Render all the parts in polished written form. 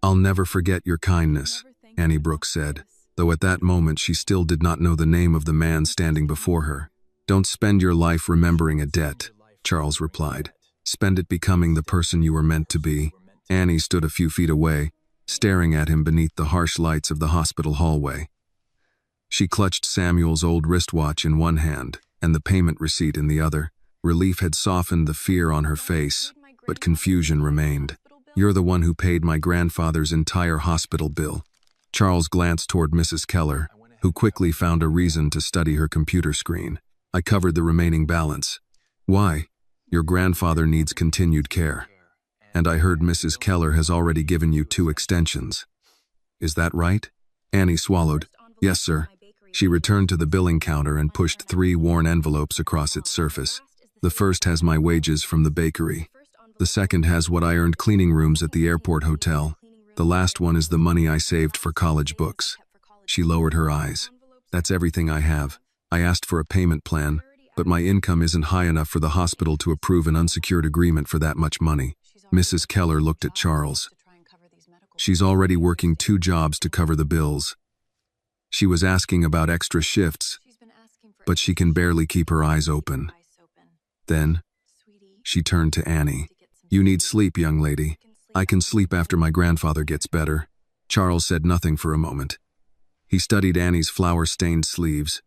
"I'll never forget your kindness," Annie Brooks said, though at that moment she still did not know the name of the man standing before her. "Don't spend your life remembering a debt," Charles replied. "Spend it becoming the person you were meant to be." Annie stood a few feet away, staring at him beneath the harsh lights of the hospital hallway. She clutched Samuel's old wristwatch in one hand and the payment receipt in the other. Relief had softened the fear on her face, but confusion remained. "You're the one who paid my grandfather's entire hospital bill." Charles glanced toward Mrs. Keller, who quickly found a reason to study her computer screen. "I covered the remaining balance." "Why?" "Your grandfather needs continued care. And I heard Mrs. Keller has already given you 2 extensions. Is that right?" Annie swallowed. "Yes, sir." She returned to the billing counter and pushed 3 worn envelopes across its surface. "The first has my wages from the bakery. The second has what I earned cleaning rooms at the airport hotel. The last one is the money I saved for college books." She lowered her eyes. "That's everything I have. I asked for a payment plan, but my income isn't high enough for the hospital to approve an unsecured agreement for that much money." Mrs. Keller looked at Charles. "She's already working 2 jobs to cover the bills. She was asking about extra shifts, but she can barely keep her eyes open." Then, she turned to Annie. "You need sleep, young lady. I can sleep after my grandfather gets better." Charles said nothing for a moment. He studied Annie's flour-stained sleeves,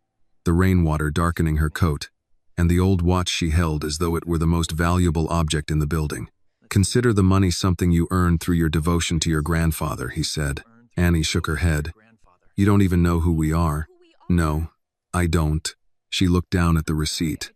the rainwater darkening her coat, and the old watch she held as though it were the most valuable object in the building. "Consider the money something you earned through your devotion to your grandfather," he said. Annie shook her head. "You don't even know who we are." "No, I don't." She looked down at the receipt.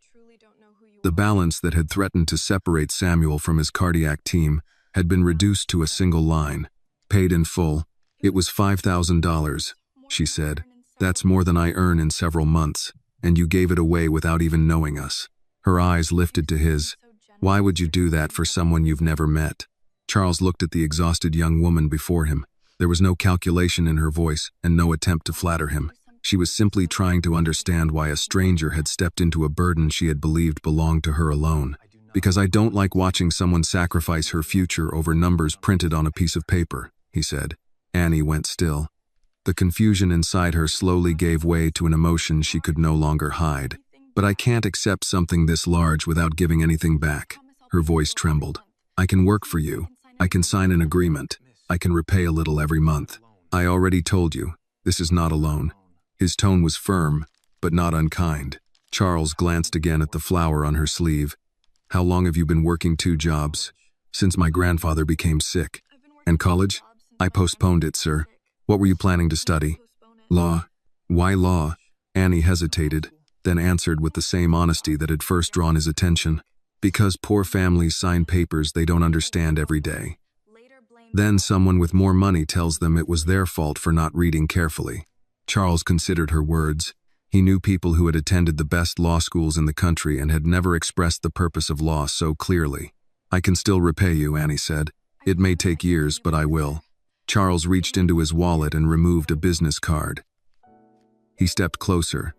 The balance that had threatened to separate Samuel from his cardiac team had been reduced to a single line. "Paid in full. It was $5,000, she said. "That's more than I earn in several months, and you gave it away without even knowing us." Her eyes lifted to his. "Why would you do that for someone you've never met?" Charles looked at the exhausted young woman before him. There was no calculation in her voice and no attempt to flatter him. She was simply trying to understand why a stranger had stepped into a burden she had believed belonged to her alone. "Because I don't like watching someone sacrifice her future over numbers printed on a piece of paper," he said. Annie went still. The confusion inside her slowly gave way to an emotion she could no longer hide. "But I can't accept something this large without giving anything back." Her voice trembled. "I can work for you. I can sign an agreement. I can repay a little every month. I already told you, this is not a loan." His tone was firm, but not unkind. Charles glanced again at the flower on her sleeve. "How long have you been working 2 jobs?" "Since my grandfather became sick." "And college?" "I postponed it, sir." "What were you planning to study?" "Law." "Why law?" Annie hesitated, then answered with the same honesty that had first drawn his attention. "Because poor families sign papers they don't understand every day. Then someone with more money tells them it was their fault for not reading carefully." Charles considered her words. He knew people who had attended the best law schools in the country and had never expressed the purpose of law so clearly. "I can still repay you," Annie said. "It may take years, but I will." Charles reached into his wallet and removed a business card. He stepped closer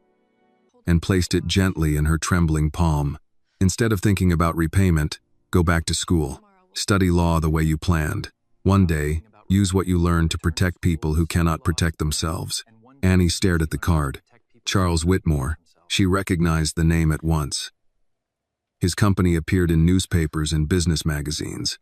and placed it gently in her trembling palm. "Instead of thinking about repayment, go back to school. Study law the way you planned. One day, use what you learned to protect people who cannot protect themselves." Annie stared at the card. Charles Whitmore. She recognized the name at once. His company appeared in newspapers and business magazines.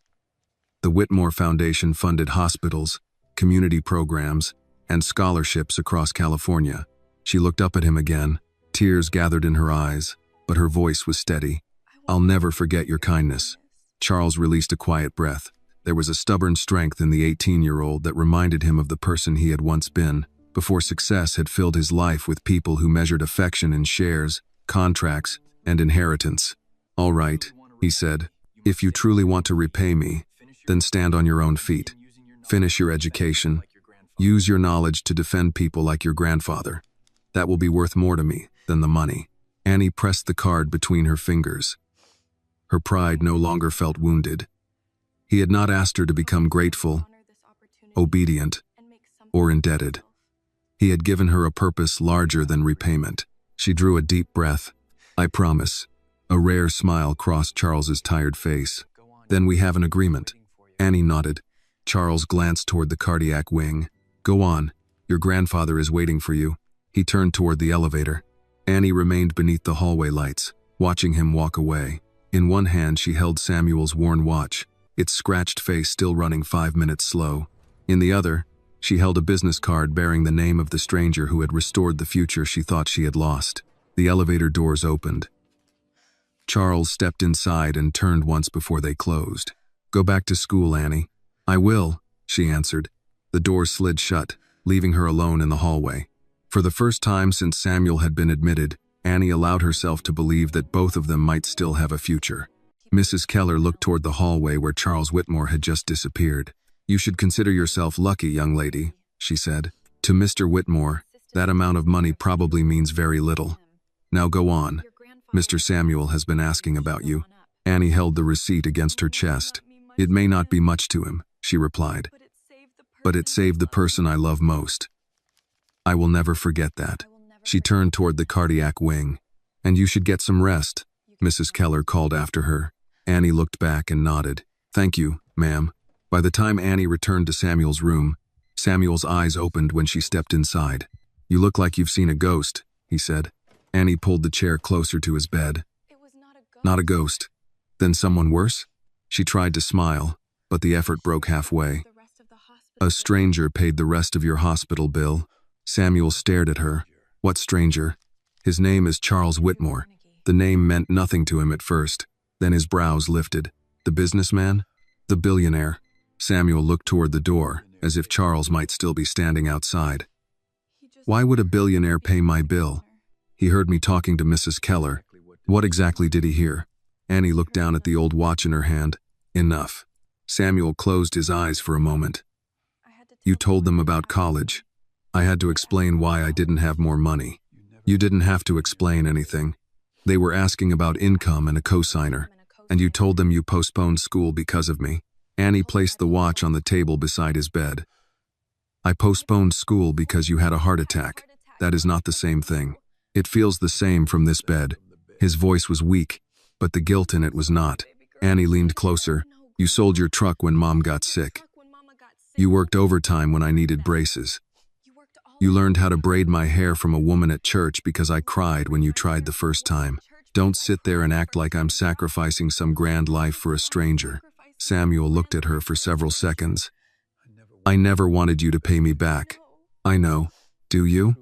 The Whitmore Foundation funded hospitals, community programs, and scholarships across California. She looked up at him again. Tears gathered in her eyes, but her voice was steady. "I'll never forget your kindness." Charles released a quiet breath. There was a stubborn strength in the 18-year-old that reminded him of the person he had once been, before success had filled his life with people who measured affection in shares, contracts, and inheritance. "All right," he said. "If you truly want to repay me, then stand on your own feet. Finish your education. Use your knowledge to defend people like your grandfather. That will be worth more to me than the money." Annie pressed the card between her fingers. Her pride no longer felt wounded. He had not asked her to become grateful, obedient, or indebted. He had given her a purpose larger than repayment. She drew a deep breath. "I promise." A rare smile crossed Charles's tired face. "Then we have an agreement." Annie nodded. Charles glanced toward the cardiac wing. Go on. Your grandfather is waiting for you. He turned toward the elevator. Annie remained beneath the hallway lights, watching him walk away. In one hand, she held Samuel's worn watch, its scratched face still running 5 minutes slow. In the other, she held a business card bearing the name of the stranger who had restored the future she thought she had lost. The elevator doors opened. Charles stepped inside and turned once before they closed. Go back to school, Annie. I will, she answered. The door slid shut, leaving her alone in the hallway. For the first time since Samuel had been admitted, Annie allowed herself to believe that both of them might still have a future. Mrs. Keller looked toward the hallway where Charles Whitmore had just disappeared. You should consider yourself lucky, young lady, she said. To Mr. Whitmore, that amount of money probably means very little. Now go on. Mr. Samuel has been asking about you. Annie held the receipt against her chest. It may not be much to him, she replied. But it saved the person I love most. I will never forget that. She turned toward the cardiac wing. And you should get some rest, Mrs. Keller called after her. Annie looked back and nodded. Thank you, ma'am. By the time Annie returned to Samuel's room, Samuel's eyes opened when she stepped inside. You look like you've seen a ghost, he said. Annie pulled the chair closer to his bed. Not a ghost. Then someone worse? She tried to smile, but the effort broke halfway. A stranger paid the rest of your hospital bill. Samuel stared at her. What stranger? His name is Charles Whitmore. The name meant nothing to him at first. Then his brows lifted. The businessman? The billionaire. Samuel looked toward the door, as if Charles might still be standing outside. Why would a billionaire pay my bill? He heard me talking to Mrs. Keller. What exactly did he hear? Annie looked down at the old watch in her hand. Enough. Samuel closed his eyes for a moment. You told them about college. I had to explain why I didn't have more money. You didn't have to explain anything. They were asking about income and a cosigner, and you told them you postponed school because of me. Annie placed the watch on the table beside his bed. I postponed school because you had a heart attack. That is not the same thing. It feels the same from this bed. His voice was weak, but the guilt in it was not. Annie leaned closer. You sold your truck when Mom got sick. You worked overtime when I needed braces. You learned how to braid my hair from a woman at church because I cried when you tried the first time. Don't sit there and act like I'm sacrificing some grand life for a stranger. Samuel looked at her for several seconds. I never wanted you to pay me back. I know. Do you?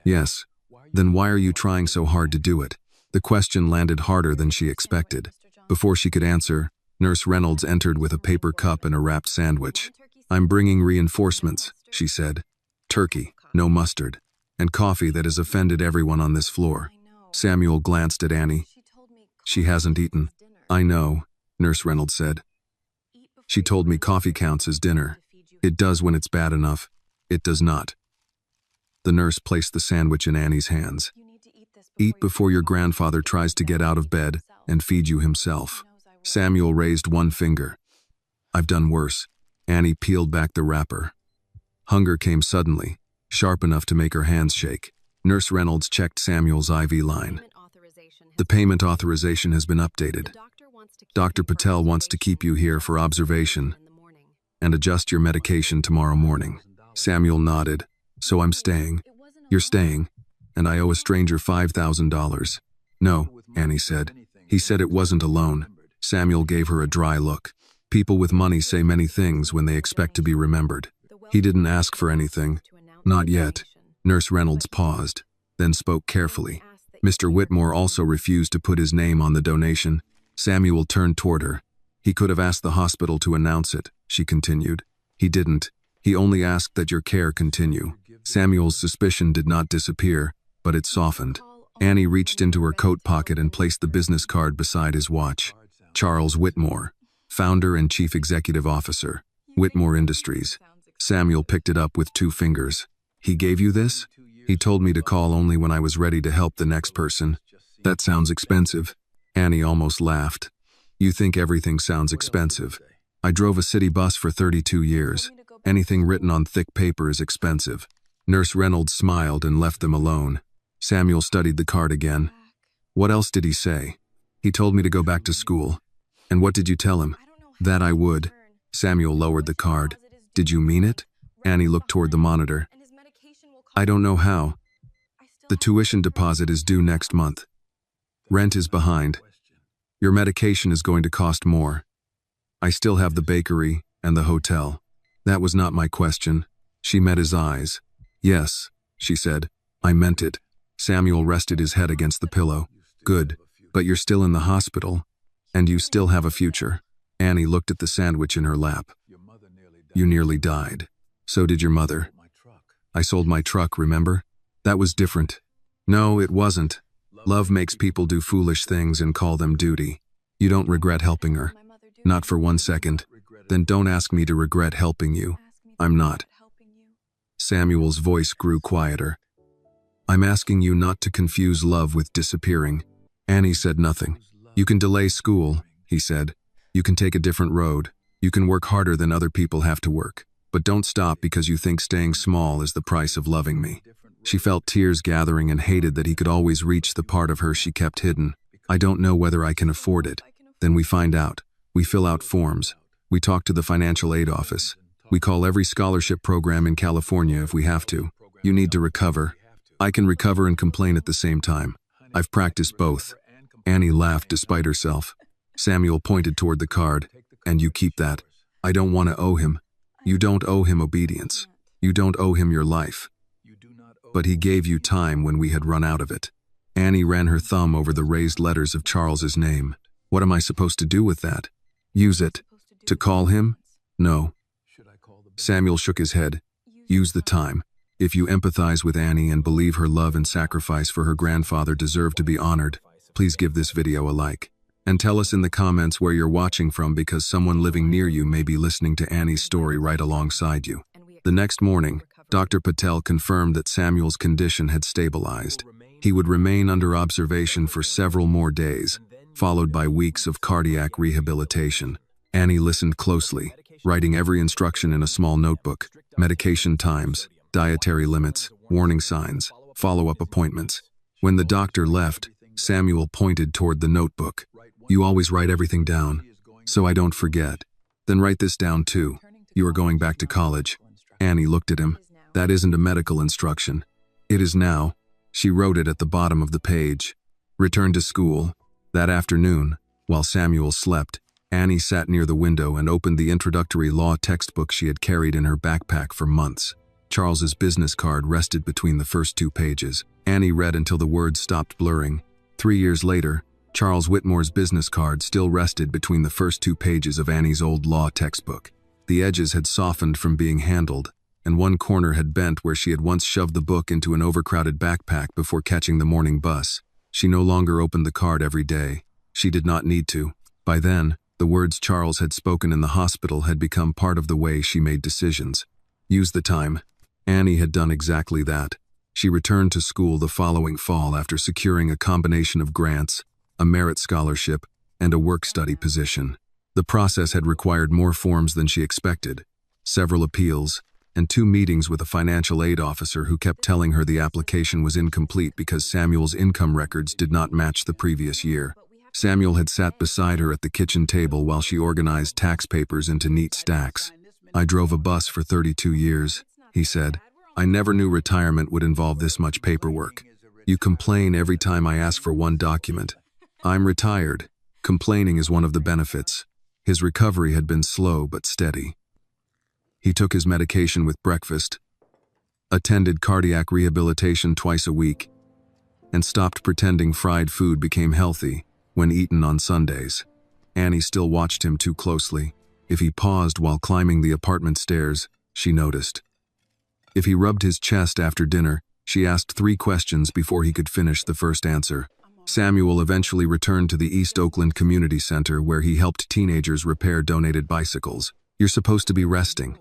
Yes. Then why are you trying so hard to do it? The question landed harder than she expected. Before she could answer, Nurse Reynolds entered with a paper cup and a wrapped sandwich. I'm bringing reinforcements, she said. Turkey, no mustard, and coffee that has offended everyone on this floor. Samuel glanced at Annie. She hasn't eaten. I know, Nurse Reynolds said. She told me coffee counts as dinner. It does when it's bad enough. It does not. The nurse placed the sandwich in Annie's hands. Eat before your grandfather tries to get out of bed and feed you himself. Samuel raised one finger. I've done worse. Annie peeled back the wrapper. Hunger came suddenly, sharp enough to make her hands shake. Nurse Reynolds checked Samuel's IV line. The payment authorization has been updated. Dr. Patel wants to keep you here for observation and adjust your medication tomorrow morning. Samuel nodded. So I'm staying. You're staying, and I owe a stranger $5,000. No, Annie said. He said it wasn't a loan. Samuel gave her a dry look. People with money say many things when they expect to be remembered. He didn't ask for anything. Not yet. Nurse Reynolds paused, then spoke carefully. Mr. Whitmore also refused to put his name on the donation. Samuel turned toward her. He could have asked the hospital to announce it, she continued. He didn't. He only asked that your care continue. Samuel's suspicion did not disappear, but it softened. Annie reached into her coat pocket and placed the business card beside his watch. Charles Whitmore, founder and chief executive officer, Whitmore Industries. Samuel picked it up with 2 fingers. He gave you this? He told me to call only when I was ready to help the next person. That sounds expensive. Annie almost laughed. You think everything sounds expensive. I drove a city bus for 32 years. Anything written on thick paper is expensive. Nurse Reynolds smiled and left them alone. Samuel studied the card again. What else did he say? He told me to go back to school. And what did you tell him? That I would. Samuel lowered the card. Did you mean it? Annie looked toward the monitor. I don't know how. The tuition deposit is due next month. Rent is behind. Your medication is going to cost more. I still have the bakery and the hotel. That was not my question. She met his eyes. Yes, she said. I meant it. Samuel rested his head against the pillow. Good, but you're still in the hospital, and you still have a future. Annie looked at the sandwich in her lap. You nearly died. So did your mother. I sold my truck, remember? That was different. No, it wasn't. Love makes people do foolish things and call them duty. You don't regret helping her. Not for 1 second. Then don't ask me to regret helping you. I'm not. Samuel's voice grew quieter. I'm asking you not to confuse love with disappearing. Annie said nothing. You can delay school, he said. You can take a different road. You can work harder than other people have to work. But don't stop because you think staying small is the price of loving me. She felt tears gathering and hated that he could always reach the part of her she kept hidden. I don't know whether I can afford it. Then we find out. We fill out forms. We talk to the financial aid office. We call every scholarship program in California if we have to. You need to recover. I can recover and complain at the same time. I've practiced both. Annie laughed despite herself. Samuel pointed toward the card. And you keep that. I don't want to owe him. You don't owe him obedience. You don't owe him your life. But he gave you time when we had run out of it. Annie ran her thumb over the raised letters of Charles's name. What am I supposed to do with that? Use it. To call him? No. Samuel shook his head. Use the time. If you empathize with Annie and believe her love and sacrifice for her grandfather deserve to be honored, please give this video a like. And tell us in the comments where you're watching from because someone living near you may be listening to Annie's story right alongside you. The next morning, Dr. Patel confirmed that Samuel's condition had stabilized. He would remain under observation for several more days, followed by weeks of cardiac rehabilitation. Annie listened closely, writing every instruction in a small notebook: medication times, dietary limits, warning signs, follow-up appointments. When the doctor left, Samuel pointed toward the notebook. You always write everything down, so I don't forget. Then write this down too. You are going back to college. Annie looked at him. That isn't a medical instruction. It is now. She wrote it at the bottom of the page. Return to school. That afternoon, while Samuel slept, Annie sat near the window and opened the introductory law textbook she had carried in her backpack for months. Charles's business card rested between the first 2 pages. Annie read until the words stopped blurring. 3 years later, Charles Whitmore's business card still rested between the first 2 pages of Annie's old law textbook. The edges had softened from being handled, and one corner had bent where she had once shoved the book into an overcrowded backpack before catching the morning bus. She no longer opened the card every day. She did not need to. By then, the words Charles had spoken in the hospital had become part of the way she made decisions. Use the time. Annie had done exactly that. She returned to school the following fall after securing a combination of grants, a merit scholarship, and a work-study position. The process had required more forms than she expected, several appeals, and 2 meetings with a financial aid officer who kept telling her the application was incomplete because Samuel's income records did not match the previous year. Samuel had sat beside her at the kitchen table while she organized tax papers into neat stacks. I drove a bus for 32 years, he said. I never knew retirement would involve this much paperwork. You complain every time I ask for one document. I'm retired. Complaining is one of the benefits. His recovery had been slow but steady. He took his medication with breakfast, attended cardiac rehabilitation twice a week, and stopped pretending fried food became healthy when eaten on Sundays. Annie still watched him too closely. If he paused while climbing the apartment stairs, she noticed. If he rubbed his chest after dinner, she asked 3 questions before he could finish the first answer. Samuel eventually returned to the East Oakland Community Center where he helped teenagers repair donated bicycles. You're supposed to be resting.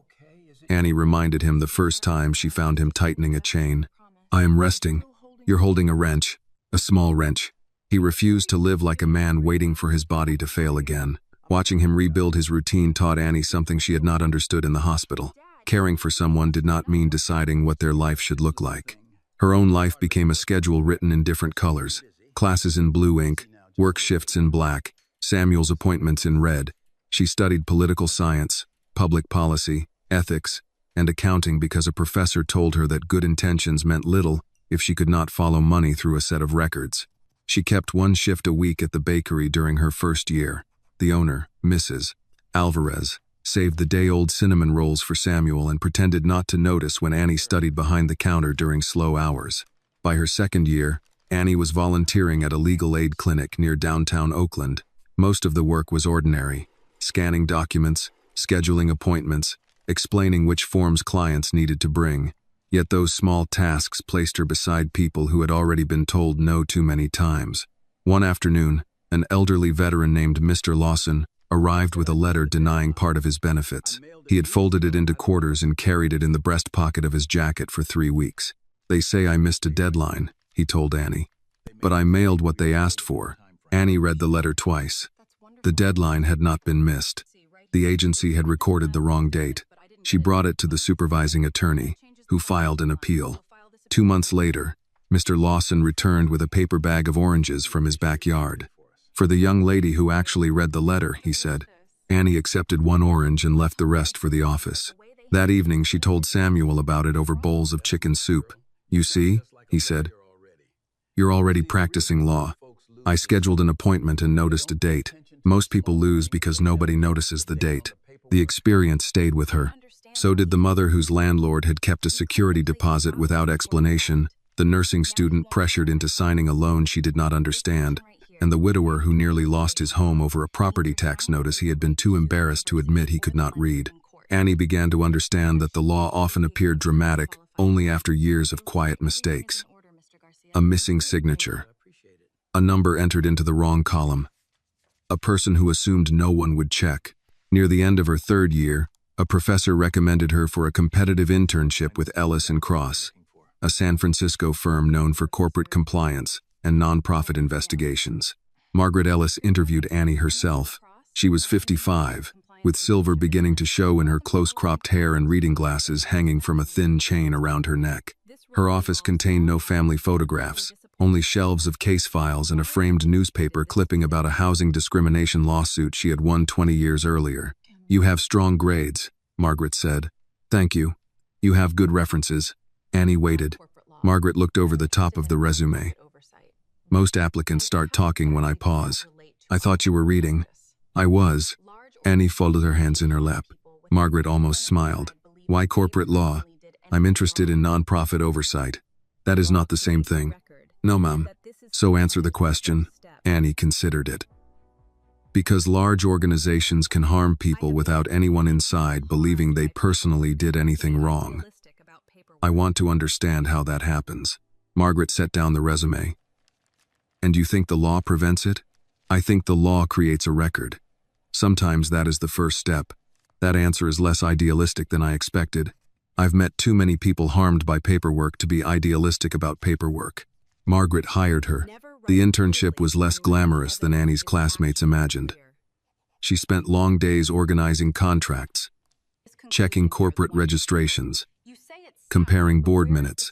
Annie reminded him the first time she found him tightening a chain. I am resting. You're holding a wrench. A small wrench. He refused to live like a man waiting for his body to fail again. Watching him rebuild his routine taught Annie something she had not understood in the hospital. Caring for someone did not mean deciding what their life should look like. Her own life became a schedule written in different colors. Classes in blue ink, work shifts in black, Samuel's appointments in red. She studied political science, public policy, ethics, and accounting because a professor told her that good intentions meant little if she could not follow money through a set of records. She kept one shift a week at the bakery during her first year. The owner, Mrs. Alvarez, saved the day-old cinnamon rolls for Samuel and pretended not to notice when Annie studied behind the counter during slow hours. By her second year, Annie was volunteering at a legal aid clinic near downtown Oakland. Most of the work was ordinary: scanning documents, scheduling appointments, explaining which forms clients needed to bring. Yet those small tasks placed her beside people who had already been told no too many times. One afternoon, an elderly veteran named Mr. Lawson arrived with a letter denying part of his benefits. He had folded it into quarters and carried it in the breast pocket of his jacket for 3 weeks. "They say I missed a deadline," he told Annie. "But I mailed what they asked for." Annie read the letter twice. The deadline had not been missed. The agency had recorded the wrong date. She brought it to the supervising attorney, who filed an appeal. 2 months later, Mr. Lawson returned with a paper bag of oranges from his backyard. "For the young lady who actually read the letter," he said. Annie accepted 1 orange and left the rest for the office. That evening, she told Samuel about it over bowls of chicken soup. "You see," he said, "you're already practicing law. I scheduled an appointment and noticed a date. Most people lose because nobody notices the date." The experience stayed with her. So did the mother whose landlord had kept a security deposit without explanation, the nursing student pressured into signing a loan she did not understand, and the widower who nearly lost his home over a property tax notice he had been too embarrassed to admit he could not read. Annie began to understand that the law often appeared dramatic only after years of quiet mistakes. A missing signature. A number entered into the wrong column. A person who assumed no one would check. Near the end of her 3rd year, a professor recommended her for a competitive internship with Ellis & Cross, a San Francisco firm known for corporate compliance and nonprofit investigations. Margaret Ellis interviewed Annie herself. She was 55, with silver beginning to show in her close-cropped hair and reading glasses hanging from a thin chain around her neck. Her office contained no family photographs, only shelves of case files and a framed newspaper clipping about a housing discrimination lawsuit she had won 20 years earlier. "You have strong grades," Margaret said. "Thank you. You have good references." Annie waited. Margaret looked over the top of the resume. "Most applicants start talking when I pause." "I thought you were reading." "I was." Annie folded her hands in her lap. Margaret almost smiled. "Why corporate law? I'm interested in nonprofit oversight." "That is not the same thing." "No, ma'am." "So answer the question." Annie considered it. "Because large organizations can harm people without anyone inside believing they personally did anything wrong. I want to understand how that happens." Margaret set down the resume. "And you think the law prevents it?" "I think the law creates a record. Sometimes that is the first step." "That answer is less idealistic than I expected. I've met too many people harmed by paperwork to be idealistic about paperwork." Margaret hired her. The internship was less glamorous than Annie's classmates imagined. She spent long days organizing contracts, checking corporate registrations, comparing board minutes,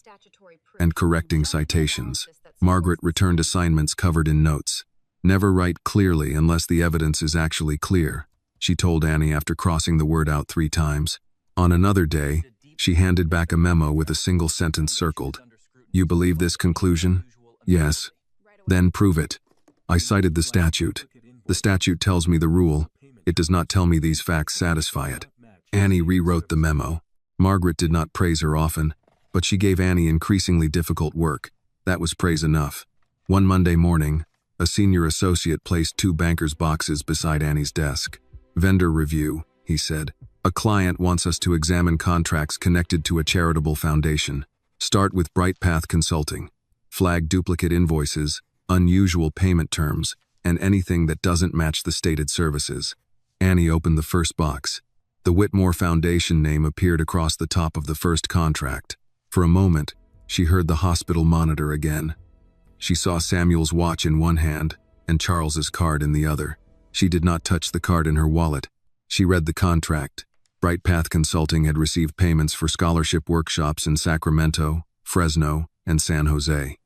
and correcting citations. Margaret returned assignments covered in notes. "Never write clearly unless the evidence is actually clear," she told Annie after crossing the word out 3 times. On another day, she handed back a memo with a single sentence circled. "You believe this conclusion?" "Yes." "Then prove it." "I cited the statute. The statute tells me the rule. It does not tell me these facts satisfy it." Annie rewrote the memo. Margaret did not praise her often, but she gave Annie increasingly difficult work. That was praise enough. One Monday morning, a senior associate placed 2 banker's boxes beside Annie's desk. "Vendor review," he said. "A client wants us to examine contracts connected to a charitable foundation. Start with Bright Path Consulting. Flag duplicate invoices, unusual payment terms, and anything that doesn't match the stated services." Annie opened the first box. The Whitmore Foundation name appeared across the top of the first contract. For a moment, she heard the hospital monitor again. She saw Samuel's watch in one hand and Charles's card in the other. She did not touch the card in her wallet. She read the contract. Bright Path Consulting had received payments for scholarship workshops in Sacramento, Fresno, and San Jose.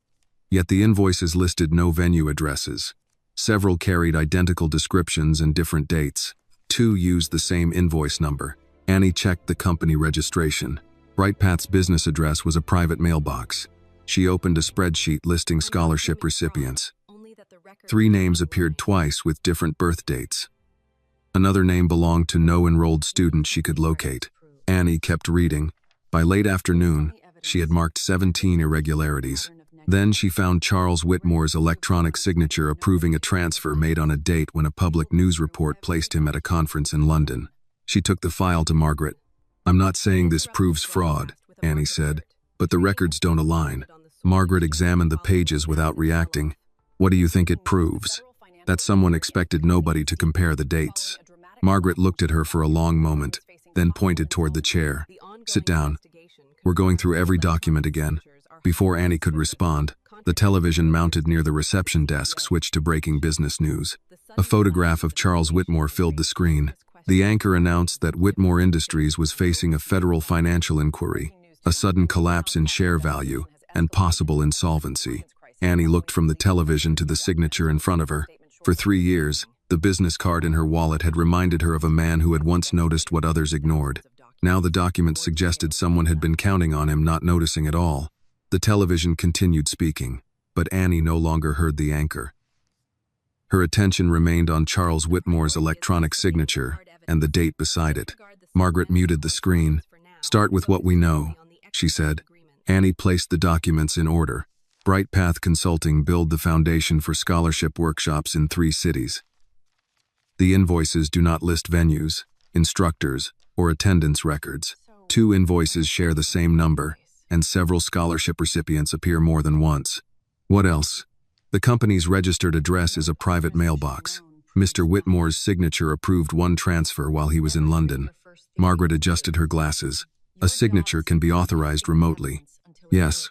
Yet the invoices listed no venue addresses. Several carried identical descriptions and different dates. 2 used the same invoice number. Annie checked the company registration. Brightpath's business address was a private mailbox. She opened a spreadsheet listing scholarship recipients. 3 names appeared twice with different birth dates. Another name belonged to no enrolled student she could locate. Annie kept reading. By late afternoon, she had marked 17 irregularities. Then she found Charles Whitmore's electronic signature approving a transfer made on a date when a public news report placed him at a conference in London. She took the file to Margaret. "I'm not saying this proves fraud," Annie said, "but the records don't align." Margaret examined the pages without reacting. "What do you think it proves?" "That someone expected nobody to compare the dates." Margaret looked at her for a long moment, then pointed toward the chair. "Sit down. We're going through every document again." Before Annie could respond, the television mounted near the reception desk switched to breaking business news. A photograph of Charles Whitmore filled the screen. The anchor announced that Whitmore Industries was facing a federal financial inquiry, a sudden collapse in share value, and possible insolvency. Annie looked from the television to the signature in front of her. For 3 years, the business card in her wallet had reminded her of a man who had once noticed what others ignored. Now the document suggested someone had been counting on him, not noticing at all. The television continued speaking, but Annie no longer heard the anchor. Her attention remained on Charles Whitmore's electronic signature and the date beside it. Margaret muted the screen. "Start with what we know," she said. Annie placed the documents in order. Brightpath Consulting billed the foundation for scholarship workshops in 3 cities. The invoices do not list venues, instructors, or attendance records. 2 invoices share the same number, and several scholarship recipients appear more than once. What else? The company's registered address is a private mailbox. Mr. Whitmore's signature approved 1 transfer while he was in London. Margaret adjusted her glasses. A signature can be authorized remotely. Yes.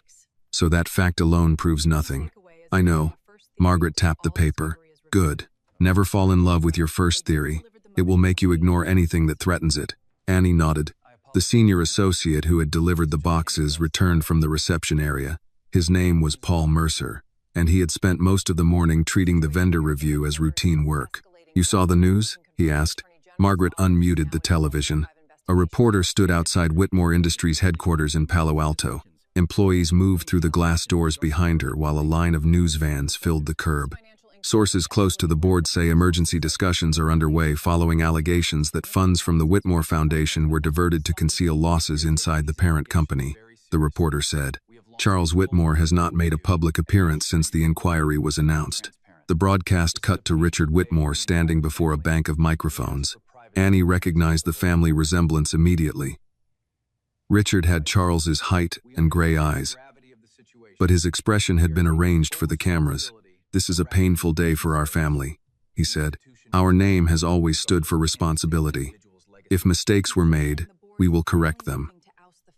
So that fact alone proves nothing. I know. Margaret tapped the paper. Good. Never fall in love with your first theory. It will make you ignore anything that threatens it. Annie nodded. The senior associate who had delivered the boxes returned from the reception area. His name was Paul Mercer, and he had spent most of the morning treating the vendor review as routine work. "You saw the news?" he asked. Margaret unmuted the television. A reporter stood outside Whitmore Industries headquarters in Palo Alto. Employees moved through the glass doors behind her while a line of news vans filled the curb. Sources close to the board say emergency discussions are underway following allegations that funds from the Whitmore Foundation were diverted to conceal losses inside the parent company, the reporter said. Charles Whitmore has not made a public appearance since the inquiry was announced. The broadcast cut to Richard Whitmore standing before a bank of microphones. Annie recognized the family resemblance immediately. Richard had Charles's height and gray eyes, but his expression had been arranged for the cameras. "This is a painful day for our family," he said. "Our name has always stood for responsibility. If mistakes were made, we will correct them.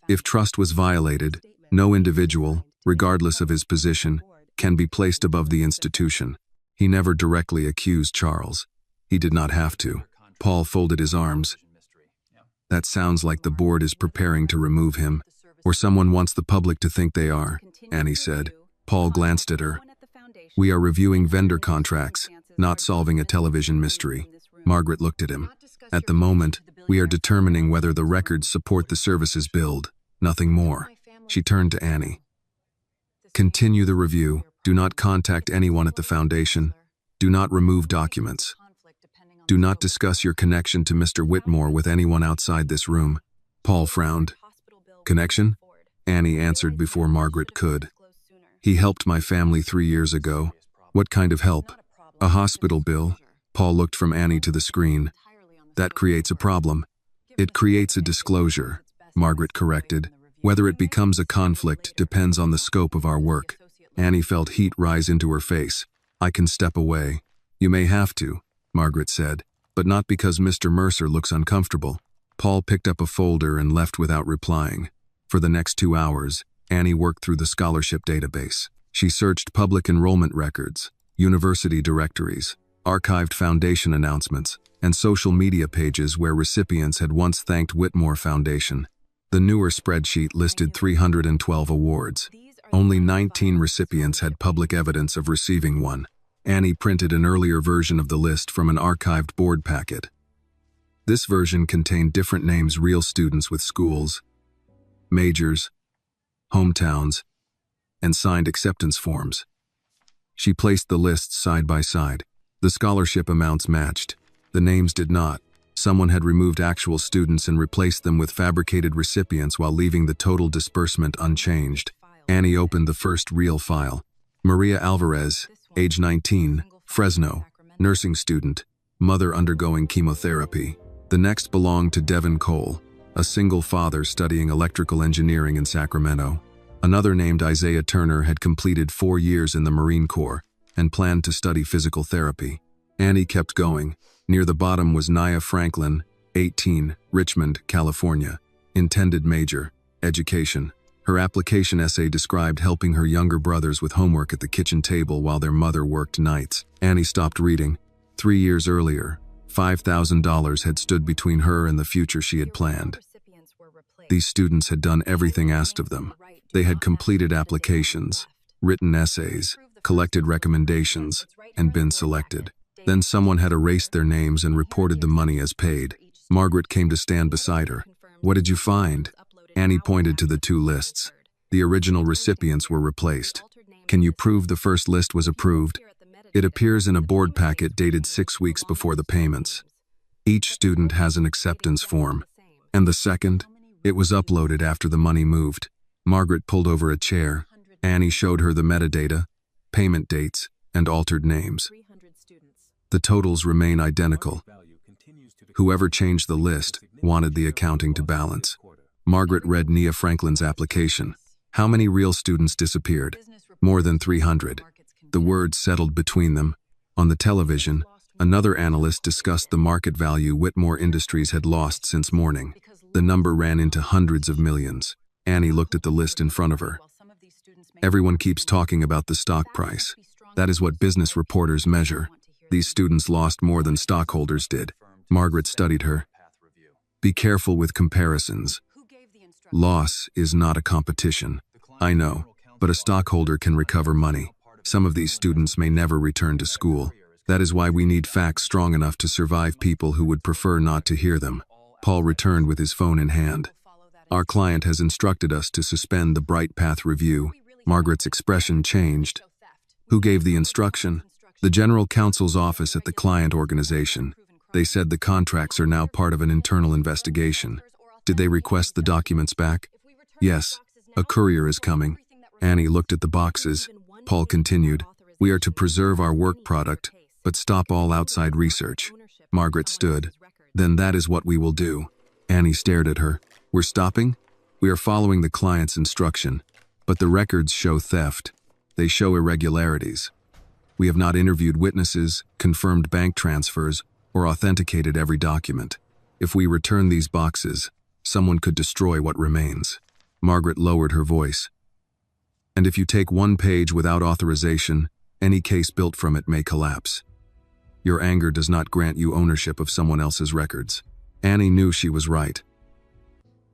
If trust was violated, no individual, regardless of his position, can be placed above the institution." He never directly accused Charles. He did not have to. Paul folded his arms. "That sounds like the board is preparing to remove him, or someone wants the public to think they are," Annie said. Paul glanced at her. "We are reviewing vendor contracts, not solving a television mystery." Margaret looked at him. "At the moment, we are determining whether the records support the services billed, nothing more." She turned to Annie. "Continue the review. Do not contact anyone at the foundation. Do not remove documents. Do not discuss your connection to Mr. Whitmore with anyone outside this room." Paul frowned. "Connection?" Annie answered before Margaret could. "He helped my family 3 years ago." "What kind of help?" "A hospital bill." Paul looked from Annie to the screen. "That creates a problem." "It creates a disclosure," Margaret corrected. "Whether it becomes a conflict depends on the scope of our work." Annie felt heat rise into her face. "I can step away." "You may have to," Margaret said, "but not because Mr. Mercer looks uncomfortable." Paul picked up a folder and left without replying. For the next 2 hours, Annie worked through the scholarship database. She searched public enrollment records, university directories, archived foundation announcements, and social media pages where recipients had once thanked Whitmore Foundation. The newer spreadsheet listed 312 awards. Only 19 recipients had public evidence of receiving one. Annie printed an earlier version of the list from an archived board packet. This version contained different names, real students with schools, majors, hometowns, and signed acceptance forms. She placed the lists side by side. The scholarship amounts matched. The names did not. Someone had removed actual students and replaced them with fabricated recipients while leaving the total disbursement unchanged. Annie opened the first real file. Maria Alvarez, age 19, Fresno, nursing student, mother undergoing chemotherapy. The next belonged to Devin Cole, a single father studying electrical engineering in Sacramento. Another named Isaiah Turner had completed 4 years in the Marine Corps and planned to study physical therapy. Annie kept going. Near the bottom was Nia Franklin, 18, Richmond, California. Intended major, education. Her application essay described helping her younger brothers with homework at the kitchen table while their mother worked nights. Annie stopped reading. 3 years earlier, $5,000 had stood between her and the future she had planned. These students had done everything asked of them. They had completed applications, written essays, collected recommendations, and been selected. Then someone had erased their names and reported the money as paid. Margaret came to stand beside her. "What did you find?" Annie pointed to the 2 lists. The original recipients were replaced. "Can you prove the first list was approved?" "It appears in a board packet dated 6 weeks before the payments. Each student has an acceptance form. And the second? It was uploaded after the money moved." Margaret pulled over a chair. Annie showed her the metadata, payment dates, and altered names. The totals remain identical. Whoever changed the list wanted the accounting to balance. Margaret read Nia Franklin's application. How many real students disappeared? More than 300. The words settled between them. On the television, another analyst discussed the market value Whitmore Industries had lost since morning. The number ran into hundreds of millions. Annie looked at the list in front of her. Everyone keeps talking about the stock price. That is what business reporters measure. These students lost more than stockholders did. Margaret studied her. Be careful with comparisons. Loss is not a competition. I know, but a stockholder can recover money. Some of these students may never return to school. That is why we need facts strong enough to survive people who would prefer not to hear them. Paul returned with his phone in hand. Our client has instructed us to suspend the Bright Path review. Margaret's expression changed. Who gave the instruction? The General Counsel's office at the client organization. They said the contracts are now part of an internal investigation. Did they request the documents back? Yes, a courier is coming. Annie looked at the boxes. Paul continued, "We are to preserve our work product, but stop all outside research." Margaret stood. "Then that is what we will do." Annie stared at her. "We're stopping? We are following the client's instruction, but the records show theft. They show irregularities. We have not interviewed witnesses, confirmed bank transfers, or authenticated every document. If we return these boxes, someone could destroy what remains." Margaret lowered her voice. "And if you take one page without authorization, any case built from it may collapse. Your anger does not grant you ownership of someone else's records." Annie knew she was right.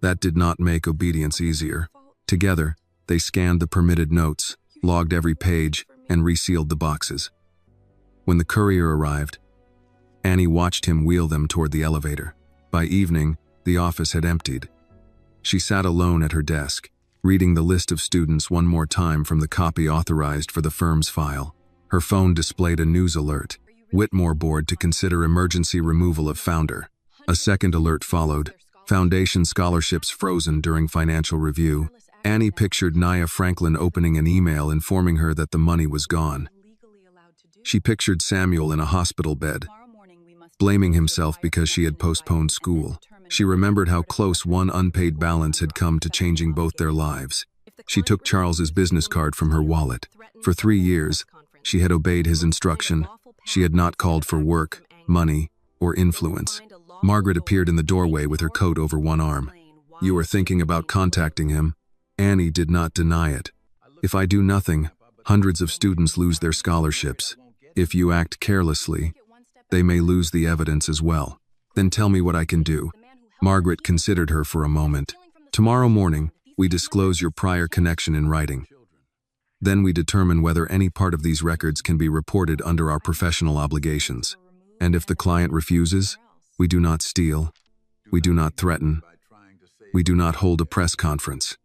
That did not make obedience easier. Together, they scanned the permitted notes, logged every page, and resealed the boxes. When the courier arrived, Annie watched him wheel them toward the elevator. By evening, the office had emptied. She sat alone at her desk, reading the list of students one more time from the copy authorized for the firm's file. Her phone displayed a news alert. Whitmore board to consider emergency removal of founder. A second alert followed. Foundation scholarships frozen during financial review. Annie pictured Nia Franklin opening an email informing her that the money was gone. She pictured Samuel in a hospital bed, blaming himself because she had postponed school. She remembered how close one unpaid balance had come to changing both their lives. She took Charles's business card from her wallet. For 3 years, she had obeyed his instruction. She had not called for work, money, or influence. Margaret appeared in the doorway with her coat over one arm. "You are thinking about contacting him?" Annie did not deny it. "If I do nothing, hundreds of students lose their scholarships. If you act carelessly, they may lose the evidence as well. Then tell me what I can do." Margaret considered her for a moment. "Tomorrow morning, we disclose your prior connection in writing. Then we determine whether any part of these records can be reported under our professional obligations. And if the client refuses, We do not steal. We do not threaten. We do not hold a press conference.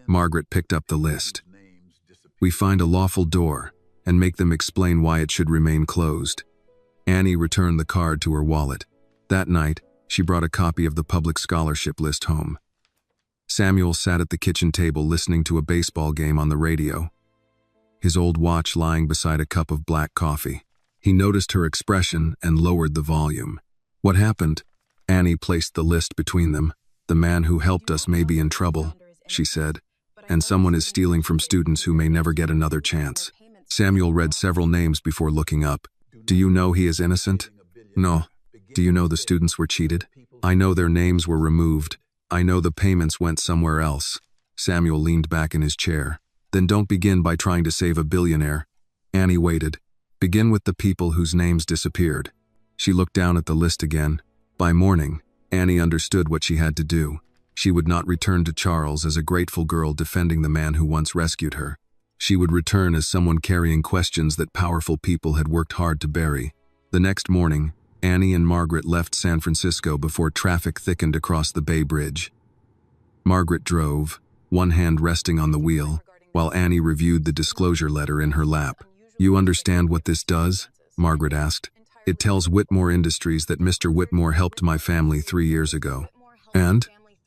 Margaret picked up the list. We find a lawful door and make them explain why it should remain closed. Annie returned the card to her wallet. That night, she brought a copy of the public scholarship list home. Samuel sat at the kitchen table listening to a baseball game on the radio, his old watch lying beside a cup of black coffee. He noticed her expression and lowered the volume. What happened? Annie placed the list between them. The man who helped us may be in trouble, she said, and someone is stealing from students who may never get another chance. Samuel read several names before looking up. Do you know he is innocent? No. Do you know the students were cheated? I know their names were removed. I know the payments went somewhere else. Samuel leaned back in his chair. Then don't begin by trying to save a billionaire. Annie waited. Begin with the people whose names disappeared. She looked down at the list again. By morning, Annie understood what she had to do. She would not return to Charles as a grateful girl defending the man who once rescued her. She would return as someone carrying questions that powerful people had worked hard to bury. The next morning, Annie and Margaret left San Francisco before traffic thickened across the Bay Bridge. Margaret drove, one hand resting on the wheel, while Annie reviewed the disclosure letter in her lap. You understand what this does? Margaret asked. It tells Whitmore Industries that Mr. Whitmore helped my family 3 years ago, and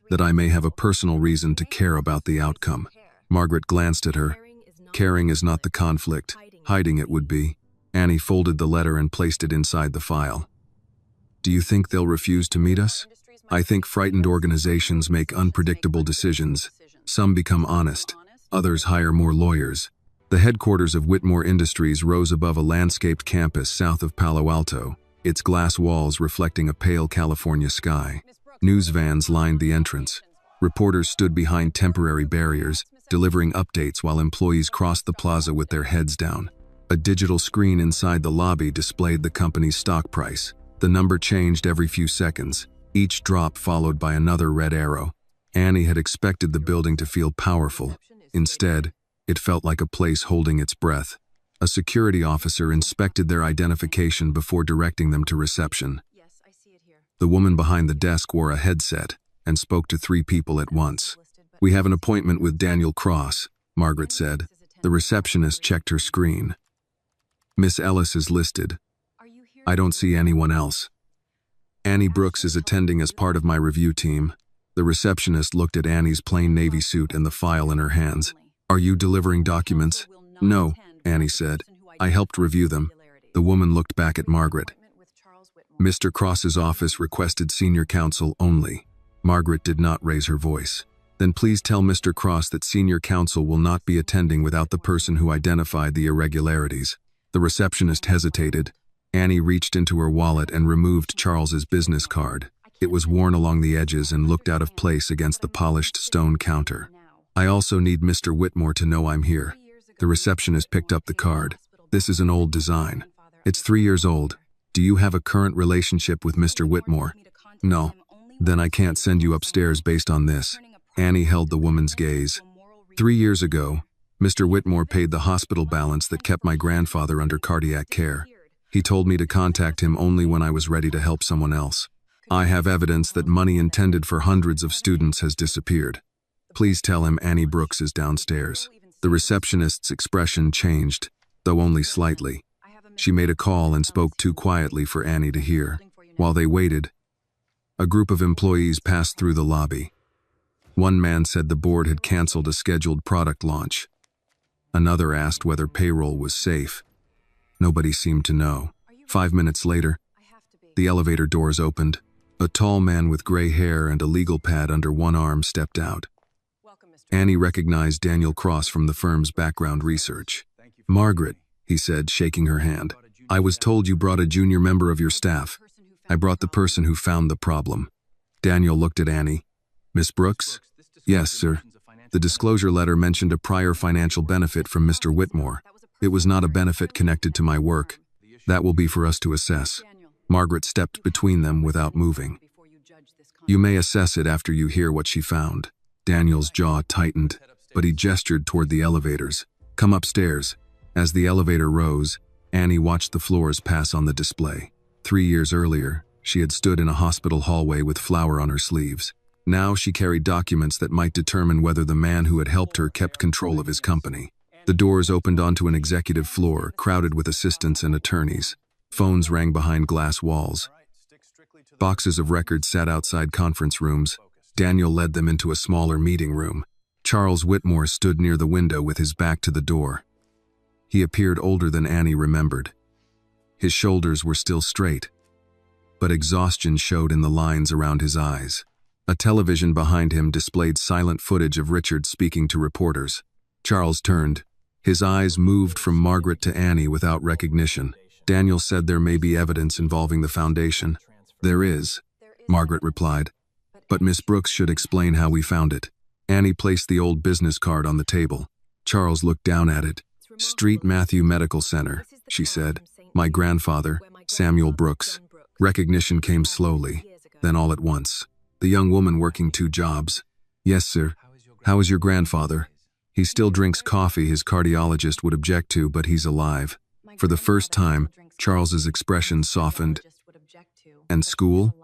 that I may have a personal reason to care about the outcome. Margaret glanced at her. Caring is not the conflict. Hiding it would be. Annie folded the letter and placed it inside the file. Do you think they'll refuse to meet us? I think frightened organizations make unpredictable decisions. Some become honest. Others hire more lawyers. The headquarters of Whitmore Industries rose above a landscaped campus south of Palo Alto, its glass walls reflecting a pale California sky. News vans lined the entrance. Reporters stood behind temporary barriers, delivering updates while employees crossed the plaza with their heads down. A digital screen inside the lobby displayed the company's stock price. The number changed every few seconds, each drop followed by another red arrow. Annie had expected the building to feel powerful. Instead, it felt like a place holding its breath. A security officer inspected their identification before directing them to reception. The woman behind the desk wore a headset and spoke to 3 people at once. We have an appointment with Daniel Cross, Margaret said. The receptionist checked her screen. Miss Ellis is listed. I don't see anyone else. Annie Brooks is attending as part of my review team. The receptionist looked at Annie's plain navy suit and the file in her hands. Are you delivering documents? No, Annie said. I helped review them. The woman looked back at Margaret. Mr. Cross's office requested senior counsel only. Margaret did not raise her voice. Then please tell Mr. Cross that senior counsel will not be attending without the person who identified the irregularities. The receptionist hesitated. Annie reached into her wallet and removed Charles's business card. It was worn along the edges and looked out of place against the polished stone counter. I also need Mr. Whitmore to know I'm here. The receptionist picked up the card. This is an old design. It's 3 years old. Do you have a current relationship with Mr. Whitmore? No. Then I can't send you upstairs based on this. Annie held the woman's gaze. 3 years ago, Mr. Whitmore paid the hospital balance that kept my grandfather under cardiac care. He told me to contact him only when I was ready to help someone else. I have evidence that money intended for hundreds of students has disappeared. Please tell him Annie Brooks is downstairs. The receptionist's expression changed, though only slightly. She made a call and spoke too quietly for Annie to hear. While they waited, a group of employees passed through the lobby. One man said the board had canceled a scheduled product launch. Another asked whether payroll was safe. Nobody seemed to know. 5 minutes later, the elevator doors opened. A tall man with gray hair and a legal pad under one arm stepped out. Annie recognized Daniel Cross from the firm's background research. Margaret, he said, shaking her hand. I was told you brought a junior member of your staff. I brought the person who found the problem. Daniel looked at Annie. Miss Brooks? Yes, sir. The disclosure letter mentioned a prior financial benefit from Mr. Whitmore. It was not a benefit connected to my work. That will be for us to assess. Margaret stepped between them without moving. You may assess it after you hear what she found. Daniel's jaw tightened, but he gestured toward the elevators. Come upstairs. As the elevator rose, Annie watched the floors pass on the display. 3 years earlier, She had stood in a hospital hallway with flour on her sleeves. Now she carried documents that might determine whether the man who had helped her kept control of his company. The doors opened onto an executive floor, crowded with assistants and attorneys. Phones rang behind glass walls. Boxes of records sat outside conference rooms. Daniel led them into a smaller meeting room. Charles Whitmore stood near the window with his back to the door. He appeared older than Annie remembered. His shoulders were still straight, but exhaustion showed in the lines around his eyes. A television behind him displayed silent footage of Richard speaking to reporters. Charles turned. His eyes moved from Margaret to Annie without recognition. Daniel said there may be evidence involving the foundation. There is, Margaret replied. But Miss Brooks should explain how we found it. Annie placed the old business card on the table. Charles looked down at it. Street Matthew Medical Center, she said. My grandfather, Samuel Brooks. Recognition came slowly, then all at once. The young woman working 2 jobs. Yes, sir. How is your grandfather? He still drinks coffee his cardiologist would object to, but he's alive. For the first time, Charles's expression softened. And school?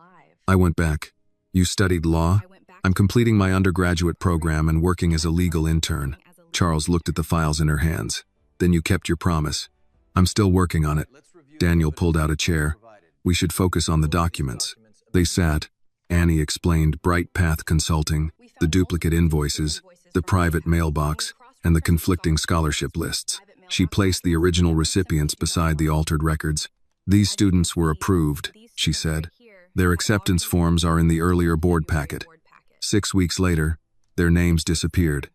I went back. You studied law? I'm completing my undergraduate program and working as a legal intern. Charles looked at the files in her hands. Then you kept your promise. I'm still working on it. Daniel pulled out a chair. We should focus on the documents. They sat. Annie explained Bright Path Consulting, the duplicate invoices, the private mailbox, and the conflicting scholarship lists. She placed the original recipients beside the altered records. These students were approved, she said. Their acceptance forms are in the earlier board packet. 6 weeks later, their names disappeared,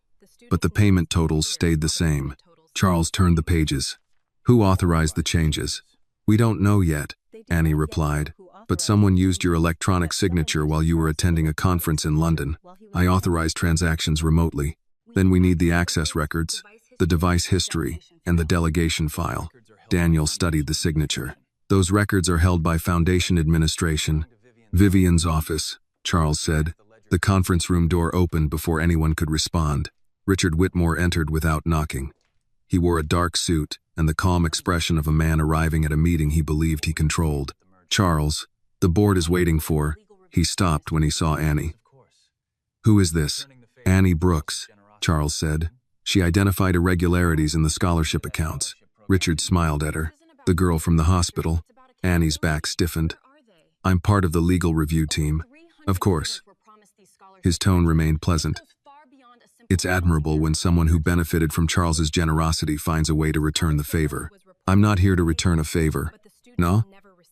but the payment totals stayed the same. Charles turned the pages. Who authorized the changes? We don't know yet, Annie replied, but someone used your electronic signature while you were attending a conference in London. I authorized transactions remotely. Then we need the access records, the device history, and the delegation file. Daniel studied the signature. Those records are held by Foundation Administration. Vivian's office, Charles said. The conference room door opened before anyone could respond. Richard Whitmore entered without knocking. He wore a dark suit and the calm expression of a man arriving at a meeting he believed he controlled. Charles, the board is waiting for. He stopped when he saw Annie. Who is this? Annie Brooks, Charles said. She identified irregularities in the scholarship accounts. Richard smiled at her. The girl from the hospital. Annie's back stiffened. I'm part of the legal review team. Of course. His tone remained pleasant. It's admirable when someone who benefited from Charles's generosity finds a way to return the favor. I'm not here to return a favor. No?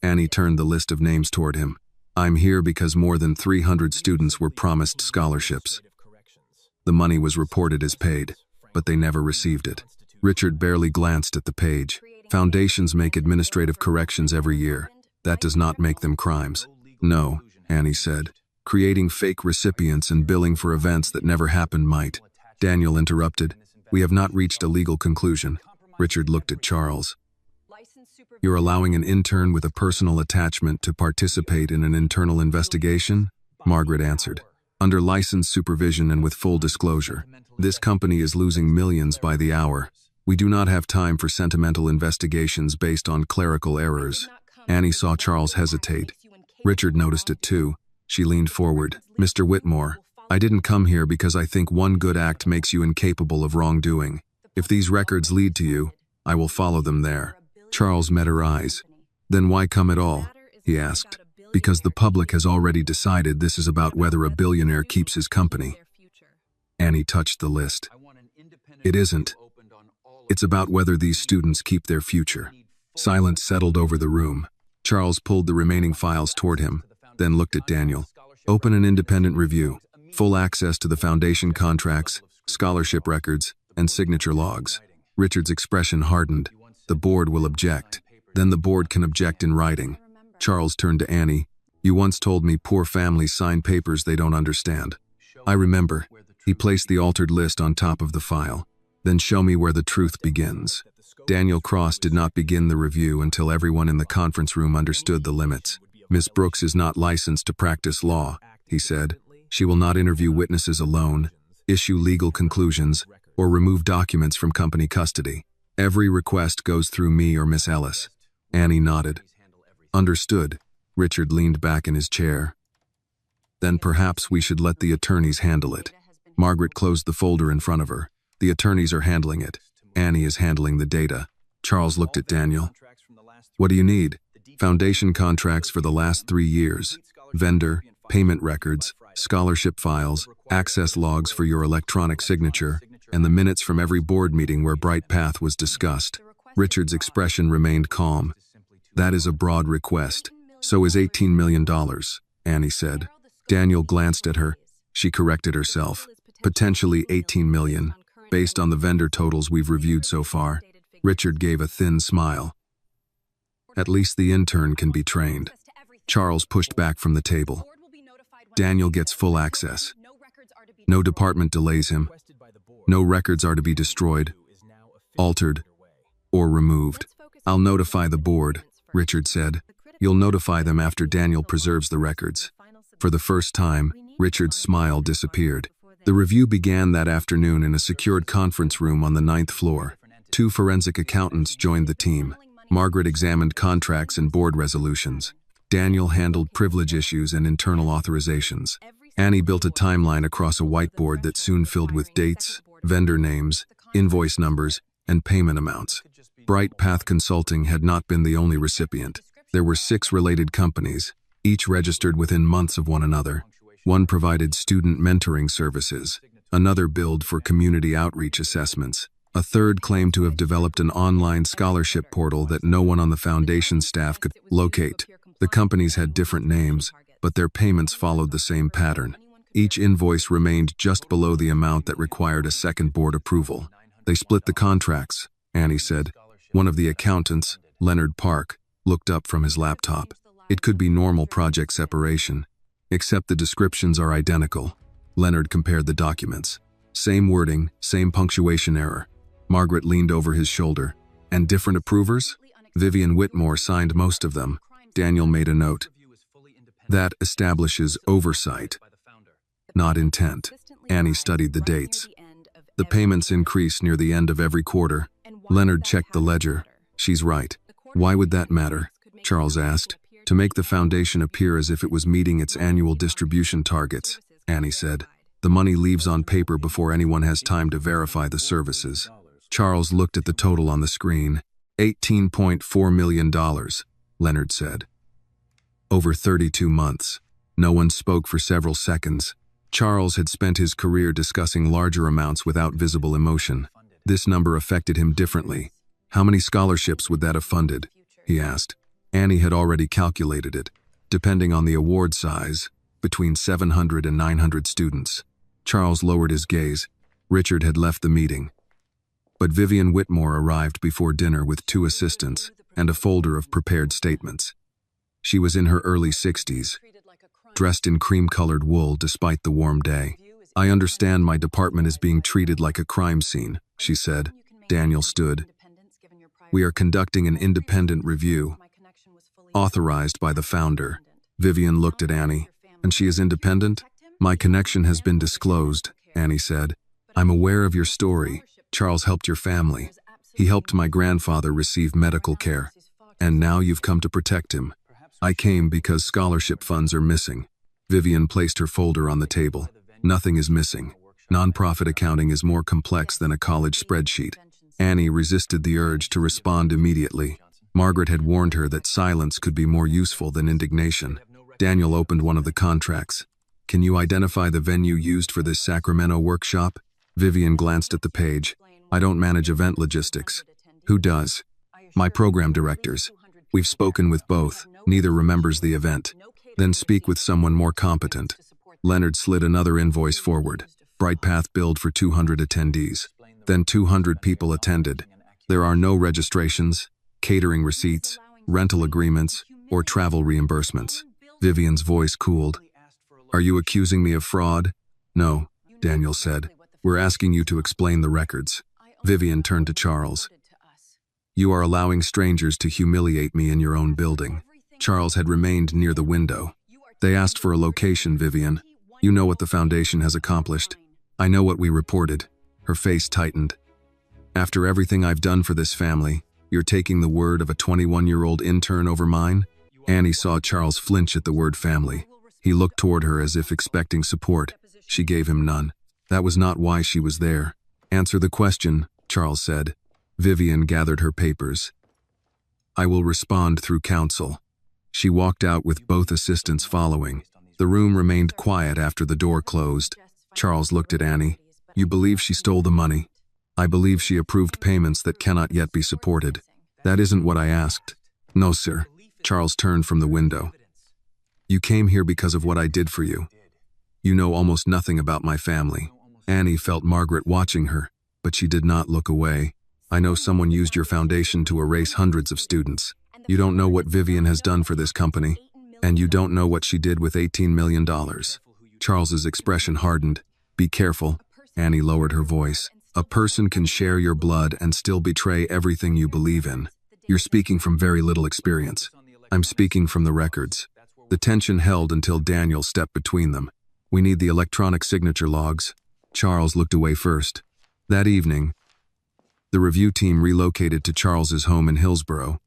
Annie turned the list of names toward him. I'm here because more than 300 students were promised scholarships. The money was reported as paid, but they never received it. Richard barely glanced at the page. Foundations make administrative corrections every year. That does not make them crimes. No, Annie said. Creating fake recipients and billing for events that never happened might. Daniel interrupted. We have not reached a legal conclusion. Richard looked at Charles. You're allowing an intern with a personal attachment to participate in an internal investigation? Margaret answered. Under license supervision and with full disclosure. This company is losing millions by the hour. We do not have time for sentimental investigations based on clerical errors. Annie saw Charles hesitate. Richard noticed it too. She leaned forward. Mr. Whitmore, I didn't come here because I think one good act makes you incapable of wrongdoing. If these records lead to you, I will follow them there. Charles met her eyes. Then why come at all? He asked. Because the public has already decided this is about whether a billionaire keeps his company. Annie touched the list. It isn't. It's about whether these students keep their future. Silence settled over the room. Charles pulled the remaining files toward him, then looked at Daniel. Open an independent review. Full access to the foundation contracts, scholarship records, and signature logs. Richard's expression hardened. The board will object. Then the board can object in writing. Charles turned to Annie. You once told me poor families sign papers they don't understand. I remember. He placed the altered list on top of the file. Then show me where the truth begins. Daniel Cross did not begin the review until everyone in the conference room understood the limits. Miss Brooks is not licensed to practice law, he said. She will not interview witnesses alone, issue legal conclusions, or remove documents from company custody. Every request goes through me or Miss Ellis. Annie nodded. Understood. Richard leaned back in his chair. Then perhaps we should let the attorneys handle it. Margaret closed the folder in front of her. The attorneys are handling it. Annie is handling the data. Charles looked at Daniel. What do you need? Foundation contracts for the last 3 years. Vendor, payment records, scholarship files, access logs for your electronic signature, and the minutes from every board meeting where Bright Path was discussed. Richard's expression remained calm. That is a broad request. So is $18 million, Annie said. Daniel glanced at her. She corrected herself. Potentially $18 million, based on the vendor totals we've reviewed so far. Richard gave a thin smile. At least the intern can be trained. Charles pushed back from the table. Daniel gets full access. No department delays him. No records are to be destroyed, altered, or removed. I'll notify the board, Richard said. You'll notify them after Daniel preserves the records. For the first time, Richard's smile disappeared. The review began that afternoon in a secured conference room on the 9th floor. 2 forensic accountants joined the team. Margaret examined contracts and board resolutions. Daniel handled privilege issues and internal authorizations. Annie built a timeline across a whiteboard that soon filled with dates, vendor names, invoice numbers, and payment amounts. Bright Path Consulting had not been the only recipient. There were 6 related companies, each registered within months of one another. One provided student mentoring services, another billed for community outreach assessments. A third claimed to have developed an online scholarship portal that no one on the foundation staff could locate. The companies had different names, but their payments followed the same pattern. Each invoice remained just below the amount that required a second board approval. They split the contracts, Annie said. One of the accountants, Leonard Park, looked up from his laptop. It could be normal project separation, except the descriptions are identical. Leonard compared the documents. Same wording, same punctuation error. Margaret leaned over his shoulder. And different approvers? Vivian Whitmore signed most of them. Daniel made a note. That establishes oversight, not intent. Annie studied the dates. The payments increase near the end of every quarter. Leonard checked the ledger. She's right. Why would that matter? Charles asked. To make the foundation appear as if it was meeting its annual distribution targets, Annie said. The money leaves on paper before anyone has time to verify the services. Charles looked at the total on the screen. $18.4 million, Leonard said. Over 32 months. No one spoke for several seconds. Charles had spent his career discussing larger amounts without visible emotion. This number affected him differently. How many scholarships would that have funded? He asked. Annie had already calculated it. Depending on the award size, between 700 and 900 students. Charles lowered his gaze. Richard had left the meeting. But Vivian Whitmore arrived before dinner with 2 assistants and a folder of prepared statements. She was in her early 60s, dressed in cream-colored wool despite the warm day. I understand my department is being treated like a crime scene, she said. Daniel stood. We are conducting an independent review, authorized by the founder. Vivian looked at Annie. And she is independent? My connection has been disclosed, Annie said. I'm aware of your story. Charles helped your family. He helped my grandfather receive medical care. And now you've come to protect him. I came because scholarship funds are missing. Vivian placed her folder on the table. Nothing is missing. Nonprofit accounting is more complex than a college spreadsheet. Annie resisted the urge to respond immediately. Margaret had warned her that silence could be more useful than indignation. Daniel opened one of the contracts. Can you identify the venue used for this Sacramento workshop? Vivian glanced at the page. I don't manage event logistics. Who does? My program directors. We've spoken with both. Neither remembers the event. Then speak with someone more competent. Leonard slid another invoice forward. Bright Path billed for 200 attendees. Then 200 people attended. There are no registrations, catering receipts, rental agreements, or travel reimbursements. Vivian's voice cooled. Are you accusing me of fraud? No, Daniel said. We're asking you to explain the records. Vivian turned to Charles. You are allowing strangers to humiliate me in your own building. Charles had remained near the window. They asked for a location, Vivian. You know what the foundation has accomplished. I know what we reported. Her face tightened. After everything I've done for this family, you're taking the word of a 21-year-old intern over mine? Annie saw Charles flinch at the word family. He looked toward her as if expecting support. She gave him none. That was not why she was there. Answer the question, Charles said. Vivian gathered her papers. I will respond through counsel. She walked out with both assistants following. The room remained quiet after the door closed. Charles looked at Annie. You believe she stole the money? I believe she approved payments that cannot yet be supported. That isn't what I asked. No, sir. Charles turned from the window. You came here because of what I did for you. You know almost nothing about my family. Annie felt Margaret watching her, but she did not look away. I know someone used your foundation to erase hundreds of students. You don't know what Vivian has done for this company, and you don't know what she did with $18 million. Charles's expression hardened. Be careful. Annie lowered her voice. A person can share your blood and still betray everything you believe in. You're speaking from very little experience. I'm speaking from the records. The tension held until Daniel stepped between them. We need the electronic signature logs. Charles looked away first. That evening, the review team relocated to Charles's home in Hillsborough,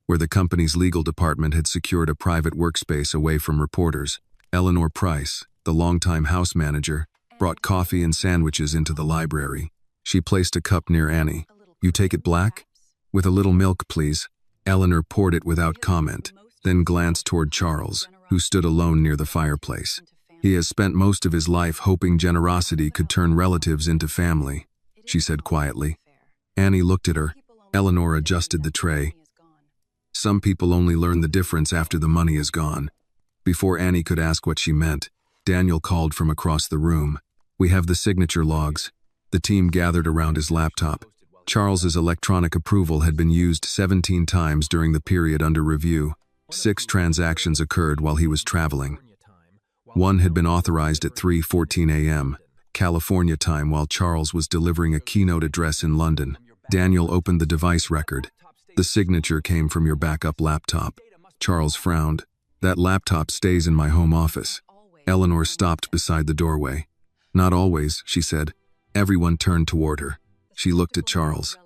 where the company's legal department had secured a private workspace away from reporters. Eleanor Price, the longtime house manager, brought coffee and sandwiches into the library. She placed a cup near Annie. You take it black? With a little milk, please. Eleanor poured it without comment, then glanced toward Charles, who stood alone near the fireplace. He has spent most of his life hoping generosity could turn relatives into family, she said quietly. Annie looked at her. Eleanor adjusted the tray. Some people only learn the difference after the money is gone. Before Annie could ask what she meant, Daniel called from across the room. We have the signature logs. The team gathered around his laptop. Charles's electronic approval had been used 17 times during the period under review. 6 transactions occurred while he was traveling. One had been authorized at 3:14 a.m., California time, while Charles was delivering a keynote address in London. Daniel opened the device record. The signature came from your backup laptop. Charles frowned. That laptop stays in my home office. Eleanor stopped beside the doorway. Not always, she said. Everyone turned toward her. She looked at Charles.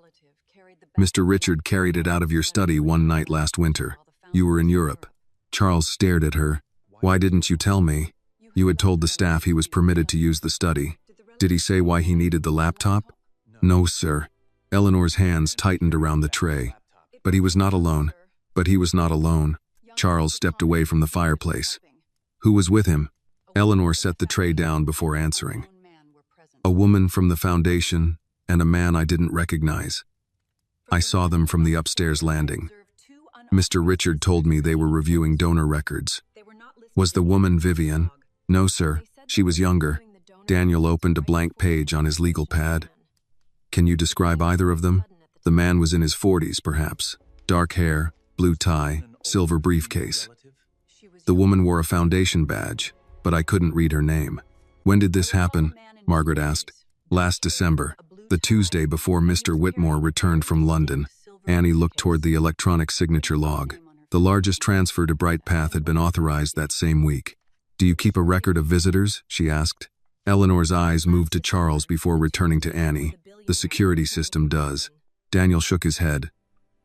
Mr. Richard carried it out of your study one night last winter. You were in Europe. Charles stared at her. Why didn't you tell me? You had told the staff he was permitted to use the study. Did he say why he needed the laptop? No, sir. Eleanor's hands tightened around the tray. But he was not alone. Charles stepped away from the fireplace. Who was with him? Eleanor set the tray down before answering. A woman from the foundation and a man I didn't recognize. I saw them from the upstairs landing. Mr. Richard told me they were reviewing donor records. Was the woman Vivian? No, sir. She was younger. Daniel opened a blank page on his legal pad. Can you describe either of them? The man was in his 40s, perhaps. Dark hair, blue tie, silver briefcase. The woman wore a foundation badge, but I couldn't read her name. When did this happen? Margaret asked. Last December, the Tuesday before Mr. Whitmore returned from London. Annie looked toward the electronic signature log. The largest transfer to Bright Path had been authorized that same week. Do you keep a record of visitors? She asked. Eleanor's eyes moved to Charles before returning to Annie. The security system does. Daniel shook his head.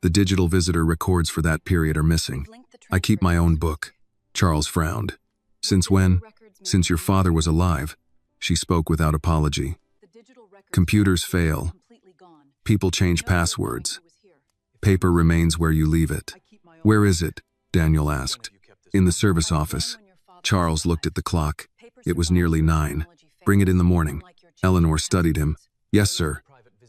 The digital visitor records for that period are missing. I keep my own book. Charles frowned. Since when? Since your father was alive. She spoke without apology. Computers fail. People change passwords. Paper remains where you leave it. Where is it? Daniel asked. In the service office. Charles looked at the clock. It was nearly 9. Bring it in the morning. Eleanor studied him. Yes, sir.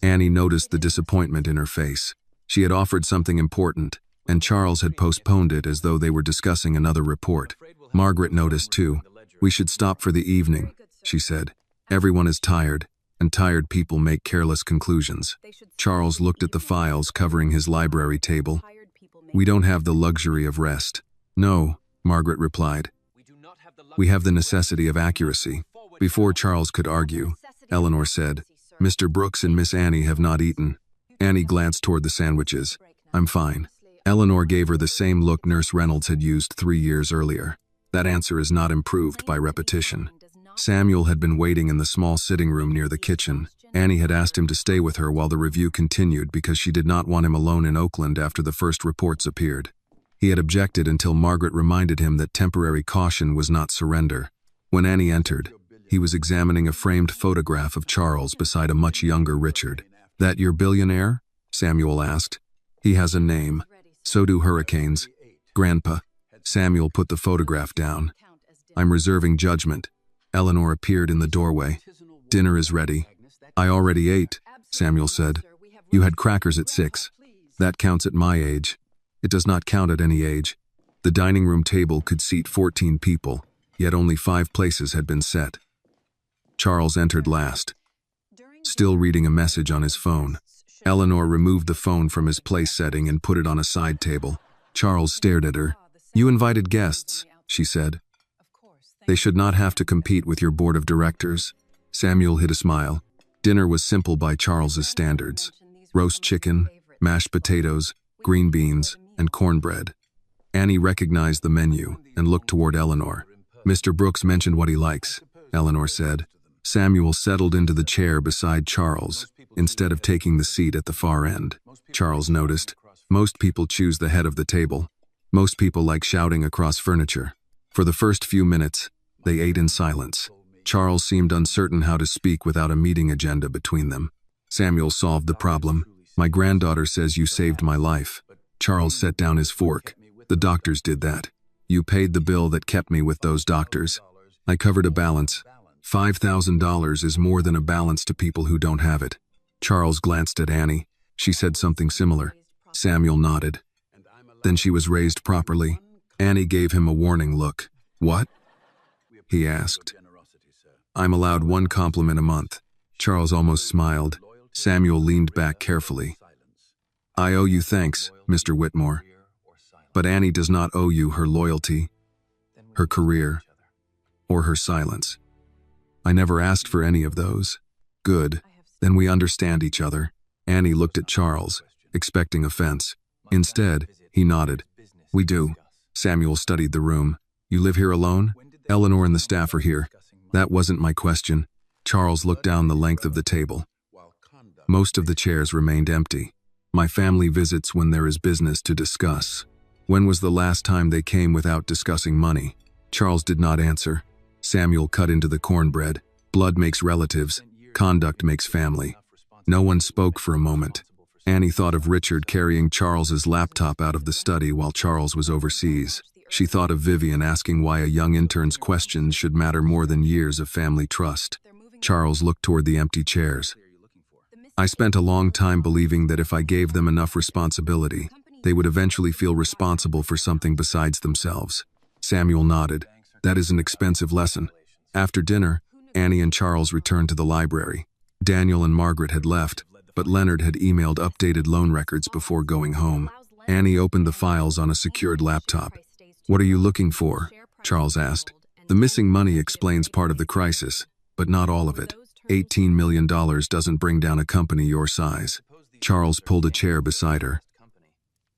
Annie noticed the disappointment in her face. She had offered something important, and Charles had postponed it as though they were discussing another report. Margaret noticed too. We should stop for the evening, she said. Everyone is tired, and tired people make careless conclusions. Charles looked at the files covering his library table. We don't have the luxury of rest. No, Margaret replied. We have the necessity of accuracy. Before Charles could argue, Eleanor said, Mr. Brooks and Miss Annie have not eaten. Annie glanced toward the sandwiches. I'm fine. Eleanor gave her the same look Nurse Reynolds had used 3 years earlier. That answer is not improved by repetition. Samuel had been waiting in the small sitting room near the kitchen. Annie had asked him to stay with her while the review continued because she did not want him alone in Oakland after the first reports appeared. He had objected until Margaret reminded him that temporary caution was not surrender. When Annie entered, he was examining a framed photograph of Charles beside a much younger Richard. "That your billionaire?" Samuel asked. "He has a name. So do hurricanes." "Grandpa." Samuel put the photograph down. "I'm reserving judgment." Eleanor appeared in the doorway. "Dinner is ready." "I already ate," Samuel said. "You had crackers at 6. That counts at my age. It does not count at any age." The dining room table could seat 14 people, yet only 5 places had been set. Charles entered last, still reading a message on his phone. Eleanor removed the phone from his place setting and put it on a side table. Charles stared at her. "You invited guests," she said. "They should not have to compete with your board of directors." Samuel hid a smile. Dinner was simple by Charles's standards. Roast chicken, mashed potatoes, green beans, and cornbread. Annie recognized the menu and looked toward Eleanor. "Mr. Brooks mentioned what he likes," Eleanor said. Samuel settled into the chair beside Charles, instead of taking the seat at the far end. Charles noticed, most people choose the head of the table. Most people like shouting across furniture. For the first few minutes, they ate in silence. Charles seemed uncertain how to speak without a meeting agenda between them. Samuel solved the problem. "My granddaughter says you saved my life." Charles set down his fork. "The doctors did that. You paid the bill that kept me with those doctors. I covered a balance. $5,000 is more than a balance to people who don't have it." Charles glanced at Annie. She said something similar. Samuel nodded. "Then she was raised properly." Annie gave him a warning look. "What?" he asked. "I'm allowed 1 compliment a month." Charles almost smiled. Samuel leaned back carefully. "I owe you thanks, Mr. Whitmore. But Annie does not owe you her loyalty, her career, or her silence. I never asked for any of those." "Good. Then we understand each other." Annie looked at Charles, expecting offense. Instead, he nodded. "We do." Samuel studied the room. "You live here alone?" "Eleanor and the staff are here." "That wasn't my question." Charles looked down the length of the table. Most of the chairs remained empty. "My family visits when there is business to discuss." "When was the last time they came without discussing money?" Charles did not answer. Samuel cut into the cornbread. "Blood makes relatives. Conduct makes family." No one spoke for a moment. Annie thought of Richard carrying Charles's laptop out of the study while Charles was overseas. She thought of Vivian asking why a young intern's questions should matter more than years of family trust. Charles looked toward the empty chairs. "I spent a long time believing that if I gave them enough responsibility, they would eventually feel responsible for something besides themselves." Samuel nodded. "That is an expensive lesson." After dinner, Annie and Charles returned to the library. Daniel and Margaret had left, but Leonard had emailed updated loan records before going home. Annie opened the files on a secured laptop. "What are you looking for?" Charles asked. "The missing money explains part of the crisis, but not all of it. $18 million doesn't bring down a company your size." Charles pulled a chair beside her.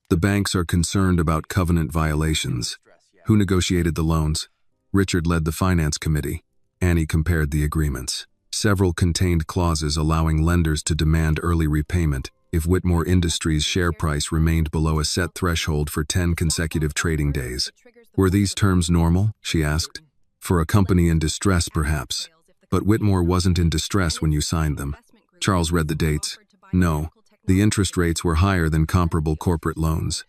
"The banks are concerned about covenant violations." "Who negotiated the loans?" "Richard led the finance committee." Annie compared the agreements. Several contained clauses allowing lenders to demand early repayment if Whitmore Industries' share price remained below a set threshold for 10 consecutive trading days. "Were these terms normal?" she asked. "For a company in distress, perhaps. But Whitmore wasn't in distress when you signed them." Charles read the dates. "No, the interest rates were higher than comparable corporate loans."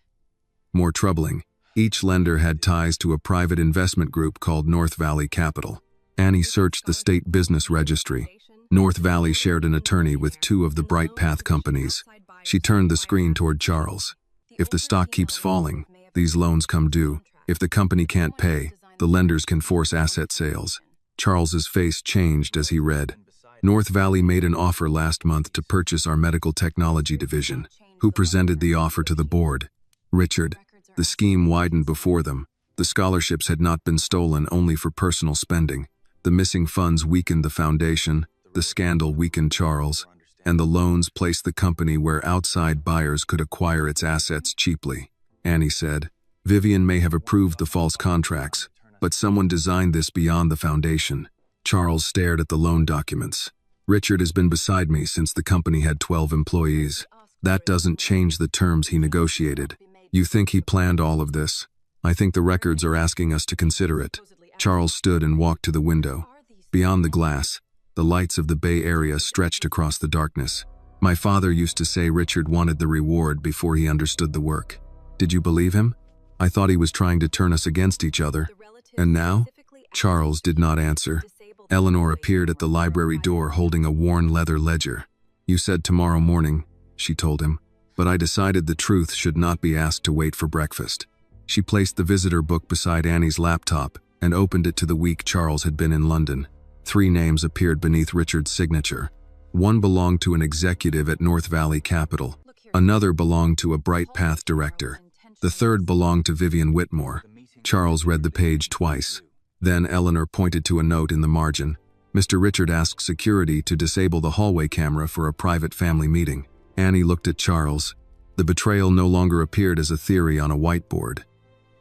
More troubling, each lender had ties to a private investment group called North Valley Capital. Annie searched the state business registry. North Valley shared an attorney with 2 of the Bright Path companies. She turned the screen toward Charles. "If the stock keeps falling, these loans come due. If the company can't pay, the lenders can force asset sales." Charles's face changed as he read. "North Valley made an offer last month to purchase our medical technology division." "Who presented the offer to the board?" "Richard." The scheme widened before them. The scholarships had not been stolen only for personal spending. The missing funds weakened the foundation, the scandal weakened Charles, and the loans placed the company where outside buyers could acquire its assets cheaply. Annie said, "Vivian may have approved the false contracts, but someone designed this beyond the foundation." Charles stared at the loan documents. "Richard has been beside me since the company had 12 employees. That doesn't change the terms he negotiated." You think he planned all of this? I think the records are asking us to consider it. Charles stood and walked to the window. Beyond the glass, the lights of the Bay Area stretched across the darkness. My father used to say Richard wanted the reward before he understood the work. Did you believe him? I thought he was trying to turn us against each other. And now? Charles did not answer. Eleanor appeared at the library door holding a worn leather ledger. You said tomorrow morning, she told him, but I decided the truth should not be asked to wait for breakfast. She placed the visitor book beside Annie's laptop and opened it to the week Charles had been in London. 3 names appeared beneath Richard's signature. One belonged to an executive at North Valley Capital. Another belonged to a Bright Path director. The third belonged to Vivian Whitmore. Charles read the page twice. Then Eleanor pointed to a note in the margin. Mr. Richard asked security to disable the hallway camera for a private family meeting. Annie looked at Charles. The betrayal no longer appeared as a theory on a whiteboard.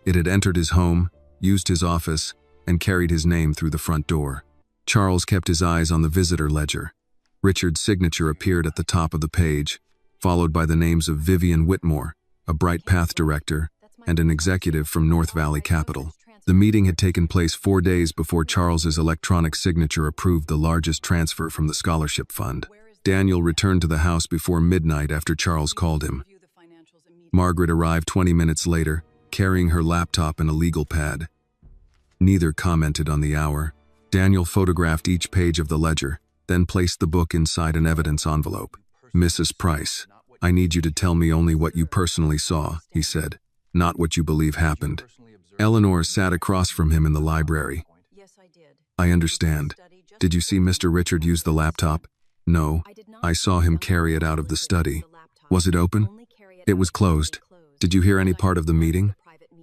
It had entered his home, used his office, and carried his name through the front door. Charles kept his eyes on the visitor ledger. Richard's signature appeared at the top of the page, followed by the names of Vivian Whitmore, a Bright Path director, and an executive from North Valley Capital. The meeting had taken place 4 days before Charles's electronic signature approved the largest transfer from the scholarship fund. Daniel returned to the house before midnight after Charles called him. Margaret arrived 20 minutes later, carrying her laptop and a legal pad. Neither commented on the hour. Daniel photographed each page of the ledger, then placed the book inside an evidence envelope. Mrs. Price, I need you to tell me only what you personally saw, he said, not what you believe happened. Eleanor sat across from him in the library. I understand. Did you see Mr. Richard use the laptop? No, I saw him carry it out of the study. Was it open? It was closed. Did you hear any part of the meeting?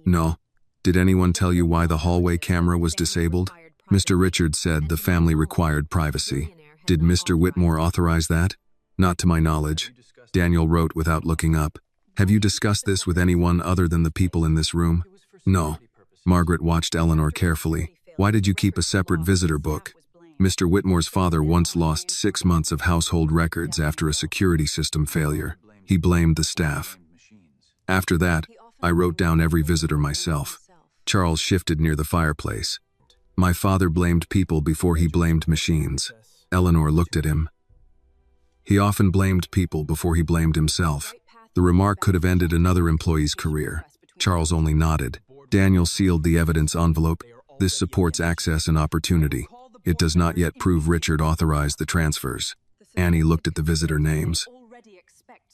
No. Did anyone tell you why the hallway camera was disabled? Mr. Richard said the family required privacy. Did Mr. Whitmore authorize that? Not to my knowledge. Daniel wrote without looking up. Have you discussed this with anyone other than the people in this room? No. Margaret watched Eleanor carefully. Why did you keep a separate visitor book? Mr. Whitmore's father once lost 6 months of household records after a security system failure. He blamed the staff. After that, I wrote down every visitor myself. Charles shifted near the fireplace. My father blamed people before he blamed machines. Eleanor looked at him. He often blamed people before he blamed himself. The remark could have ended another employee's career. Charles only nodded. Daniel sealed the evidence envelope. This supports access and opportunity. It does not yet prove Richard authorized the transfers. Annie looked at the visitor names.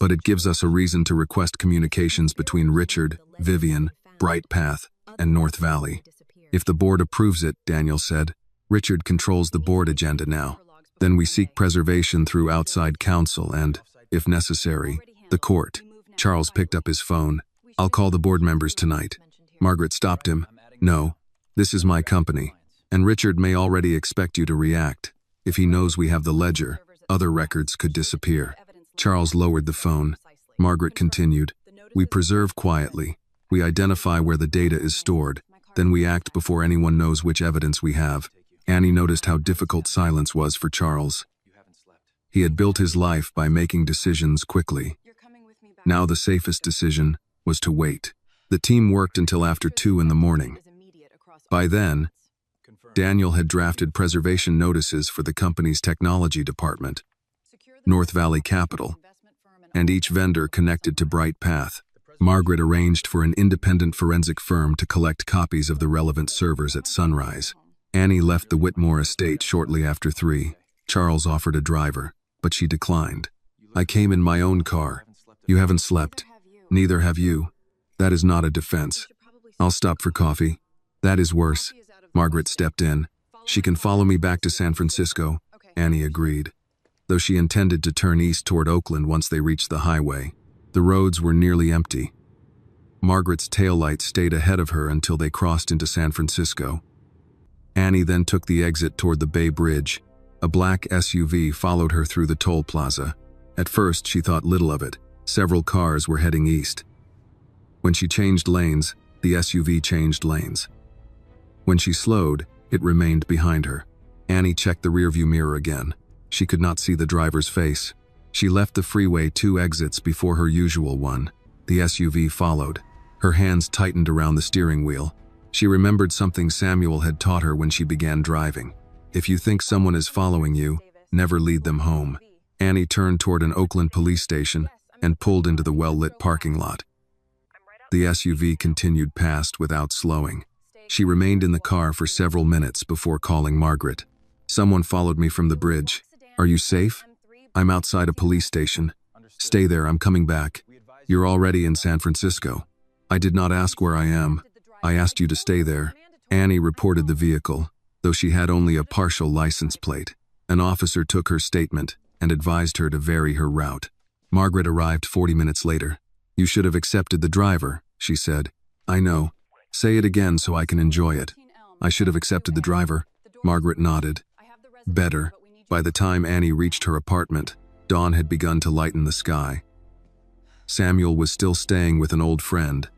But it gives us a reason to request communications between Richard, Vivian, Bright Path, and North Valley. If the board approves it, Daniel said, Richard controls the board agenda now. Then we seek preservation through outside counsel and, if necessary, the court. Charles picked up his phone. I'll call the board members tonight. Margaret stopped him. No, this is my company, and Richard may already expect you to react. If he knows we have the ledger, other records could disappear. Charles lowered the phone. Margaret continued. We preserve quietly. We identify where the data is stored. Then we act before anyone knows which evidence we have. Annie noticed how difficult silence was for Charles. He had built his life by making decisions quickly. Now the safest decision was to wait. The team worked until after 2 in the morning. By then, Daniel had drafted preservation notices for the company's technology department, North Valley Capital, and each vendor connected to Bright Path. Margaret arranged for an independent forensic firm to collect copies of the relevant servers at sunrise. Annie left the Whitmore estate shortly after 3. Charles offered a driver, but she declined. I came in my own car. You haven't slept. Neither have you. That is not a defense. I'll stop for coffee. That is worse. Margaret stepped in. She can follow me back to San Francisco. Annie agreed. Though she intended to turn east toward Oakland once they reached the highway, the roads were nearly empty. Margaret's taillights stayed ahead of her until they crossed into San Francisco. Annie then took the exit toward the Bay Bridge. A black SUV followed her through the toll plaza. At first, she thought little of it. Several cars were heading east. When she changed lanes, the SUV changed lanes. When she slowed, it remained behind her. Annie checked the rearview mirror again. She could not see the driver's face. She left the freeway 2 exits before her usual one. The SUV followed. Her hands tightened around the steering wheel. She remembered something Samuel had taught her when she began driving. If you think someone is following you, never lead them home. Annie turned toward an Oakland police station and pulled into the well-lit parking lot. The SUV continued past without slowing. She remained in the car for several minutes before calling Margaret. Someone followed me from the bridge. Are you safe? I'm outside a police station. Stay there, I'm coming back. You're already in San Francisco. I did not ask where I am. I asked you to stay there. Annie reported the vehicle, though she had only a partial license plate. An officer took her statement and advised her to vary her route. Margaret arrived 40 minutes later. You should have accepted the driver, she said. I know. Say it again so I can enjoy it. I should have accepted the driver. Margaret nodded. Better. By the time Annie reached her apartment, dawn had begun to lighten the sky. Samuel was still staying with an old friend,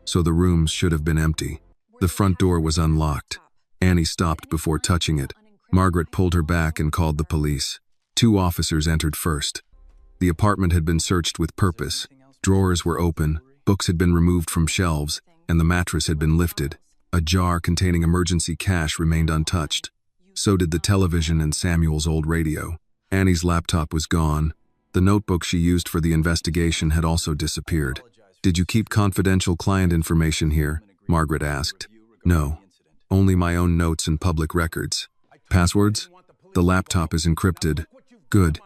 so the rooms should have been empty. The front door was unlocked. Annie stopped before touching it. Margaret pulled her back and called the police. 2 officers entered first. The apartment had been searched with purpose. Drawers were open, books had been removed from shelves, and the mattress had been lifted. A jar containing emergency cash remained untouched. So did the television and Samuel's old radio. Annie's laptop was gone. The notebook she used for the investigation had also disappeared. Did you keep confidential client information here? Margaret asked. No. Only my own notes and public records. Passwords? The laptop is encrypted. Good.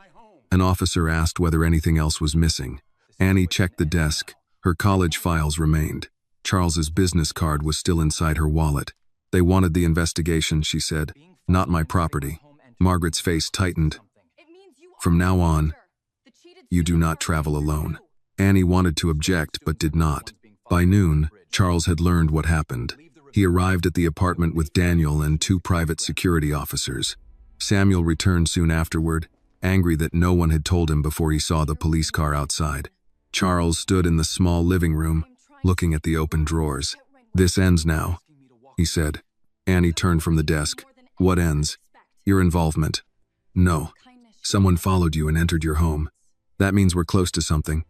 An officer asked whether anything else was missing. Annie checked the desk. Her college files remained. Charles's business card was still inside her wallet. They wanted the investigation, she said. Not my property. Margaret's face tightened. From now on, you do not travel alone. Annie wanted to object, but did not. By noon, Charles had learned what happened. He arrived at the apartment with Daniel and 2 private security officers. Samuel returned soon afterward, angry that no one had told him before he saw the police car outside. Charles stood in the small living room, looking at the open drawers. This ends now, he said. Annie turned from the desk. What ends? Your involvement. No. Someone followed you and entered your home. That means we're close to something.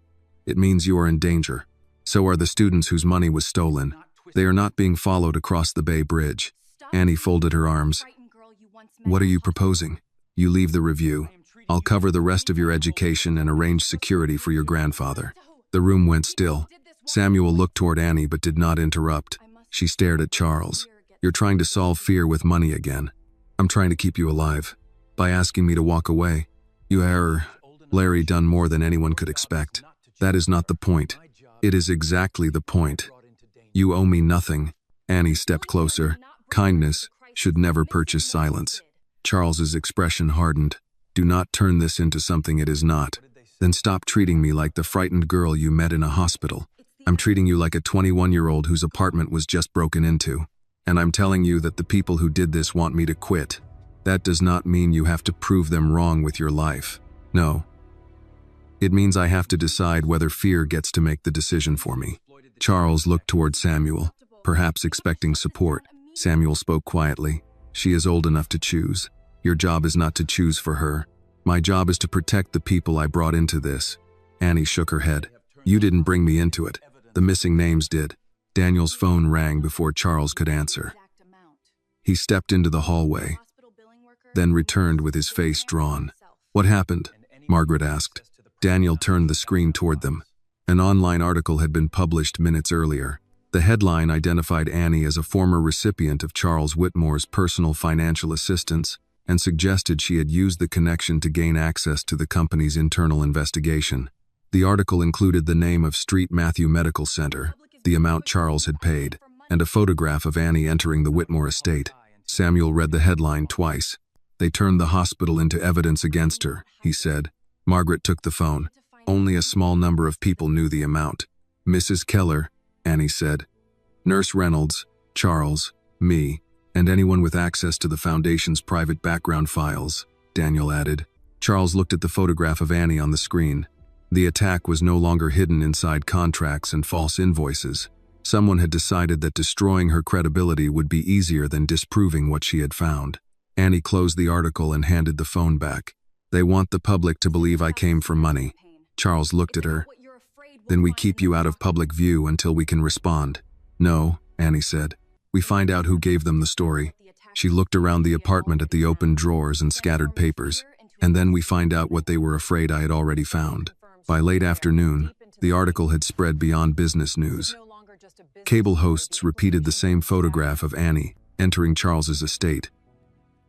It means you are in danger. So are the students whose money was stolen. They are not being followed across the Bay Bridge. Annie folded her arms. What are you proposing? You leave the review. I'll cover the rest of your education and arrange security for your grandfather. The room went still. Samuel looked toward Annie but did not interrupt. She stared at Charles. You're trying to solve fear with money again. I'm trying to keep you alive. By asking me to walk away, you Larry done more than anyone could expect. That is not the point. It is exactly the point. You owe me nothing. Annie stepped closer. Kindness should never purchase silence. Charles's expression hardened. Do not turn this into something it is not. Then stop treating me like the frightened girl you met in a hospital. I'm treating you like a 21-year-old whose apartment was just broken into. And I'm telling you that the people who did this want me to quit. That does not mean you have to prove them wrong with your life. No. It means I have to decide whether fear gets to make the decision for me. Charles looked toward Samuel, perhaps expecting support. Samuel spoke quietly. She is old enough to choose. Your job is not to choose for her. My job is to protect the people I brought into this. Annie shook her head. You didn't bring me into it. The missing names did. Daniel's phone rang before Charles could answer. He stepped into the hallway, then returned with his face drawn. What happened? Margaret asked. Daniel turned the screen toward them. An online article had been published minutes earlier. The headline identified Annie as a former recipient of Charles Whitmore's personal financial assistance and suggested she had used the connection to gain access to the company's internal investigation. The article included the name of Street Matthew Medical Center, the amount Charles had paid, and a photograph of Annie entering the Whitmore estate. Samuel read the headline twice. They turned the hospital into evidence against her, he said. Margaret took the phone. Only a small number of people knew the amount. Mrs. Keller, Annie said. Nurse Reynolds, Charles, me, and anyone with access to the foundation's private background files, Daniel added. Charles looked at the photograph of Annie on the screen. The attack was no longer hidden inside contracts and false invoices. Someone had decided that destroying her credibility would be easier than disproving what she had found. Annie closed the article and handed the phone back. They want the public to believe I came for money. Charles looked at her. Then we keep you out of public view until we can respond. No, Annie said. We find out who gave them the story. She looked around the apartment at the open drawers and scattered papers. And then we find out what they were afraid I had already found. By late afternoon, the article had spread beyond business news. Cable hosts repeated the same photograph of Annie entering Charles's estate,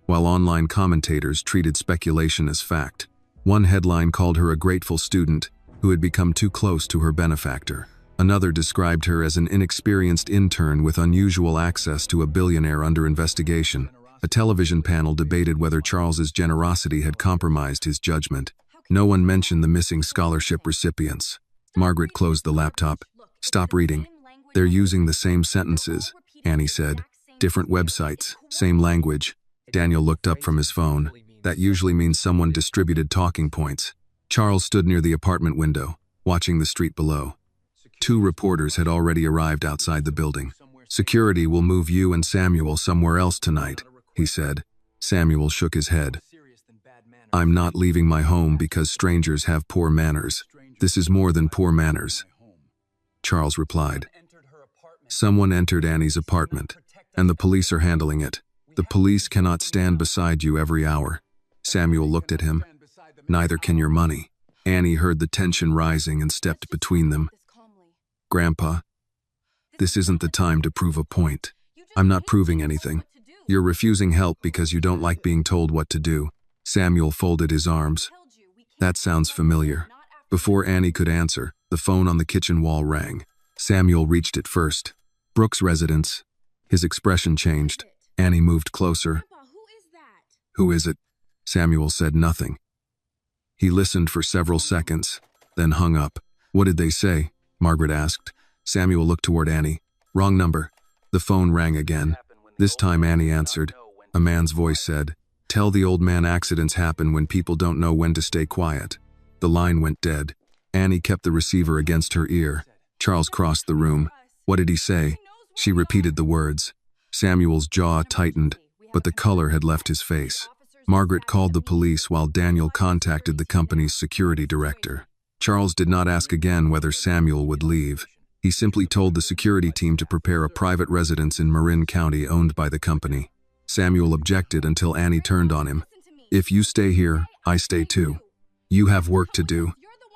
while online commentators treated speculation as fact. One headline called her a grateful student who had become too close to her benefactor. Another described her as an inexperienced intern with unusual access to a billionaire under investigation. A television panel debated whether Charles's generosity had compromised his judgment. No one mentioned the missing scholarship recipients. Margaret closed the laptop. Stop reading. They're using the same sentences, Annie said. Different websites, same language. Daniel looked up from his phone. That usually means someone distributed talking points. Charles stood near the apartment window, watching the street below. 2 reporters had already arrived outside the building. Security will move you and Samuel somewhere else tonight, he said. Samuel shook his head. I'm not leaving my home because strangers have poor manners. This is more than poor manners, Charles replied. Someone entered Annie's apartment, and the police are handling it. The police cannot stand beside you every hour. Samuel looked at him. Neither can your money. Annie heard the tension rising and stepped between them. Grandpa, this isn't the time to prove a point. I'm not proving anything. You're refusing help because you don't like being told what to do. Samuel folded his arms. That sounds familiar. Before Annie could answer, the phone on the kitchen wall rang. Samuel reached it first. Brooks' residence. His expression changed. Annie moved closer. Who is it? Samuel said nothing. He listened for several seconds, then hung up. What did they say? Margaret asked. Samuel looked toward Annie. Wrong number. The phone rang again. This time Annie answered. A man's voice said, Tell the old man accidents happen when people don't know when to stay quiet. The line went dead. Annie kept the receiver against her ear. Charles crossed the room. What did he say? She repeated the words. Samuel's jaw tightened, but the color had left his face. Margaret called the police while Daniel contacted the company's security director. Charles did not ask again whether Samuel would leave. He simply told the security team to prepare a private residence in Marin County owned by the company. Samuel objected until Annie turned on him. If you stay here, I stay too. You have work to do.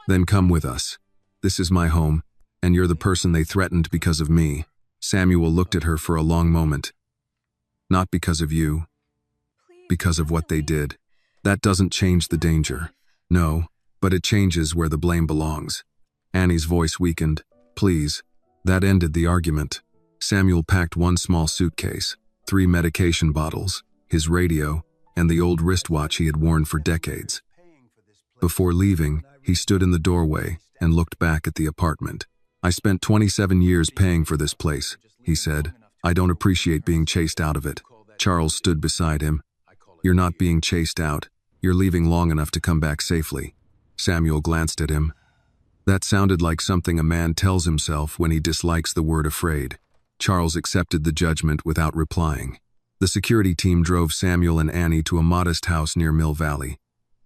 Then come with us. This is my home, and you're the person they threatened because of me. Samuel looked at her for a long moment. Not because of you. Because of what they did. That doesn't change the danger. No, but it changes where the blame belongs. Annie's voice weakened. Please. That ended the argument. Samuel packed one small suitcase, 3 medication bottles, his radio, and the old wristwatch he had worn for decades. Before leaving, he stood in the doorway and looked back at the apartment. I spent 27 years paying for this place, he said. I don't appreciate being chased out of it. Charles stood beside him. You're not being chased out. You're leaving long enough to come back safely. Samuel glanced at him. That sounded like something a man tells himself when he dislikes the word afraid. Charles accepted the judgment without replying. The security team drove Samuel and Annie to a modest house near Mill Valley.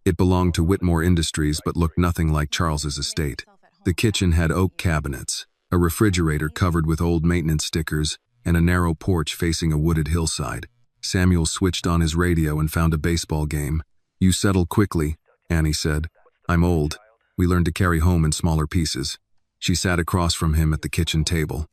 It belonged to Whitmore Industries but looked nothing like Charles's estate. The kitchen had oak cabinets, a refrigerator covered with old maintenance stickers, and a narrow porch facing a wooded hillside. Samuel switched on his radio and found a baseball game. You settle quickly, Annie said. I'm old. We learned to carry home in smaller pieces. She sat across from him at the kitchen table.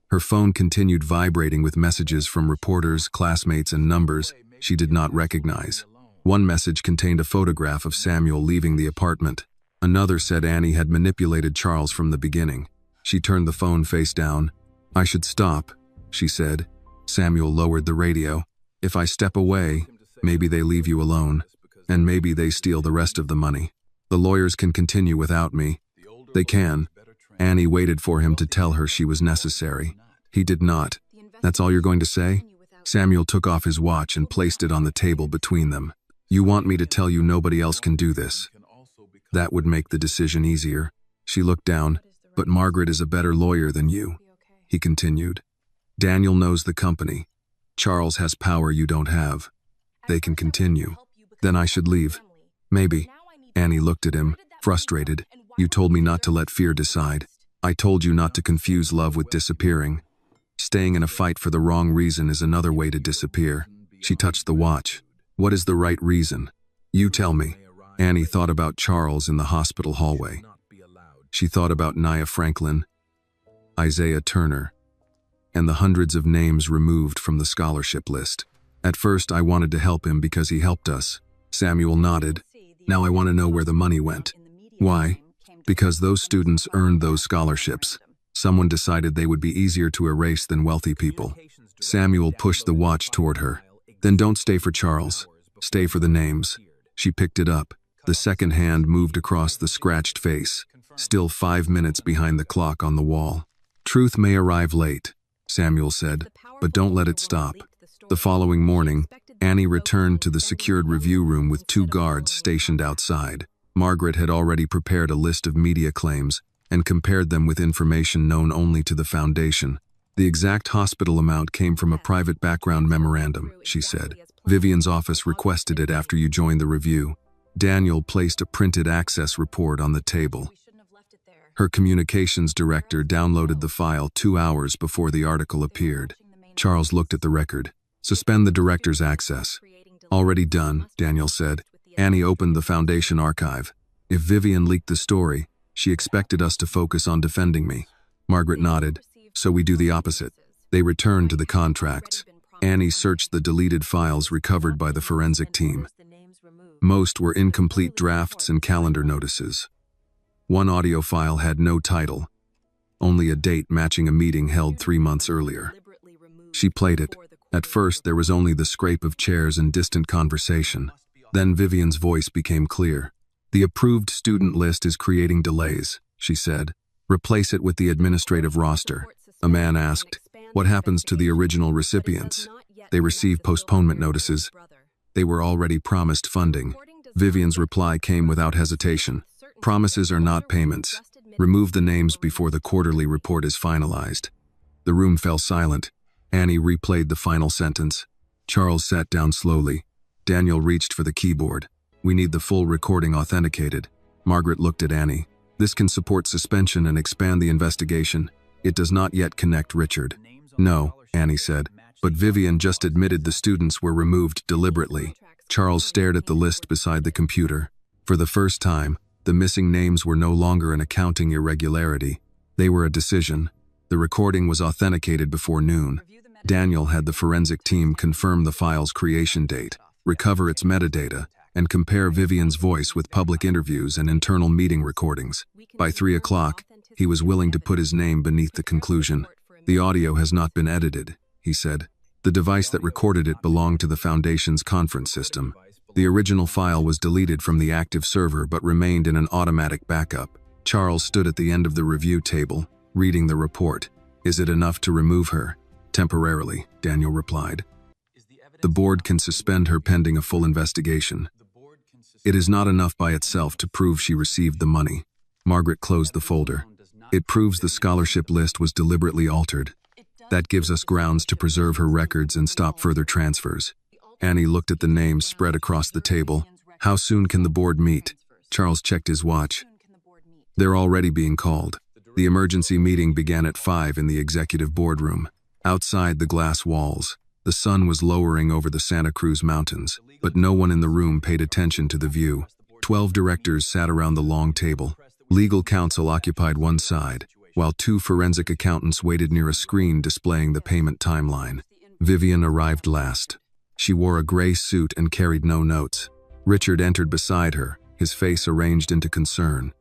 Her phone continued vibrating with messages from reporters, classmates, and numbers she did not recognize. One message contained a photograph of Samuel leaving the apartment. Another said Annie had manipulated Charles from the beginning. She turned the phone face down. I should stop, she said. Samuel lowered the radio. If I step away, maybe they leave you alone, and maybe they steal the rest of the money. The lawyers can continue without me. They can. Annie waited for him to tell her she was necessary. He did not. That's all you're going to say? Samuel took off his watch and placed it on the table between them. You want me to tell you nobody else can do this? That would make the decision easier. She looked down. But Margaret is a better lawyer than you, he continued. Daniel knows the company. Charles has power you don't have. They can continue. Then I should leave. Maybe. Annie looked at him, frustrated. You told me not to let fear decide. I told you not to confuse love with disappearing. Staying in a fight for the wrong reason is another way to disappear. She touched the watch. What is the right reason? You tell me. Annie thought about Charles in the hospital hallway. She thought about Nia Franklin, Isaiah Turner, and the hundreds of names removed from the scholarship list. At first, I wanted to help him because he helped us. Samuel nodded. Now I want to know where the money went. Why? Because those students earned those scholarships. Someone decided they would be easier to erase than wealthy people. Samuel pushed the watch toward her. Then don't stay for Charles. Stay for the names. She picked it up. The second hand moved across the scratched face, still 5 minutes behind the clock on the wall. Truth may arrive late, Samuel said, but don't let it stop. The following morning, Annie returned to the secured review room with 2 guards stationed outside. Margaret had already prepared a list of media claims and compared them with information known only to the Foundation. The exact hospital amount came from a private background memorandum, she said. Vivian's office requested it after you joined the review. Daniel placed a printed access report on the table. Her communications director downloaded the file 2 hours before the article appeared. Charles looked at the record. Suspend the director's access. Already done, Daniel said. Annie opened the Foundation archive. If Vivian leaked the story, she expected us to focus on defending me. Margaret nodded. So we do the opposite. They returned to the contracts. Annie searched the deleted files recovered by the forensic team. Most were incomplete drafts and calendar notices. One audio file had no title, only a date matching a meeting held 3 months earlier. She played it. At first, there was only the scrape of chairs and distant conversation. Then Vivian's voice became clear. The approved student list is creating delays, she said. Replace it with the administrative roster. A man asked, what happens to the original recipients? They receive postponement notices. They were already promised funding. Vivian's reply came without hesitation. Promises are not payments. Remove the names before the quarterly report is finalized. The room fell silent. Annie replayed the final sentence. Charles sat down slowly. Daniel reached for the keyboard. We need the full recording authenticated. Margaret looked at Annie. This can support suspension and expand the investigation. It does not yet connect Richard. No, Annie said, but Vivian just admitted the students were removed deliberately. Charles stared at the list beside the computer. For the first time, the missing names were no longer an accounting irregularity. They were a decision. The recording was authenticated before noon. Daniel had the forensic team confirm the file's creation date, recover its metadata, and compare Vivian's voice with public interviews and internal meeting recordings. By 3 o'clock, he was willing to put his name beneath the conclusion. The audio has not been edited, he said. The device that recorded it belonged to the Foundation's conference system. The original file was deleted from the active server but remained in an automatic backup. Charles stood at the end of the review table, reading the report. Is it enough to remove her? Temporarily, Daniel replied. The board can suspend her pending a full investigation. It is not enough by itself to prove she received the money. Margaret closed the folder. It proves the scholarship list was deliberately altered. That gives us grounds to preserve her records and stop further transfers. Annie looked at the names spread across the table. How soon can the board meet? Charles checked his watch. They're already being called. The emergency meeting began at 5 in the executive boardroom. Outside the glass walls, the sun was lowering over the Santa Cruz Mountains, but no one in the room paid attention to the view. 12 directors sat around the long table. Legal counsel occupied one side, while 2 forensic accountants waited near a screen displaying the payment timeline. Vivian arrived last. She wore a gray suit and carried no notes. Richard entered beside her, his face arranged into concern.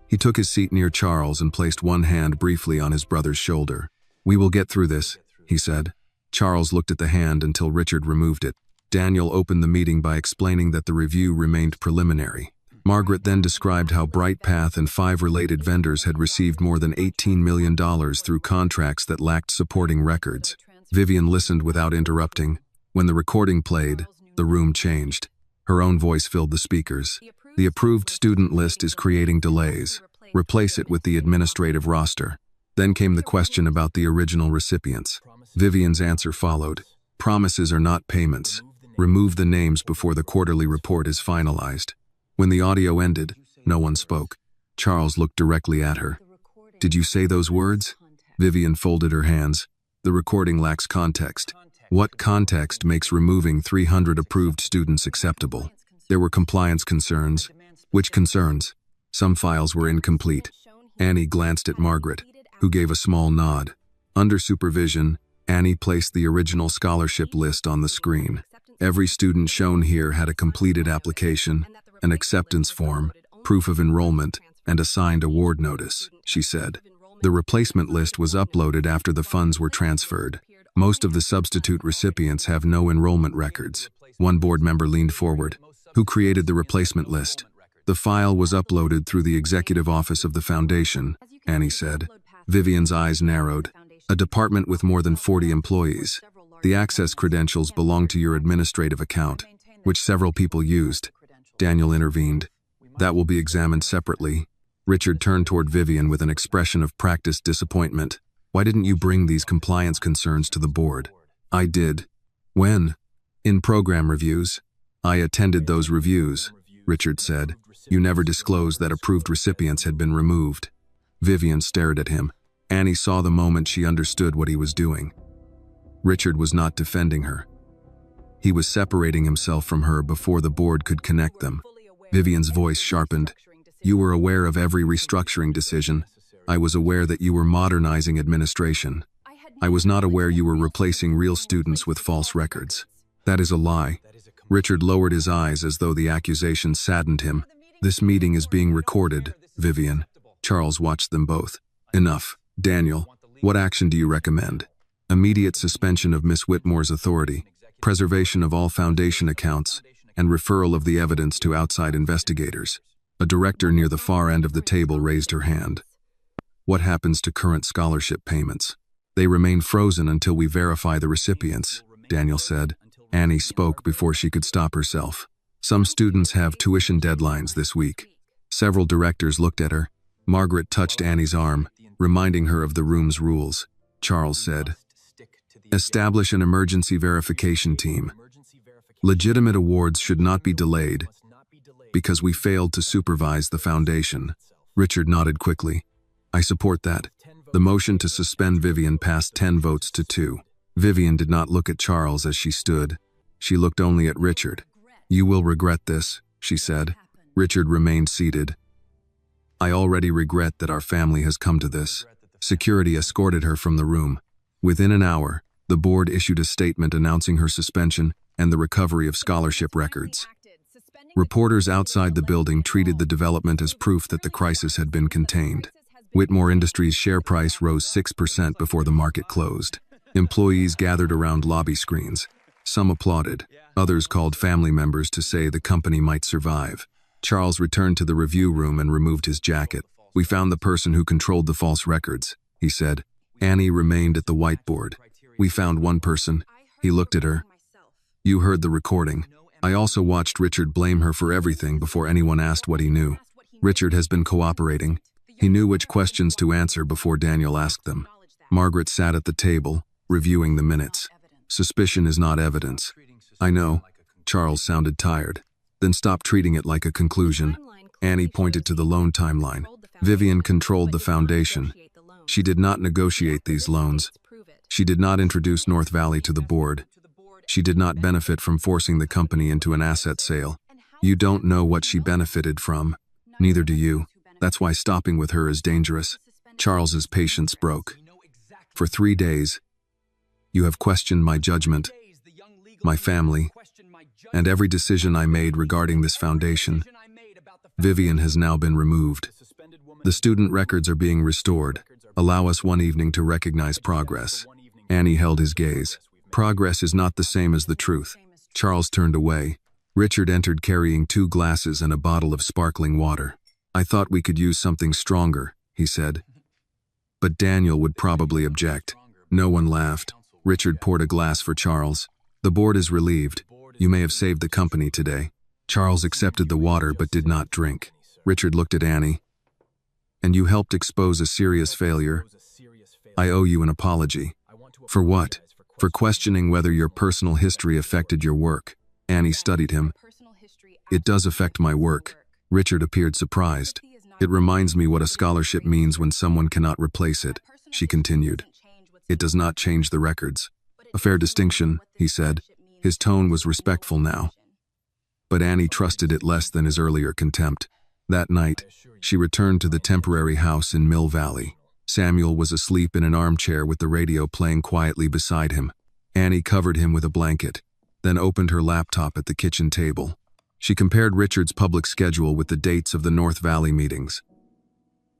He took his seat near Charles and placed one hand briefly on his brother's shoulder. We will get through this, he said. Charles looked at the hand until Richard removed it. Daniel opened the meeting by explaining that the review remained preliminary. Margaret then described how BrightPath and 5 related vendors had received more than $18 million through contracts that lacked supporting records. Vivian listened without interrupting. When the recording played, the room changed. Her own voice filled the speakers. The approved student list is creating delays. Replace it with the administrative roster. Then came the question about the original recipients. Vivian's answer followed. Promises are not payments. Remove the names before the quarterly report is finalized. When the audio ended, no one spoke. Charles looked directly at her. Did you say those words? Vivian folded her hands. The recording lacks context. What context makes removing 300 approved students acceptable? There were compliance concerns. Which concerns? Some files were incomplete. Annie glanced at Margaret, who gave a small nod. Under supervision, Annie placed the original scholarship list on the screen. Every student shown here had a completed application, an acceptance form, proof of enrollment, and a signed award notice, she said. The replacement list was uploaded after the funds were transferred. Most of the substitute recipients have no enrollment records. One board member leaned forward. Who created the replacement list? The file was uploaded through the executive office of the foundation, Annie said. Vivian's eyes narrowed. A department with more than 40 employees. The access credentials belong to your administrative account, which several people used. Daniel intervened. That will be examined separately. Richard turned toward Vivian with an expression of practiced disappointment. Why didn't you bring these compliance concerns to the board? I did. When? In program reviews. I attended those reviews, Richard said. You never disclosed that approved recipients had been removed. Vivian stared at him. Annie saw the moment she understood what he was doing. Richard was not defending her. He was separating himself from her before the board could connect them. Vivian's voice sharpened. You were aware of every restructuring decision. I was aware that you were modernizing administration. I was not aware you were replacing real students with false records. That is a lie. Richard lowered his eyes as though the accusation saddened him. This meeting is being recorded, Vivian. Charles watched them both. Enough. Daniel, what action do you recommend? Immediate suspension of Miss Whitmore's authority, preservation of all foundation accounts, and referral of the evidence to outside investigators. A director near the far end of the table raised her hand. What happens to current scholarship payments? They remain frozen until we verify the recipients, Daniel said. Annie spoke before she could stop herself. Some students have tuition deadlines this week. Several directors looked at her. Margaret touched Annie's arm, reminding her of the room's rules. Charles said, establish an emergency verification team. Legitimate awards should not be delayed because we failed to supervise the foundation. Richard nodded quickly. I support that. The motion to suspend Vivian passed 10 votes to 2. Vivian did not look at Charles as she stood. She looked only at Richard. You will regret this, she said. Richard remained seated. I already regret that our family has come to this. Security escorted her from the room. Within an hour, the board issued a statement announcing her suspension and the recovery of scholarship records. Reporters outside the building treated the development as proof that the crisis had been contained. Whitmore Industries' share price rose 6% before the market closed. Employees gathered around lobby screens. Some applauded. Others called family members to say the company might survive. Charles returned to the review room and removed his jacket. We found the person who controlled the false records, he said. Annie remained at the whiteboard. We found one person. He looked at her. You heard the recording. I also watched Richard blame her for everything before anyone asked what he knew. Richard has been cooperating. He knew which questions to answer before Daniel asked them. Margaret sat at the table, reviewing the minutes. Suspicion is not evidence. I know. Charles sounded tired. Then stop treating it like a conclusion. Annie pointed to the loan timeline. Vivian controlled the foundation. She did not negotiate these loans. She did not introduce North Valley to the board. She did not benefit from forcing the company into an asset sale. You don't know what she benefited from. Neither do you. That's why stopping with her is dangerous. Charles's patience broke. For 3 days, you have questioned my judgment, my family, and every decision I made regarding this foundation. Vivian has now been removed. The student records are being restored. Allow us one evening to recognize progress. Annie held his gaze. Progress is not the same as the truth. Charles turned away. Richard entered carrying 2 glasses and a bottle of sparkling water. I thought we could use something stronger, he said. But Daniel would probably object. No one laughed. Richard poured a glass for Charles. The board is relieved. You may have saved the company today. Charles accepted the water but did not drink. Richard looked at Annie. And you helped expose a serious failure. I owe you an apology. For what? For questioning whether your personal history affected your work. Annie studied him. It does affect my work. Richard appeared surprised. It reminds me what a scholarship means when someone cannot replace it, she continued. It does not change the records. A fair distinction, he said. His tone was respectful now. But Annie trusted it less than his earlier contempt. That night, she returned to the temporary house in Mill Valley. Samuel was asleep in an armchair with the radio playing quietly beside him. Annie covered him with a blanket, then opened her laptop at the kitchen table. She compared Richard's public schedule with the dates of the North Valley meetings.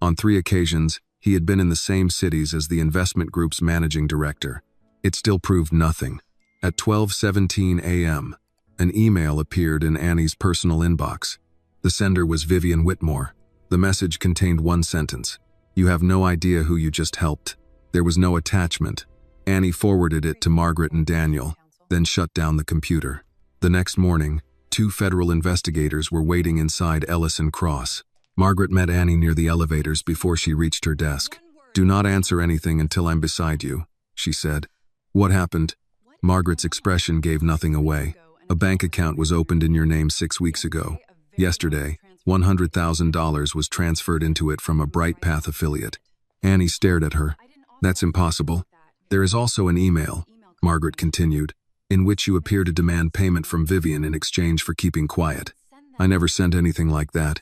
On 3 occasions, he had been in the same cities as the investment group's managing director. It still proved nothing. At 12:17 a.m., an email appeared in Annie's personal inbox. The sender was Vivian Whitmore. The message contained one sentence. "You have no idea who you just helped." There was no attachment. Annie forwarded it to Margaret and Daniel, then shut down the computer. The next morning, 2 federal investigators were waiting inside Ellis and Cross. Margaret met Annie near the elevators before she reached her desk. "Do not answer anything until I'm beside you," she said. "What happened?" Margaret's expression gave nothing away. "A bank account was opened in your name 6 weeks ago. Yesterday, $100,000 was transferred into it from a Bright Path affiliate." Annie stared at her. "That's impossible." "There is also an email," Margaret continued, "in which you appear to demand payment from Vivian in exchange for keeping quiet." "I never sent anything like that."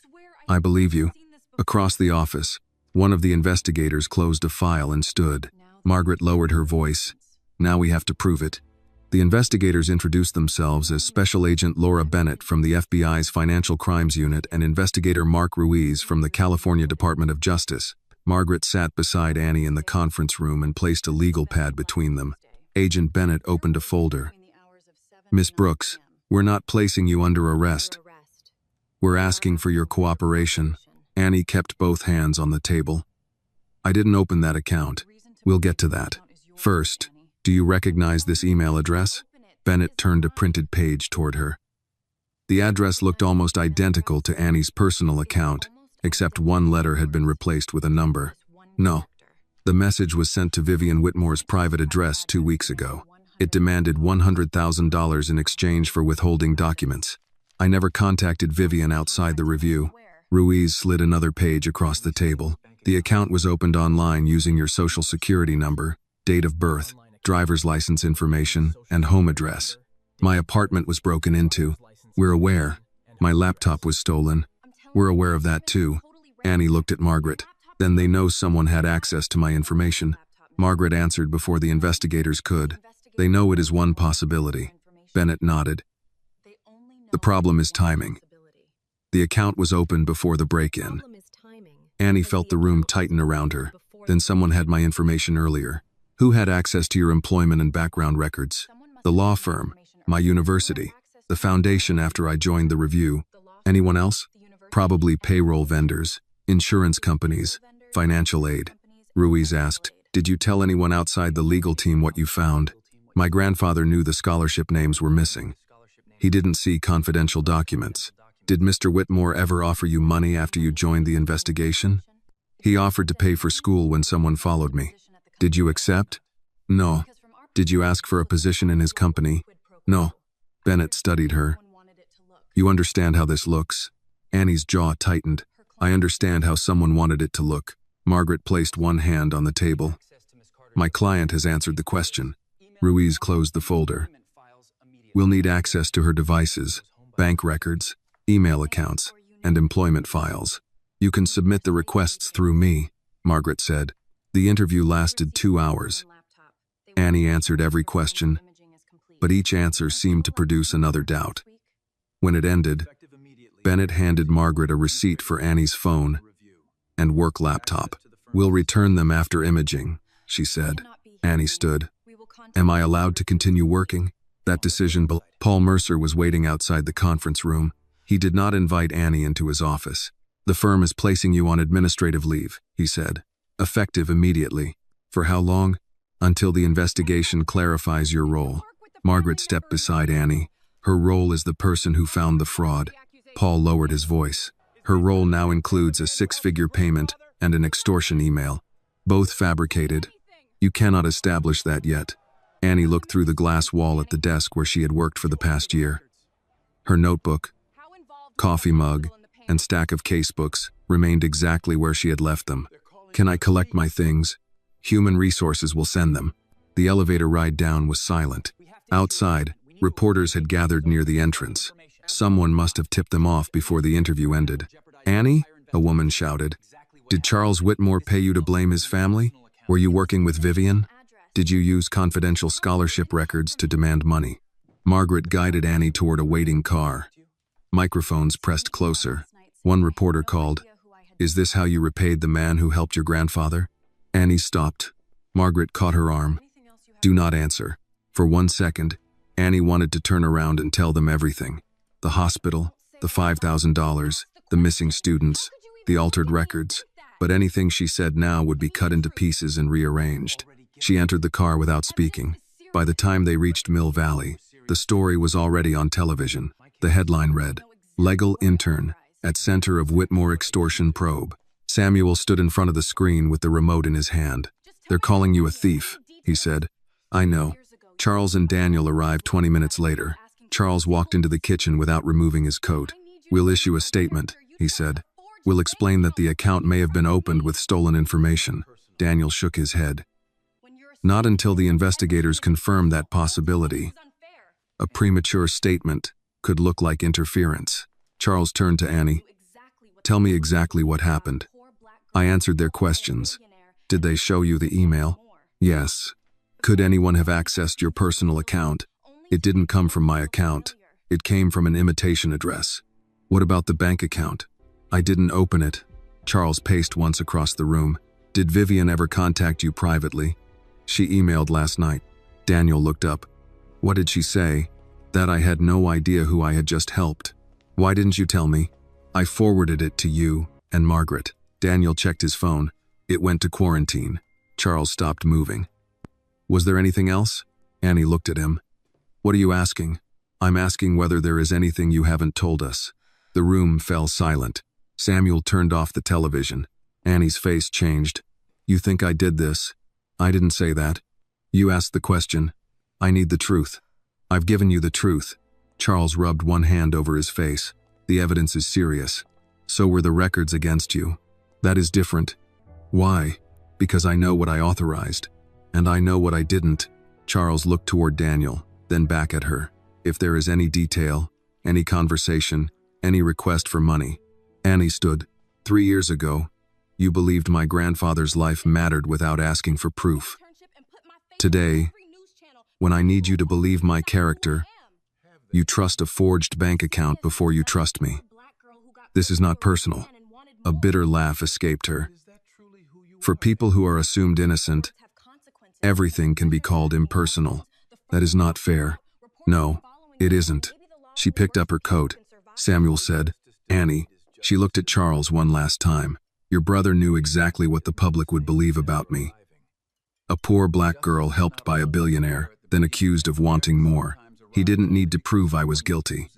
"I believe you." Across the office, one of the investigators closed a file and stood. Margaret lowered her voice. "Now we have to prove it." The investigators introduced themselves as Special Agent Laura Bennett from the FBI's Financial Crimes Unit and Investigator Mark Ruiz from the California Department of Justice. Margaret sat beside Annie in the conference room and placed a legal pad between them. Agent Bennett opened a folder. "Miss Brooks, we're not placing you under arrest. We're asking for your cooperation." Annie kept both hands on the table. "I didn't open that account. We'll get to that. First, do you recognize this email address?" Bennett turned a printed page toward her. The address looked almost identical to Annie's personal account, except one letter had been replaced with a number. "No." The message was sent to Vivian Whitmore's private address 2 weeks ago. It demanded $100,000 in exchange for withholding documents. "I never contacted Vivian outside the review." Ruiz slid another page across the table. "The account was opened online using your social security number, date of birth, driver's license information, and home address. My apartment was broken into. We're aware. My laptop was stolen. We're aware of that too." Annie looked at Margaret. "Then they know someone had access to my information." Margaret answered before the investigators could. "They know it is one possibility." Bennett nodded. "The problem is timing. The account was opened before the break-in." Annie felt the room tighten around her. "Then someone had my information earlier. Who had access to your employment and background records?" "The law firm, my university, the foundation after I joined the review." "Anyone else?" "Probably payroll vendors, insurance companies, financial aid." Ruiz asked, "Did you tell anyone outside the legal team what you found?" "My grandfather knew the scholarship names were missing. He didn't see confidential documents." "Did Mr. Whitmore ever offer you money after you joined the investigation?" "He offered to pay for school when someone followed me." "Did you accept?" "No." "Did you ask for a position in his company?" "No." Bennett studied her. "You understand how this looks?" Annie's jaw tightened. "I understand how someone wanted it to look." Margaret placed one hand on the table. "My client has answered the question." Ruiz closed the folder. "We'll need access to her devices, bank records, email accounts, and employment files. You can submit the requests through me," Margaret said. The interview lasted 2 hours. Annie answered every question, but each answer seemed to produce another doubt. When it ended, Bennett handed Margaret a receipt for Annie's phone and work laptop. "We'll return them after imaging," she said. Annie stood. "Am I allowed to continue working?" That decision. Paul Mercer was waiting outside the conference room. He did not invite Annie into his office. "The firm is placing you on administrative leave," he said. "Effective immediately." "For how long?" "Until the investigation clarifies your role." Margaret stepped beside Annie. "Her role is the person who found the fraud." Paul lowered his voice. "Her role now includes a 6-figure payment and an extortion email. Both fabricated. You cannot establish that yet." Annie looked through the glass wall at the desk where she had worked for the past year. Her notebook, coffee mug, and stack of casebooks remained exactly where she had left them. "Can I collect my things? Human Resources will send them." The elevator ride down was silent. Outside, reporters had gathered near the entrance. Someone must have tipped them off before the interview ended. "Annie?" a woman shouted. "Did Charles Whitmore pay you to blame his family? Were you working with Vivian? Did you use confidential scholarship records to demand money?" Margaret guided Annie toward a waiting car. Microphones pressed closer. One reporter called, "Is this how you repaid the man who helped your grandfather?" Annie stopped. Margaret caught her arm. "Do not answer." For 1 second, Annie wanted to turn around and tell them everything. The hospital, the $5,000, the missing students, the altered records. But anything she said now would be cut into pieces and rearranged. She entered the car without speaking. By the time they reached Mill Valley, the story was already on television. The headline read, "Legal Intern at Center of Whitmore Extortion Probe." Samuel stood in front of the screen with the remote in his hand. "They're calling you a thief," he said. "I know." Charles and Daniel arrived 20 minutes later. Charles walked into the kitchen without removing his coat. "We'll issue a statement," he said. "We'll explain that the account may have been opened with stolen information." Daniel shook his head. "Not until the investigators confirm that possibility. A premature statement could look like interference." Charles turned to Annie. "Tell me exactly what happened." "I answered their questions." "Did they show you the email?" "Yes." "Could anyone have accessed your personal account?" "It didn't come from my account. It came from an imitation address." "What about the bank account?" "I didn't open it." Charles paced once across the room. "Did Vivian ever contact you privately?" "She emailed last night." Daniel looked up. "What did she say?" "That I had no idea who I had just helped." "Why didn't you tell me?" "I forwarded it to you and Margaret." Daniel checked his phone. It went to quarantine. Charles stopped moving. "Was there anything else?" Annie looked at him. "What are you asking?" "I'm asking whether there is anything you haven't told us." The room fell silent. Samuel turned off the television. Annie's face changed. "You think I did this?" "I didn't say that." "You asked the question." "I need the truth." "I've given you the truth." Charles rubbed one hand over his face. "The evidence is serious. So were the records against you." "That is different." "Why?" "Because I know what I authorized. And I know what I didn't." Charles looked toward Daniel, then back at her. "If there is any detail, any conversation, any request for money." Annie stood. 3 years ago, you believed my grandfather's life mattered without asking for proof. Today, when I need you to believe my character, you trust a forged bank account before you trust me. This is not personal." A bitter laugh escaped her. "For people who are assumed innocent, everything can be called impersonal. That is not fair." "No, it isn't." She picked up her coat. Samuel said, "Annie." She looked at Charles one last time. "Your brother knew exactly what the public would believe about me. A poor black girl helped by a billionaire, then accused of wanting more. He didn't need to prove I was guilty.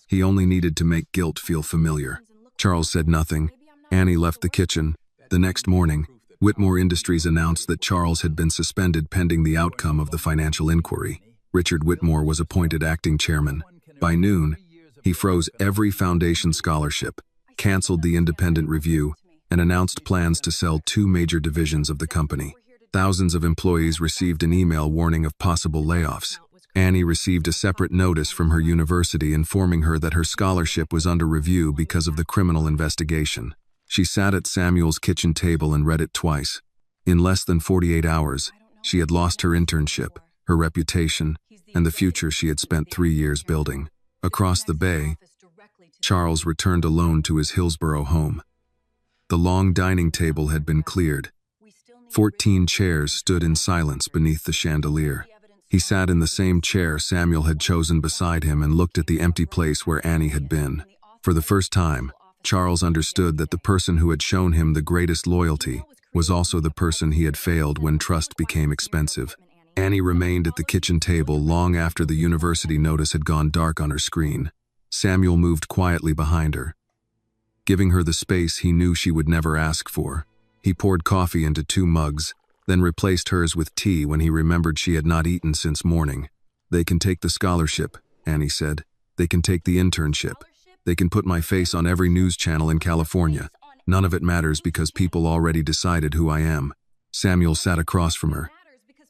He only needed to make guilt feel familiar." Charles said nothing. Annie left the kitchen. The next morning, Whitmore Industries announced that Charles had been suspended pending the outcome of the financial inquiry. Richard Whitmore was appointed acting chairman. By noon, he froze every foundation scholarship, canceled the independent review, and announced plans to sell 2 major divisions of the company. Thousands of employees received an email warning of possible layoffs. Annie received a separate notice from her university informing her that her scholarship was under review because of the criminal investigation. She sat at Samuel's kitchen table and read it twice. In less than 48 hours, she had lost her internship, her reputation, and the future she had spent 3 years building. Across the bay, Charles returned alone to his Hillsborough home. The long dining table had been cleared. 14 chairs stood in silence beneath the chandelier. He sat in the same chair Samuel had chosen beside him and looked at the empty place where Annie had been. For the first time, Charles understood that the person who had shown him the greatest loyalty was also the person he had failed when trust became expensive. Annie remained at the kitchen table long after the university notice had gone dark on her screen. Samuel moved quietly behind her, giving her the space he knew she would never ask for. He poured coffee into 2 mugs, then replaced hers with tea when he remembered she had not eaten since morning. "They can take the scholarship," Annie said. "They can take the internship. They can put my face on every news channel in California. None of it matters because people already decided who I am. Samuel sat across from her.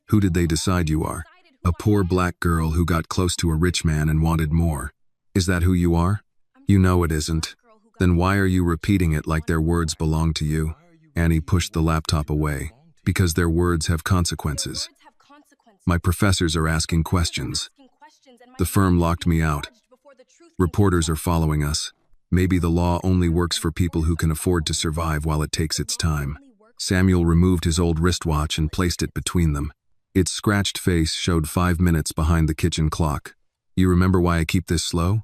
Who did they decide you are? A poor black girl who got close to a rich man and wanted more. Is that who you are? You know it isn't. Then why are you repeating it like their words belong to you? Annie pushed the laptop away. Because their words have consequences. My professors are asking questions. The firm locked me out. Reporters are following us. Maybe the law only works for people who can afford to survive while it takes its time. Samuel removed his old wristwatch and placed it between them. Its scratched face showed 5 minutes behind the kitchen clock. You remember why I keep this slow?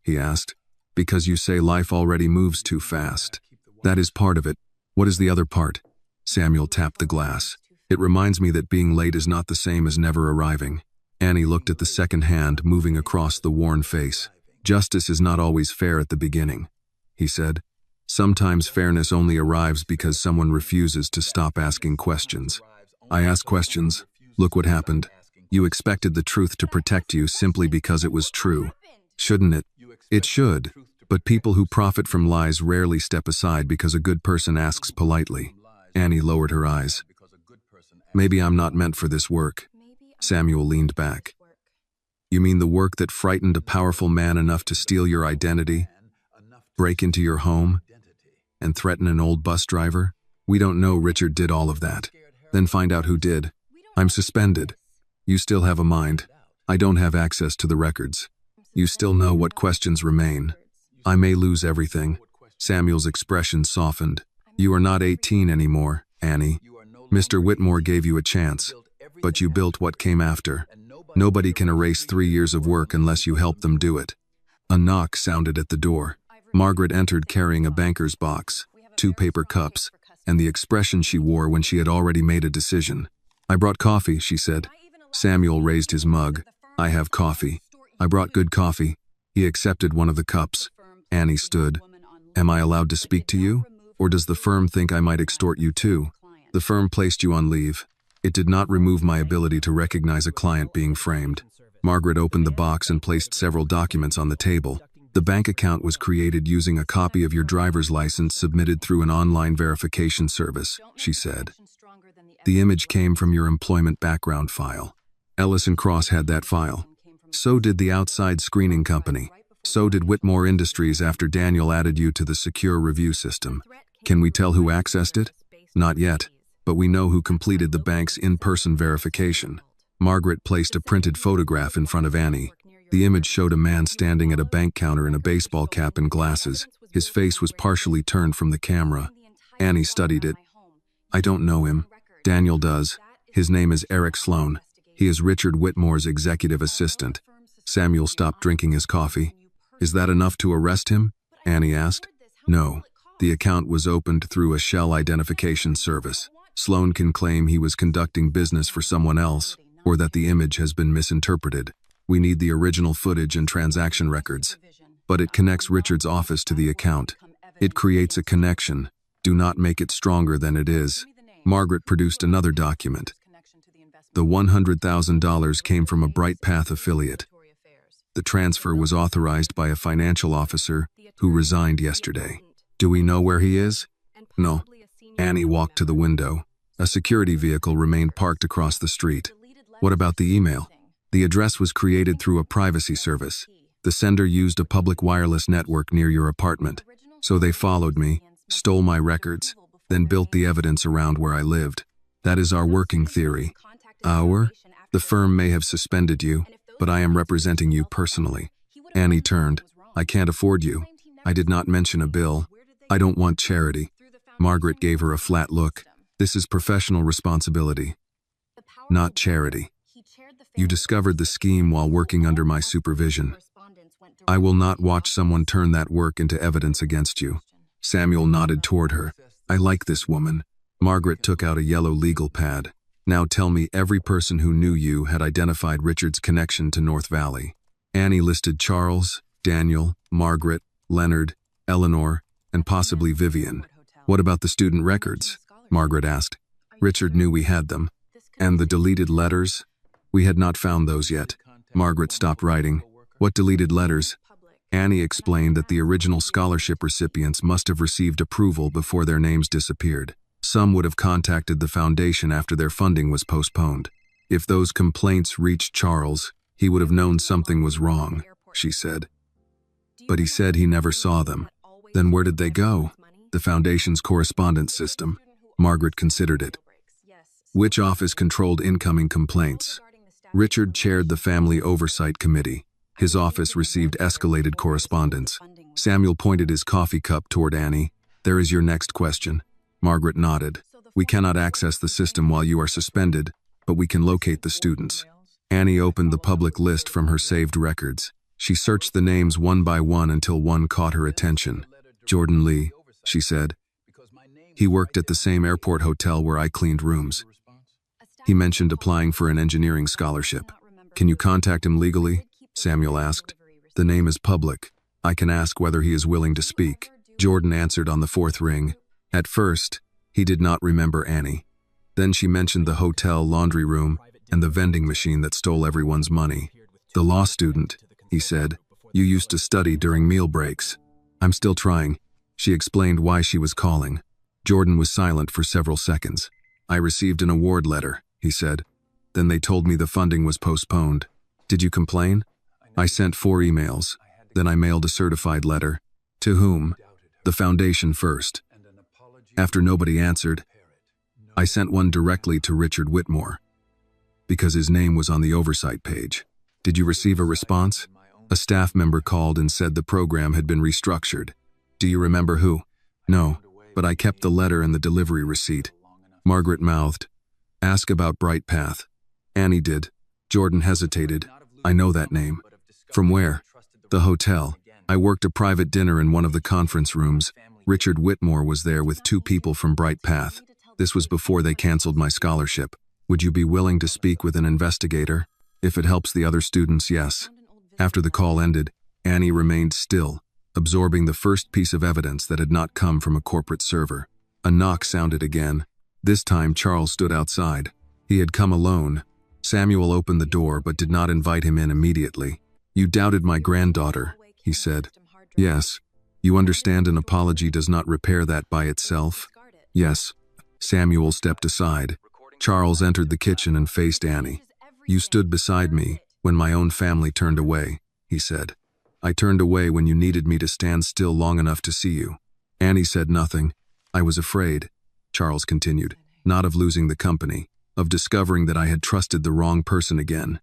He asked. Because you say life already moves too fast. That is part of it. What is the other part? Samuel tapped the glass. It reminds me that being late is not the same as never arriving. Annie looked at the second hand moving across the worn face. Justice is not always fair at the beginning, he said. Sometimes fairness only arrives because someone refuses to stop asking questions. I asked questions. Look what happened. You expected the truth to protect you simply because it was true. Shouldn't it? It should. But people who profit from lies rarely step aside because a good person asks politely. Annie lowered her eyes. Maybe I'm not meant for this work. Samuel leaned back. You mean the work that frightened a powerful man enough to steal your identity, break into your home, and threaten an old bus driver? We don't know Richard did all of that. Then find out who did. I'm suspended. You still have a mind. I don't have access to the records. You still know what questions remain. I may lose everything. Samuel's expression softened. You are not 18 anymore, Annie. Mr. Whitmore gave you a chance, but you built what came after. Nobody can erase 3 years of work unless you help them do it. A knock sounded at the door. Margaret entered carrying a banker's box, 2 paper cups, and the expression she wore when she had already made a decision. I brought coffee, she said. Samuel raised his mug. I have coffee. I brought good coffee. He accepted one of the cups. Annie stood. Am I allowed to speak to you? Or does the firm think I might extort you too? The firm placed you on leave. It did not remove my ability to recognize a client being framed. Margaret opened the box and placed several documents on the table. The bank account was created using a copy of your driver's license submitted through an online verification service, she said. The image came from your employment background file. Ellis & Cross had that file. So did the outside screening company. So did Whitmore Industries after Daniel added you to the secure review system. Can we tell who accessed it? Not yet. But we know who completed the bank's in-person verification. Margaret placed a printed photograph in front of Annie. The image showed a man standing at a bank counter in a baseball cap and glasses. His face was partially turned from the camera. Annie studied it. I don't know him. Daniel does. His name is Eric Sloan. He is Richard Whitmore's executive assistant. Samuel stopped drinking his coffee. Is that enough to arrest him? Annie asked. No. The account was opened through a shell identification service. Sloan can claim he was conducting business for someone else, or that the image has been misinterpreted. We need the original footage and transaction records. But it connects Richard's office to the account. It creates a connection. Do not make it stronger than it is. Margaret produced another document. The $100,000 came from a Bright Path affiliate. The transfer was authorized by a financial officer who resigned yesterday. Do we know where he is? No. Annie walked to the window. A security vehicle remained parked across the street. What about the email? The address was created through a privacy service. The sender used a public wireless network near your apartment. So they followed me, stole my records, then built the evidence around where I lived. That is our working theory. The firm may have suspended you, but I am representing you personally. Annie turned. I can't afford you. I did not mention a bill. I don't want charity. Margaret gave her a flat look. This is professional responsibility, not charity. You discovered the scheme while working under my supervision. I will not watch someone turn that work into evidence against you. Samuel nodded toward her. I like this woman. Margaret took out a yellow legal pad. Now tell me every person who knew you had identified Richard's connection to North Valley. Annie listed Charles, Daniel, Margaret, Leonard, Eleanor, and possibly Vivian. What about the student records? Margaret asked. Richard knew we had them. And the deleted letters? We had not found those yet. Margaret stopped writing. What deleted letters? Annie explained that the original scholarship recipients must have received approval before their names disappeared. Some would have contacted the foundation after their funding was postponed. If those complaints reached Charles, he would have known something was wrong, she said. But he said he never saw them. Then where did they go? The foundation's correspondence system. Margaret considered it. Which office controlled incoming complaints? Richard chaired the Family Oversight Committee. His office received escalated correspondence. Samuel pointed his coffee cup toward Annie. There is your next question. Margaret nodded. We cannot access the system while you are suspended, but we can locate the students. Annie opened the public list from her saved records. She searched the names one by one until one caught her attention. Jordan Lee, she said. He worked at the same airport hotel where I cleaned rooms. He mentioned applying for an engineering scholarship. Can you contact him legally? Samuel asked. The name is public. I can ask whether he is willing to speak. Jordan answered on the fourth ring. At first, he did not remember Annie. Then she mentioned the hotel laundry room and the vending machine that stole everyone's money. The law student, he said. You used to study during meal breaks. I'm still trying. She explained why she was calling. Jordan was silent for several seconds. I received an award letter, he said. Then they told me the funding was postponed. Did you complain? I sent 4 emails. Then I mailed a certified letter. To whom? The foundation first. After nobody answered, I sent one directly to Richard Whitmore, because his name was on the oversight page. Did you receive a response? A staff member called and said the program had been restructured. Do you remember who? No, but I kept the letter and the delivery receipt. Margaret mouthed. Ask about Bright Path. Annie did. Jordan hesitated. I know that name. From where? The hotel. I worked a private dinner in one of the conference rooms. Richard Whitmore was there with 2 people from Bright Path. This was before they canceled my scholarship. Would you be willing to speak with an investigator? If it helps the other students, yes. After the call ended, Annie remained still, absorbing the first piece of evidence that had not come from a corporate server. A knock sounded again. This time Charles stood outside. He had come alone. Samuel opened the door but did not invite him in immediately. You doubted my granddaughter, he said. Yes. You understand an apology does not repair that by itself? Yes. Samuel stepped aside. Charles entered the kitchen and faced Annie. You stood beside me when my own family turned away, he said. I turned away when you needed me to stand still long enough to see you. Annie said nothing. I was afraid, Charles continued, not of losing the company, of discovering that I had trusted the wrong person again.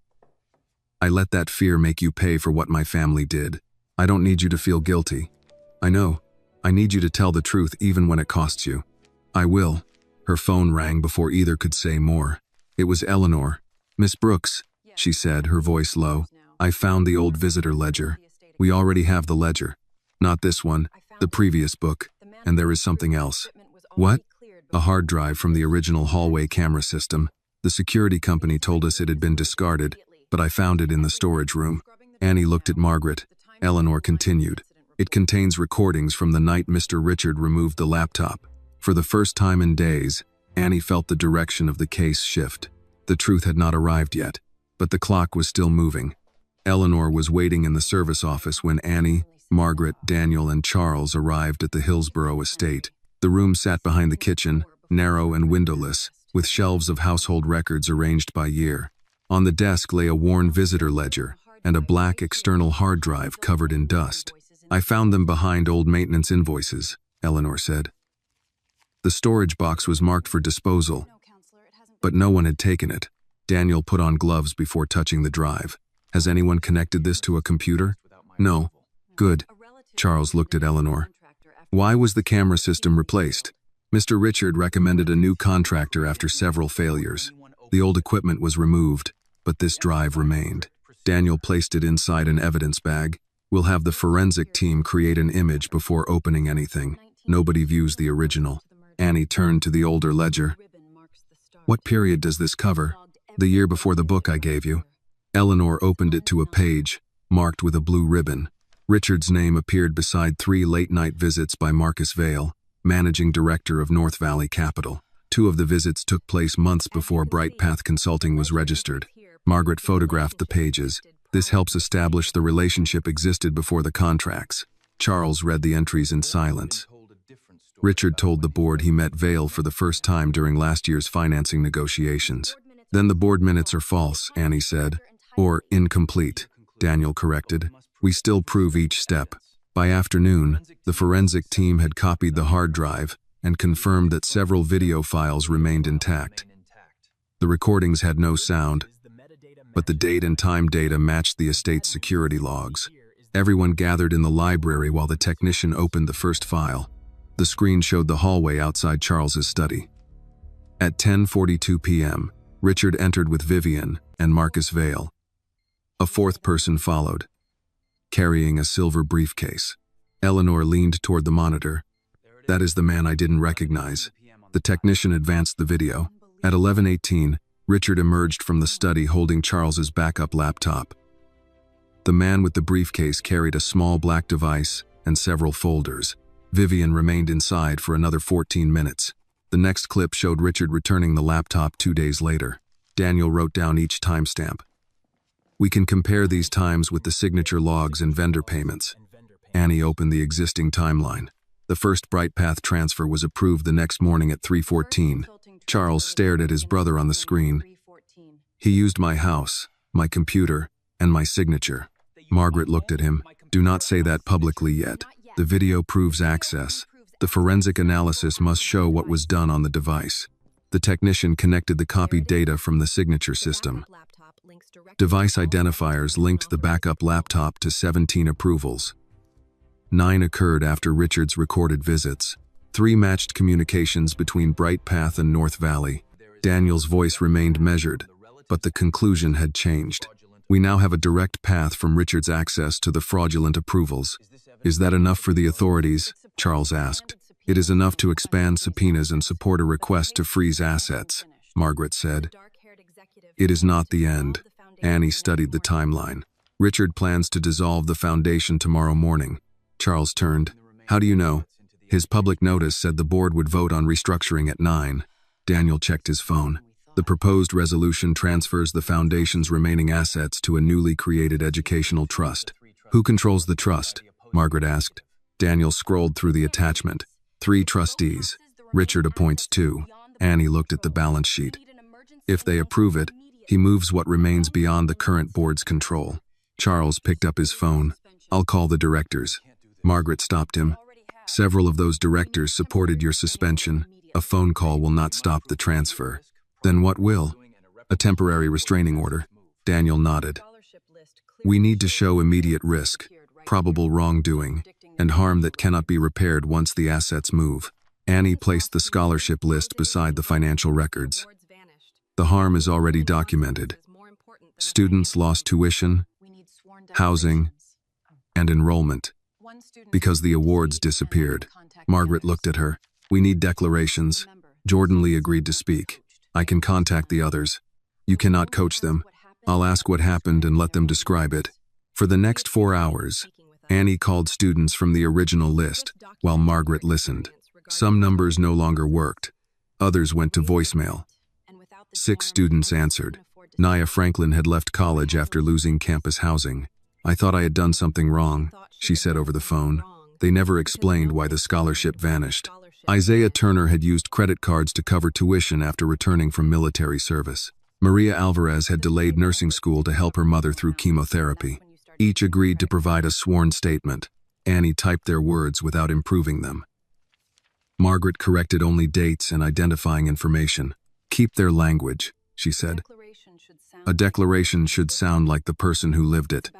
I let that fear make you pay for what my family did. I don't need you to feel guilty. I know. I need you to tell the truth even when it costs you. I will. Her phone rang before either could say more. It was Eleanor. Miss Brooks, she said, her voice low. I found the old visitor ledger. We already have the ledger. Not this one, the previous book, and there is something else. What? A hard drive from the original hallway camera system. The security company told us it had been discarded, but I found it in the storage room. Annie looked at Margaret. Eleanor continued. It contains recordings from the night Mr. Richard removed the laptop. For the first time in days, Annie felt the direction of the case shift. The truth had not arrived yet, but the clock was still moving. Eleanor was waiting in the service office when Annie, Margaret, Daniel, and Charles arrived at the Hillsborough estate. The room sat behind the kitchen, narrow and windowless, with shelves of household records arranged by year. On the desk lay a worn visitor ledger and a black external hard drive covered in dust. I found them behind old maintenance invoices, Eleanor said. The storage box was marked for disposal, but no one had taken it. Daniel put on gloves before touching the drive. Has anyone connected this to a computer? No. Good. Charles looked at Eleanor. Why was the camera system replaced? Mr. Richard recommended a new contractor after several failures. The old equipment was removed, but this drive remained. Daniel placed it inside an evidence bag. We'll have the forensic team create an image before opening anything. Nobody views the original. Annie turned to the older ledger. What period does this cover? The year before the book I gave you. Eleanor opened it to a page, marked with a blue ribbon. Richard's name appeared beside 3 late-night visits by Marcus Vale, managing director of North Valley Capital. 2 of the visits took place months before Bright Path Consulting was registered. Margaret photographed the pages. This helps establish the relationship existed before the contracts. Charles read the entries in silence. Richard told the board he met Vale for the first time during last year's financing negotiations. Then the board minutes are false, Annie said. Or incomplete, Daniel corrected. We still prove each step. By afternoon, the forensic team had copied the hard drive and confirmed that several video files remained intact. The recordings had no sound, but the date and time data matched the estate's security logs. Everyone gathered in the library while the technician opened the first file. The screen showed the hallway outside Charles's study. At 10:42 p.m., Richard entered with Vivian and Marcus Vale. A fourth person followed, carrying a silver briefcase. Eleanor leaned toward the monitor. That is the man I didn't recognize. The technician advanced the video. At 11:18, Richard emerged from the study holding Charles's backup laptop. The man with the briefcase carried a small black device and several folders. Vivian remained inside for another 14 minutes. The next clip showed Richard returning the laptop 2 days later. Daniel wrote down each timestamp. We can compare these times with the signature logs and vendor payments. Annie opened the existing timeline. The first BrightPath transfer was approved the next morning at 3:14. Charles stared at his brother on the screen. He used my house, my computer, and my signature. Margaret looked at him. Do not say that publicly yet. The video proves access. The forensic analysis must show what was done on the device. The technician connected the copied data from the signature system. Device identifiers linked the backup laptop to 17 approvals. 9 occurred after Richard's recorded visits. 3 matched communications between BrightPath and North Valley. Daniel's voice remained measured, but the conclusion had changed. We now have a direct path from Richard's access to the fraudulent approvals. Is that enough for the authorities? Charles asked. It is enough to expand subpoenas and support a request to freeze assets, Margaret said. It is not the end. Annie studied the timeline. Richard plans to dissolve the foundation tomorrow morning. Charles turned. How do you know? His public notice said the board would vote on restructuring at 9. Daniel checked his phone. The proposed resolution transfers the foundation's remaining assets to a newly created educational trust. Who controls the trust? Margaret asked. Daniel scrolled through the attachment. 3 trustees. Richard appoints 2. Annie looked at the balance sheet. If they approve it, he moves what remains beyond the current board's control. Charles picked up his phone. I'll call the directors. Margaret stopped him. Several of those directors supported your suspension. A phone call will not stop the transfer. Then what will? A temporary restraining order. Daniel nodded. We need to show immediate risk, probable wrongdoing, and harm that cannot be repaired once the assets move. Annie placed the scholarship list beside the financial records. The harm is already documented. Students lost tuition, housing, and enrollment. Because the awards disappeared. Margaret looked at her. We need declarations. Jordan Lee agreed to speak. I can contact the others. You cannot coach them. I'll ask what happened and let them describe it. For the next 4 hours, Annie called students from the original list while Margaret listened. Some numbers no longer worked. Others went to voicemail. 6 students answered. Nia Franklin had left college after losing campus housing. I thought I had done something wrong, she said over the phone. They never explained why the scholarship vanished. Isaiah Turner had used credit cards to cover tuition after returning from military service. Maria Alvarez had delayed nursing school to help her mother through chemotherapy. Each agreed to provide a sworn statement. Annie typed their words without improving them. Margaret corrected only dates and identifying information. Keep their language, she said. A declaration should sound like the person who lived it.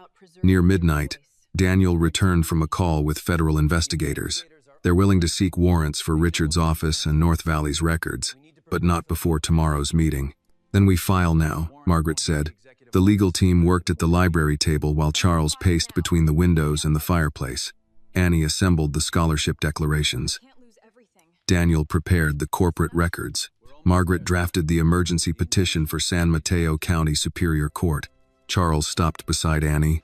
Near midnight, Daniel returned from a call with federal investigators. They're willing to seek warrants for Richard's office and North Valley's records, but not before tomorrow's meeting. Then we file now, Margaret said. The legal team worked at the library table while Charles paced between the windows and the fireplace. Annie assembled the scholarship declarations. Daniel prepared the corporate records. Margaret drafted the emergency petition for San Mateo County Superior Court. Charles stopped beside Annie.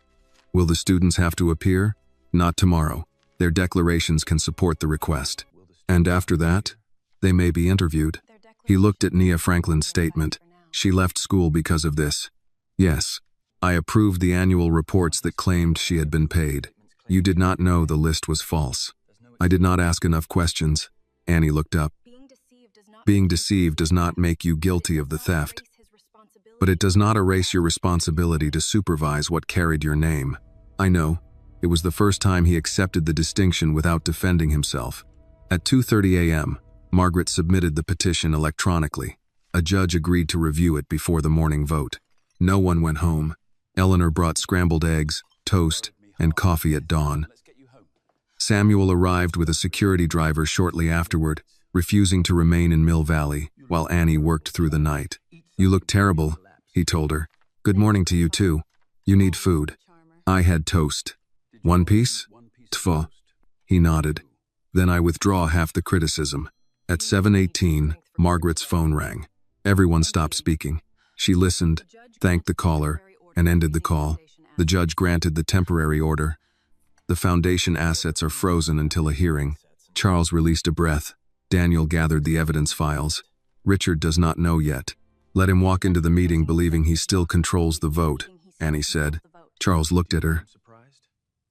Will the students have to appear? Not tomorrow. Their declarations can support the request. And after that, they may be interviewed. He looked at Nia Franklin's statement. She left school because of this. Yes. I approved the annual reports that claimed she had been paid. You did not know the list was false. I did not ask enough questions. Annie looked up. Being deceived does not make you guilty of the theft, but it does not erase your responsibility to supervise what carried your name. I know. It was the first time he accepted the distinction without defending himself. At 2:30 a.m., Margaret submitted the petition electronically. A judge agreed to review it before the morning vote. No one went home. Eleanor brought scrambled eggs, toast, and coffee at dawn. Samuel arrived with a security driver shortly afterward, refusing to remain in Mill Valley while Annie worked through the night. You look terrible, he told her. Good morning to you too. You need food. I had toast. One piece? Tfu. He nodded. Then I withdraw half the criticism. At 7:18, Margaret's phone rang. Everyone stopped speaking. She listened, thanked the caller, and ended the call. The judge granted the temporary order. The foundation assets are frozen until a hearing. Charles released a breath. Daniel gathered the evidence files. Richard does not know yet. Let him walk into the meeting believing he still controls the vote, Annie said. Charles looked at her.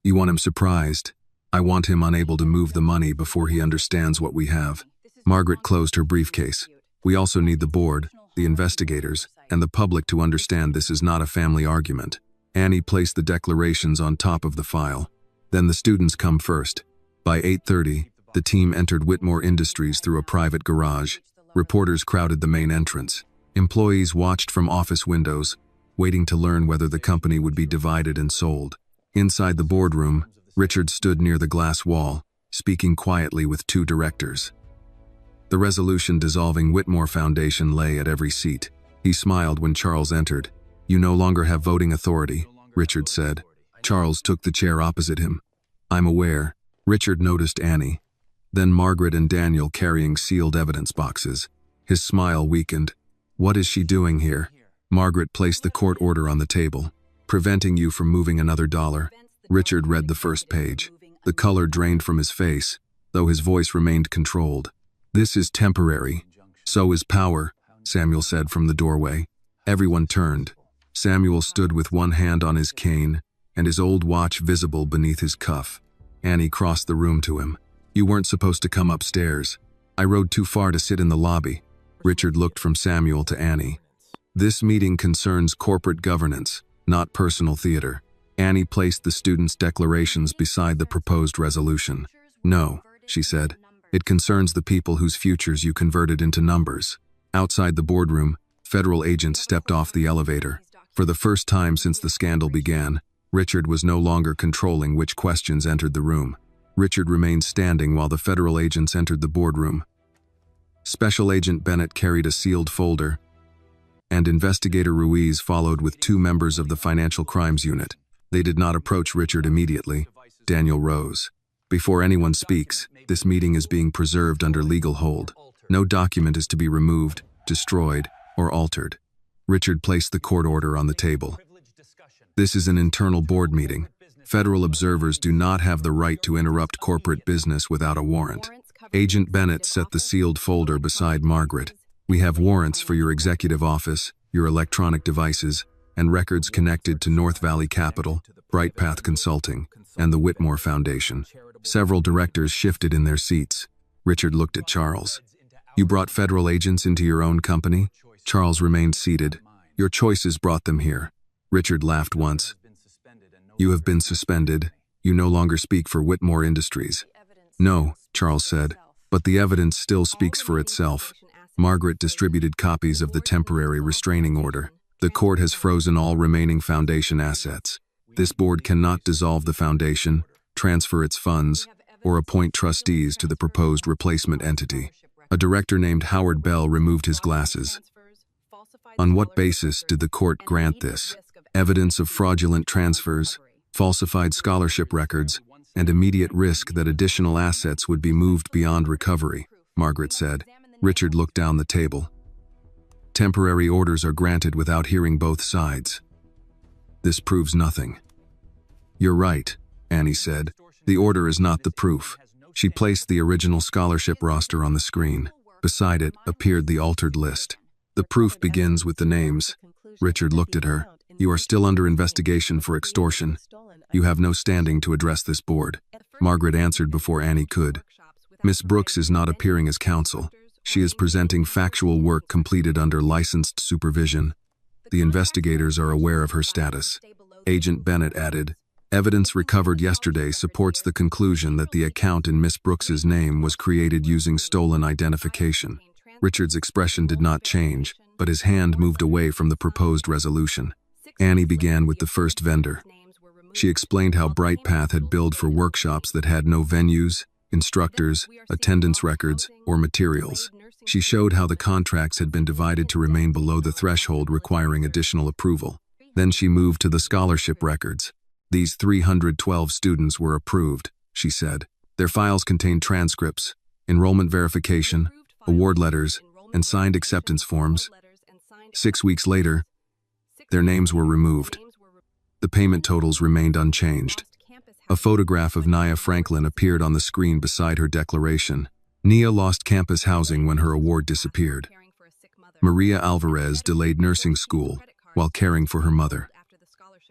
You want him surprised. I want him unable to move the money before he understands what we have. Margaret closed her briefcase. We also need the board, the investigators, and the public to understand this is not a family argument. Annie placed the declarations on top of the file. Then the students come first. By 8:30, the team entered Whitmore Industries through a private garage. Reporters crowded the main entrance. Employees watched from office windows, waiting to learn whether the company would be divided and sold. Inside the boardroom, Richard stood near the glass wall, speaking quietly with two directors. The resolution dissolving Whitmore Foundation lay at every seat. He smiled when Charles entered. You no longer have voting authority, Richard said. Charles took the chair opposite him. I'm aware. Richard noticed Annie. Then Margaret and Daniel carrying sealed evidence boxes. His smile weakened. What is she doing here? Margaret placed the court order on the table. Preventing you from moving another dollar. Richard read the first page. The color drained from his face, though his voice remained controlled. This is temporary. So is power, Samuel said from the doorway. Everyone turned. Samuel stood with one hand on his cane and his old watch visible beneath his cuff. Annie crossed the room to him. You weren't supposed to come upstairs. I rode too far to sit in the lobby. Richard looked from Samuel to Annie. This meeting concerns corporate governance, not personal theater. Annie placed the students' declarations beside the proposed resolution. No, she said. It concerns the people whose futures you converted into numbers. Outside the boardroom, federal agents stepped off the elevator. For the first time since the scandal began, Richard was no longer controlling which questions entered the room. Richard remained standing while the federal agents entered the boardroom. Special Agent Bennett carried a sealed folder, and Investigator Ruiz followed with two members of the Financial Crimes Unit. They did not approach Richard immediately. Daniel rose. Before anyone speaks, this meeting is being preserved under legal hold. No document is to be removed, destroyed, or altered. Richard placed the court order on the table. This is an internal board meeting. Federal observers do not have the right to interrupt corporate business without a warrant. Agent Bennett set the sealed folder beside Margaret. We have warrants for your executive office, your electronic devices, and records connected to North Valley Capital, Bright Path Consulting, and the Whitmore Foundation. Several directors shifted in their seats. Richard looked at Charles. You brought federal agents into your own company? Charles remained seated. Your choices brought them here. Richard laughed once. You have been suspended. You no longer speak for Whitmore Industries. No, Charles said, but the evidence still speaks for itself. Margaret distributed copies of the temporary restraining order. The court has frozen all remaining foundation assets. This board cannot dissolve the foundation, transfer its funds, or appoint trustees to the proposed replacement entity. A director named Howard Bell removed his glasses. On what basis did the court grant this? Evidence of fraudulent transfers, falsified scholarship records, and immediate risk that additional assets would be moved beyond recovery, Margaret said. Richard looked down the table. Temporary orders are granted without hearing both sides. This proves nothing. You're right, Annie said. The order is not the proof. She placed the original scholarship roster on the screen. Beside it appeared the altered list. The proof begins with the names. Richard looked at her. You are still under investigation for extortion. You have no standing to address this board. Margaret answered before Annie could. Miss Brooks is not appearing as counsel. She is presenting factual work completed under licensed supervision. The investigators are aware of her status. Agent Bennett added, evidence recovered yesterday supports the conclusion that the account in Miss Brooks's name was created using stolen identification. Richard's expression did not change, but his hand moved away from the proposed resolution. Annie began with the first vendor. She explained how Bright Path had billed for workshops that had no venues, instructors, attendance records, or materials. She showed how the contracts had been divided to remain below the threshold requiring additional approval. Then she moved to the scholarship records. These 312 students were approved, she said. Their files contained transcripts, enrollment verification, award letters, and signed acceptance forms. 6 weeks later, their names were removed. The payment totals remained unchanged. A photograph of Nia Franklin appeared on the screen beside her declaration. Nia lost campus housing when her award disappeared. Maria Alvarez delayed nursing school while caring for her mother.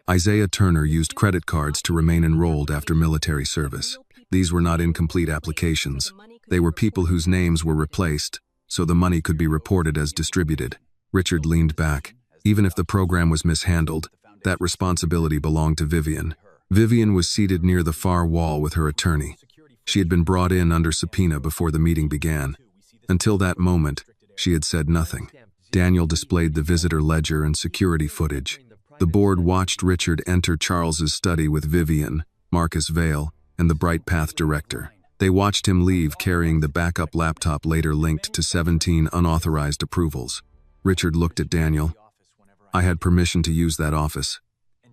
Isaiah Turner used credit cards to remain enrolled after military service. These were not incomplete applications. They were people whose names were replaced, so the money could be reported as distributed. Richard leaned back. Even if the program was mishandled, that responsibility belonged to Vivian. Vivian was seated near the far wall with her attorney. She had been brought in under subpoena before the meeting began. Until that moment, she had said nothing. Daniel displayed the visitor ledger and security footage. The board watched Richard enter Charles's study with Vivian, Marcus Vale, and the Bright Path director. They watched him leave carrying the backup laptop later linked to 17 unauthorized approvals. Richard looked at Daniel. I had permission to use that office.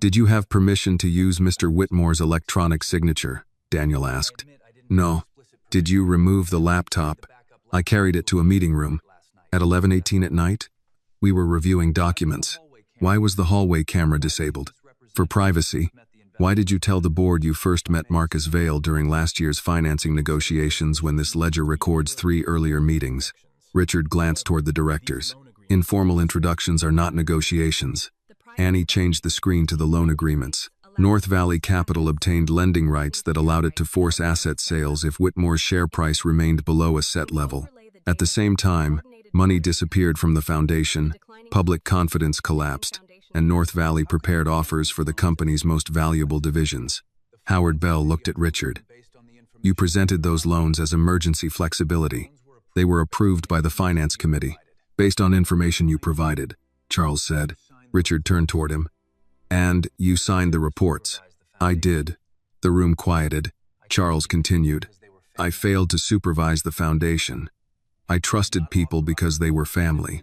Did you have permission to use Mr. Whitmore's electronic signature? Daniel asked. No. Did you remove the laptop? I carried it to a meeting room. At 11:18 at night? We were reviewing documents. Why was the hallway camera disabled? For privacy. Why did you tell the board you first met Marcus Vale during last year's financing negotiations when this ledger records 3 earlier meetings? Richard glanced toward the directors. Informal introductions are not negotiations. Annie changed the screen to the loan agreements. North Valley Capital obtained lending rights that allowed it to force asset sales if Whitmore's share price remained below a set level. At the same time, money disappeared from the foundation, public confidence collapsed, and North Valley prepared offers for the company's most valuable divisions. Howard Bell looked at Richard. You presented those loans as emergency flexibility. They were approved by the Finance Committee, based on information you provided, Charles said. Richard turned toward him. And you signed the reports. I did. The room quieted. Charles continued. I failed to supervise the foundation. I trusted people because they were family.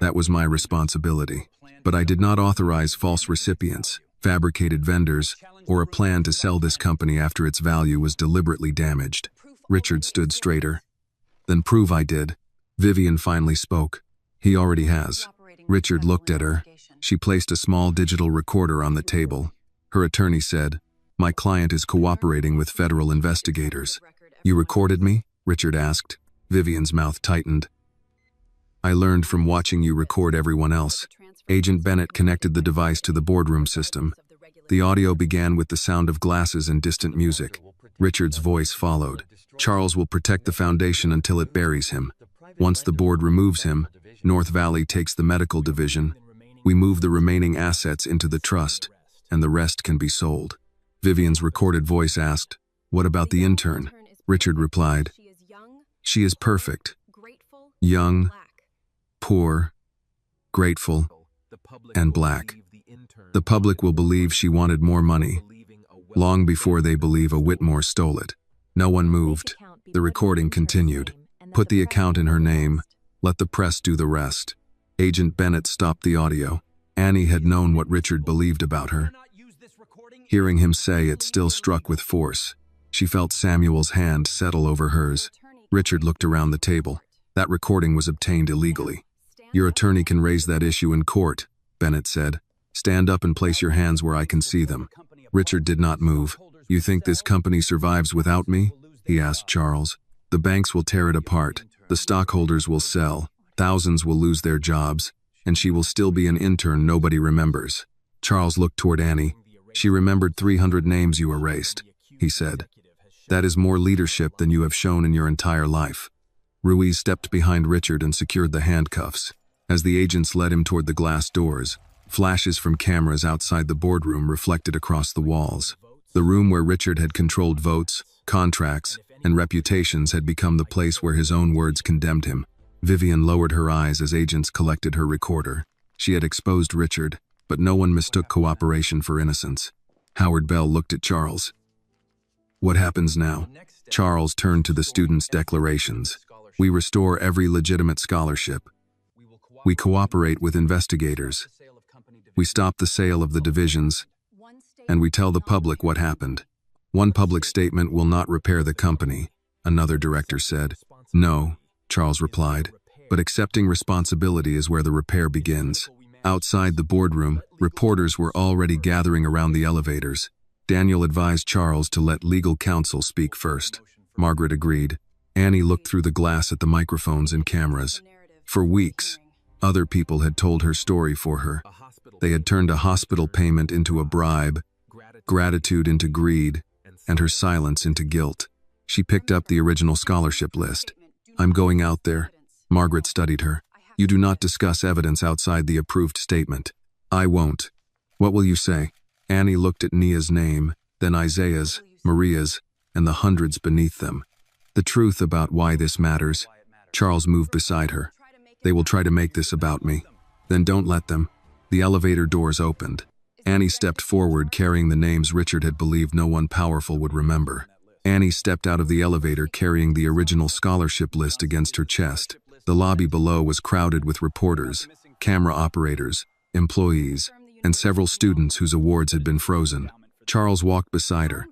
That was my responsibility. But I did not authorize false recipients, fabricated vendors, or a plan to sell this company after its value was deliberately damaged. Richard stood straighter. Then prove I did. Vivian finally spoke. He already has. Richard looked at her. She placed a small digital recorder on the table. Her attorney said, My client is cooperating with federal investigators. You recorded me? Richard asked. Vivian's mouth tightened. I learned from watching you record everyone else. Agent Bennett connected the device to the boardroom system. The audio began with the sound of glasses and distant music. Richard's voice followed. Charles will protect the foundation until it buries him. Once the board removes him, North Valley takes the medical division. We move the remaining assets into the trust, and the rest can be sold. Vivian's recorded voice asked, What about the intern? Richard replied, She is perfect. Young, poor, grateful, and black. The public will believe she wanted more money, long before they believe a Whitmore stole it. No one moved. The recording continued. Put the account in her name. Let the press do the rest. Agent Bennett stopped the audio. Annie had known what Richard believed about her. Hearing him say it still struck with force. She felt Samuel's hand settle over hers. Richard looked around the table. That recording was obtained illegally. Your attorney can raise that issue in court, Bennett said. Stand up and place your hands where I can see them. Richard did not move. You think this company survives without me? He asked Charles. The banks will tear it apart. The stockholders will sell. Thousands will lose their jobs, and she will still be an intern nobody remembers. Charles looked toward Annie. She remembered 300 names you erased, he said. That is more leadership than you have shown in your entire life. Ruiz stepped behind Richard and secured the handcuffs. As the agents led him toward the glass doors, flashes from cameras outside the boardroom reflected across the walls. The room where Richard had controlled votes, contracts, and reputations had become the place where his own words condemned him. Vivian lowered her eyes as agents collected her recorder. She had exposed Richard, but no one mistook cooperation for innocence. Howard Bell looked at Charles. What happens now? Charles turned to the students' declarations. We restore every legitimate scholarship. We cooperate with investigators. We stop the sale of the divisions, and we tell the public what happened. One public statement will not repair the company, another director said. No, Charles replied, but accepting responsibility is where the repair begins. Outside the boardroom, reporters were already gathering around the elevators. Daniel advised Charles to let legal counsel speak first. Margaret agreed. Annie looked through the glass at the microphones and cameras. For weeks, other people had told her story for her. They had turned a hospital payment into a bribe, gratitude into greed, and her silence into guilt. She picked up the original scholarship list. I'm going out there. Margaret studied her. You do not discuss evidence outside the approved statement. I won't. What will you say? Annie looked at Nia's name, then Isaiah's, Maria's, and the hundreds beneath them. The truth about why this matters. Charles moved beside her. They will try to make this about me. Then don't let them. The elevator doors opened. Annie stepped forward carrying the names Richard had believed no one powerful would remember. Annie stepped out of the elevator carrying the original scholarship list against her chest. The lobby below was crowded with reporters, camera operators, employees, and several students whose awards had been frozen. Charles walked beside her,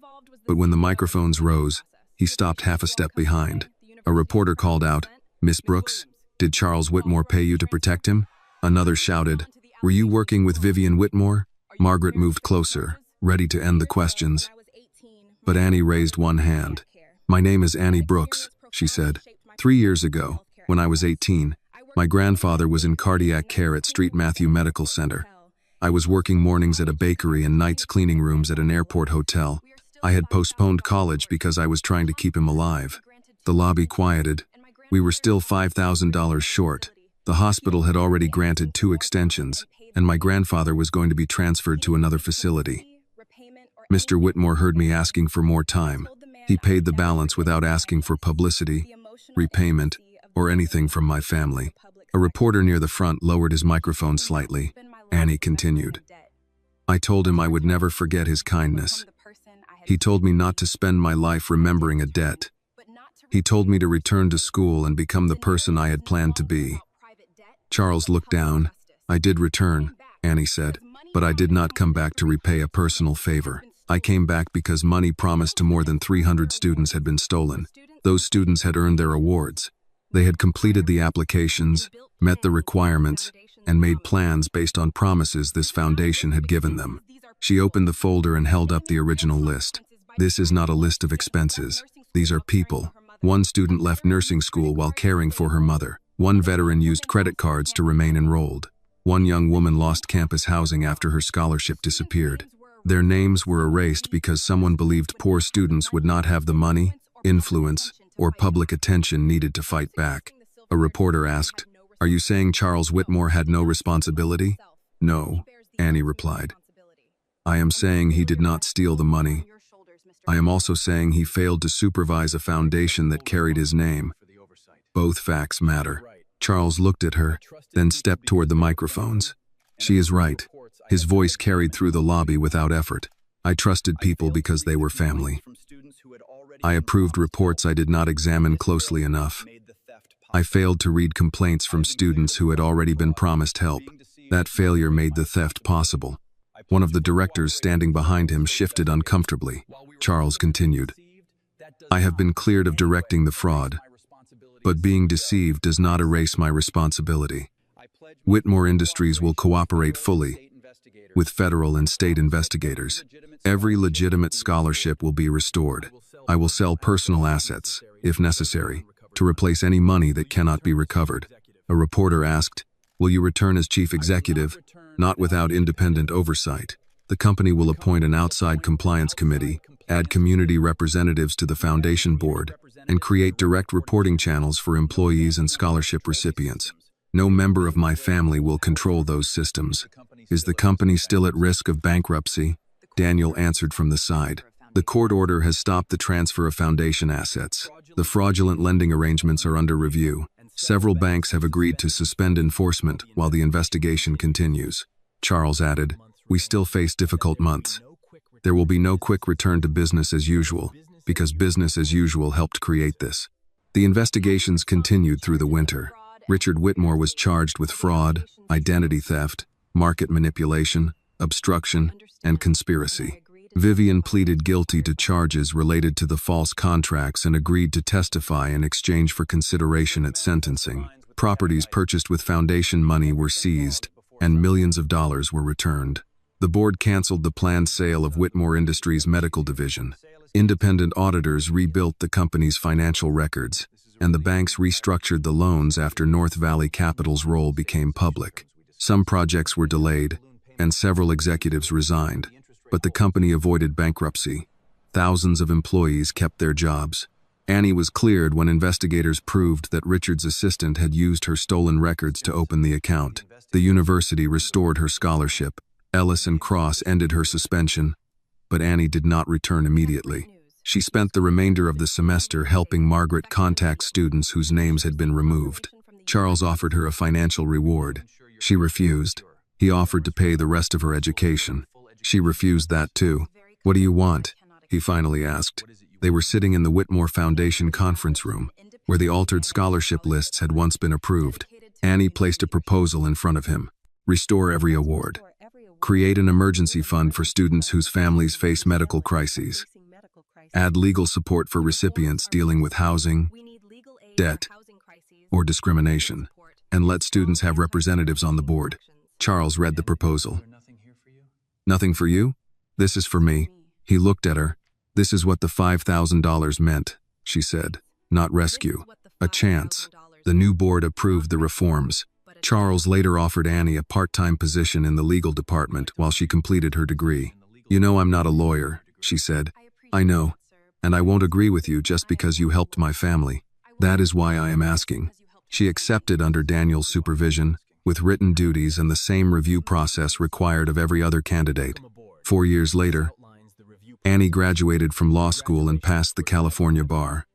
but when the microphones rose, he stopped half a step behind. A reporter called out, Miss Brooks, did Charles Whitmore pay you to protect him? Another shouted, were you working with Vivian Whitmore? Margaret moved closer, ready to end the questions. But Annie raised one hand. My name is Annie Brooks, she said. 3 years ago, when I was 18, my grandfather was in cardiac care at Street Matthew Medical Center. I was working mornings at a bakery and nights cleaning rooms at an airport hotel. I had postponed college because I was trying to keep him alive. The lobby quieted. We were still $5,000 short. The hospital had already granted 2 extensions, and my grandfather was going to be transferred to another facility. Mr. Whitmore heard me asking for more time. He paid the balance without asking for publicity, repayment, or anything from my family. A reporter near the front lowered his microphone slightly. Annie continued. I told him I would never forget his kindness. He told me not to spend my life remembering a debt. He told me to return to school and become the person I had planned to be. Charles looked down. I did return, Annie said, but I did not come back to repay a personal favor. I came back because money promised to more than 300 students had been stolen. Those students had earned their awards. They had completed the applications, met the requirements, and made plans based on promises this foundation had given them. She opened the folder and held up the original list. This is not a list of expenses. These are people. One student left nursing school while caring for her mother. One veteran used credit cards to remain enrolled. One young woman lost campus housing after her scholarship disappeared. Their names were erased because someone believed poor students would not have the money, influence, or public attention needed to fight back. A reporter asked, Are you saying Charles Whitmore had no responsibility? No, Annie replied. I am saying he did not steal the money. I am also saying he failed to supervise a foundation that carried his name. Both facts matter. Charles looked at her, then stepped toward the microphones. She is right. His voice carried through the lobby without effort. I trusted people because they were family. I approved reports I did not examine closely enough. I failed to read complaints from students who had already been promised help. That failure made the theft possible. One of the directors standing behind him shifted uncomfortably. Charles continued, I have been cleared of directing the fraud, but being deceived does not erase my responsibility. Whitmore Industries will cooperate fully with federal and state investigators. Every legitimate scholarship will be restored. I will sell personal assets, if necessary, to replace any money that cannot be recovered. A reporter asked, Will you return as chief executive? not without independent oversight. The company will appoint an outside compliance committee, add community representatives to the foundation board, and create direct reporting channels for employees and scholarship recipients. No member of my family will control those systems. Is the company still at risk of bankruptcy? Daniel answered from the side. The court order has stopped the transfer of foundation assets. The fraudulent lending arrangements are under review. Several banks have agreed to suspend enforcement while the investigation continues. Charles added, "We still face difficult months. There will be no quick return to business as usual, because business as usual helped create this." The investigations continued through the winter. Richard Whitmore was charged with fraud, identity theft, market manipulation, obstruction, and conspiracy. Vivian pleaded guilty to charges related to the false contracts and agreed to testify in exchange for consideration at sentencing. Properties purchased with foundation money were seized, and millions of dollars were returned. The board canceled the planned sale of Whitmore Industries' medical division. Independent auditors rebuilt the company's financial records, and the banks restructured the loans after North Valley Capital's role became public. Some projects were delayed, and several executives resigned, but the company avoided bankruptcy. Thousands of employees kept their jobs. Annie was cleared when investigators proved that Richard's assistant had used her stolen records to open the account. The university restored her scholarship. Ellis and Cross ended her suspension, but Annie did not return immediately. She spent the remainder of the semester helping Margaret contact students whose names had been removed. Charles offered her a financial reward. She refused. He offered to pay the rest of her education. She refused that too. "What do you want?" he finally asked. They were sitting in the Whitmore Foundation conference room, where the altered scholarship lists had once been approved. Annie placed a proposal in front of him. Restore every award. Create an emergency fund for students whose families face medical crises. Add legal support for recipients dealing with housing, debt, or discrimination, and let students have representatives on the board. Charles read the proposal. "Nothing for you? This is for me." He looked at her. "This is what the $5,000 meant," she said. "Not rescue. A chance." The new board approved the reforms. Charles later offered Annie a part-time position in the legal department while she completed her degree. "You know I'm not a lawyer," she said. "I know, and I won't agree with you just because you helped my family. That is why I am asking." She accepted under Daniel's supervision, with written duties and the same review process required of every other candidate. 4 years later, Annie graduated from law school and passed the California bar.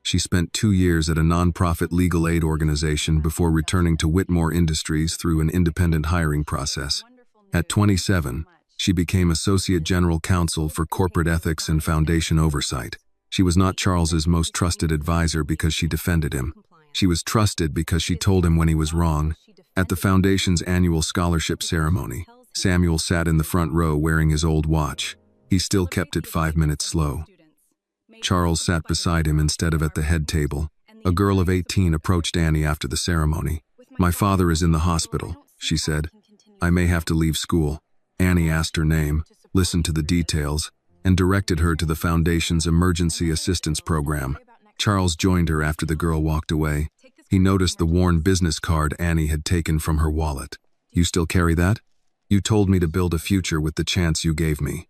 She spent 2 years at a nonprofit legal aid organization before returning to Whitmore Industries through an independent hiring process. At 27, she became Associate General Counsel for Corporate Ethics and Foundation Oversight. She was not Charles's most trusted advisor because she defended him. She was trusted because she told him when he was wrong. At the foundation's annual scholarship ceremony, Samuel sat in the front row wearing his old watch. He still kept it 5 minutes slow. Charles sat beside him instead of at the head table. A girl of 18 approached Annie after the ceremony. "My father is in the hospital," she said. "I may have to leave school." Annie asked her name, listened to the details, and directed her to the foundation's emergency assistance program. Charles joined her after the girl walked away. He noticed the worn business card Annie had taken from her wallet. "You still carry that? You told me to build a future with the chance you gave me.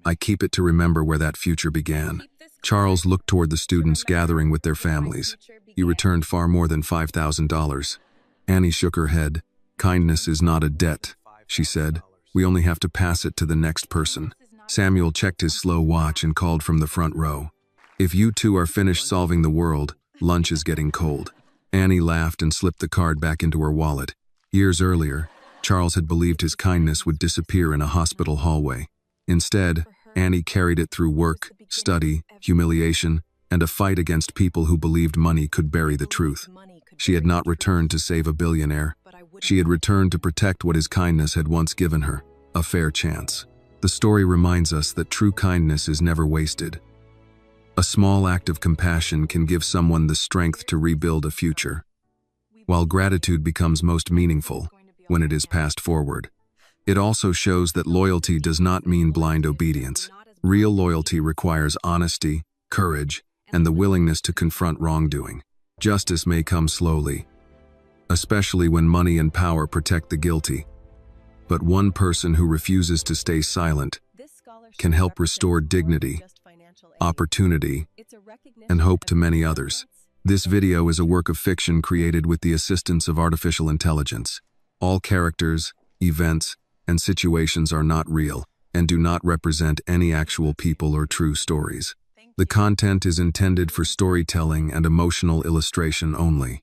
I keep it to remember where that future began." Charles looked toward the students gathering with their families. He returned far more than $5,000. Annie shook her head. "Kindness is not a debt," she said. "We only have to pass it to the next person." Samuel checked his slow watch and called from the front row. "If you two are finished solving the world, lunch is getting cold." Annie laughed and slipped the card back into her wallet. Years earlier, Charles had believed his kindness would disappear in a hospital hallway. Instead, Annie carried it through work, study, humiliation, and a fight against people who believed money could bury the truth. She had not returned to save a billionaire. She had returned to protect what his kindness had once given her, a fair chance. The story reminds us that true kindness is never wasted. A small act of compassion can give someone the strength to rebuild a future, while gratitude becomes most meaningful when it is passed forward. It also shows that loyalty does not mean blind obedience. Real loyalty requires honesty, courage, and the willingness to confront wrongdoing. Justice may come slowly, especially when money and power protect the guilty, but one person who refuses to stay silent can help restore dignity, opportunity, and hope to many others. This video is a work of fiction created with the assistance of artificial intelligence. All characters, events, and situations are not real and do not represent any actual people or true stories. The content is intended for storytelling and emotional illustration only.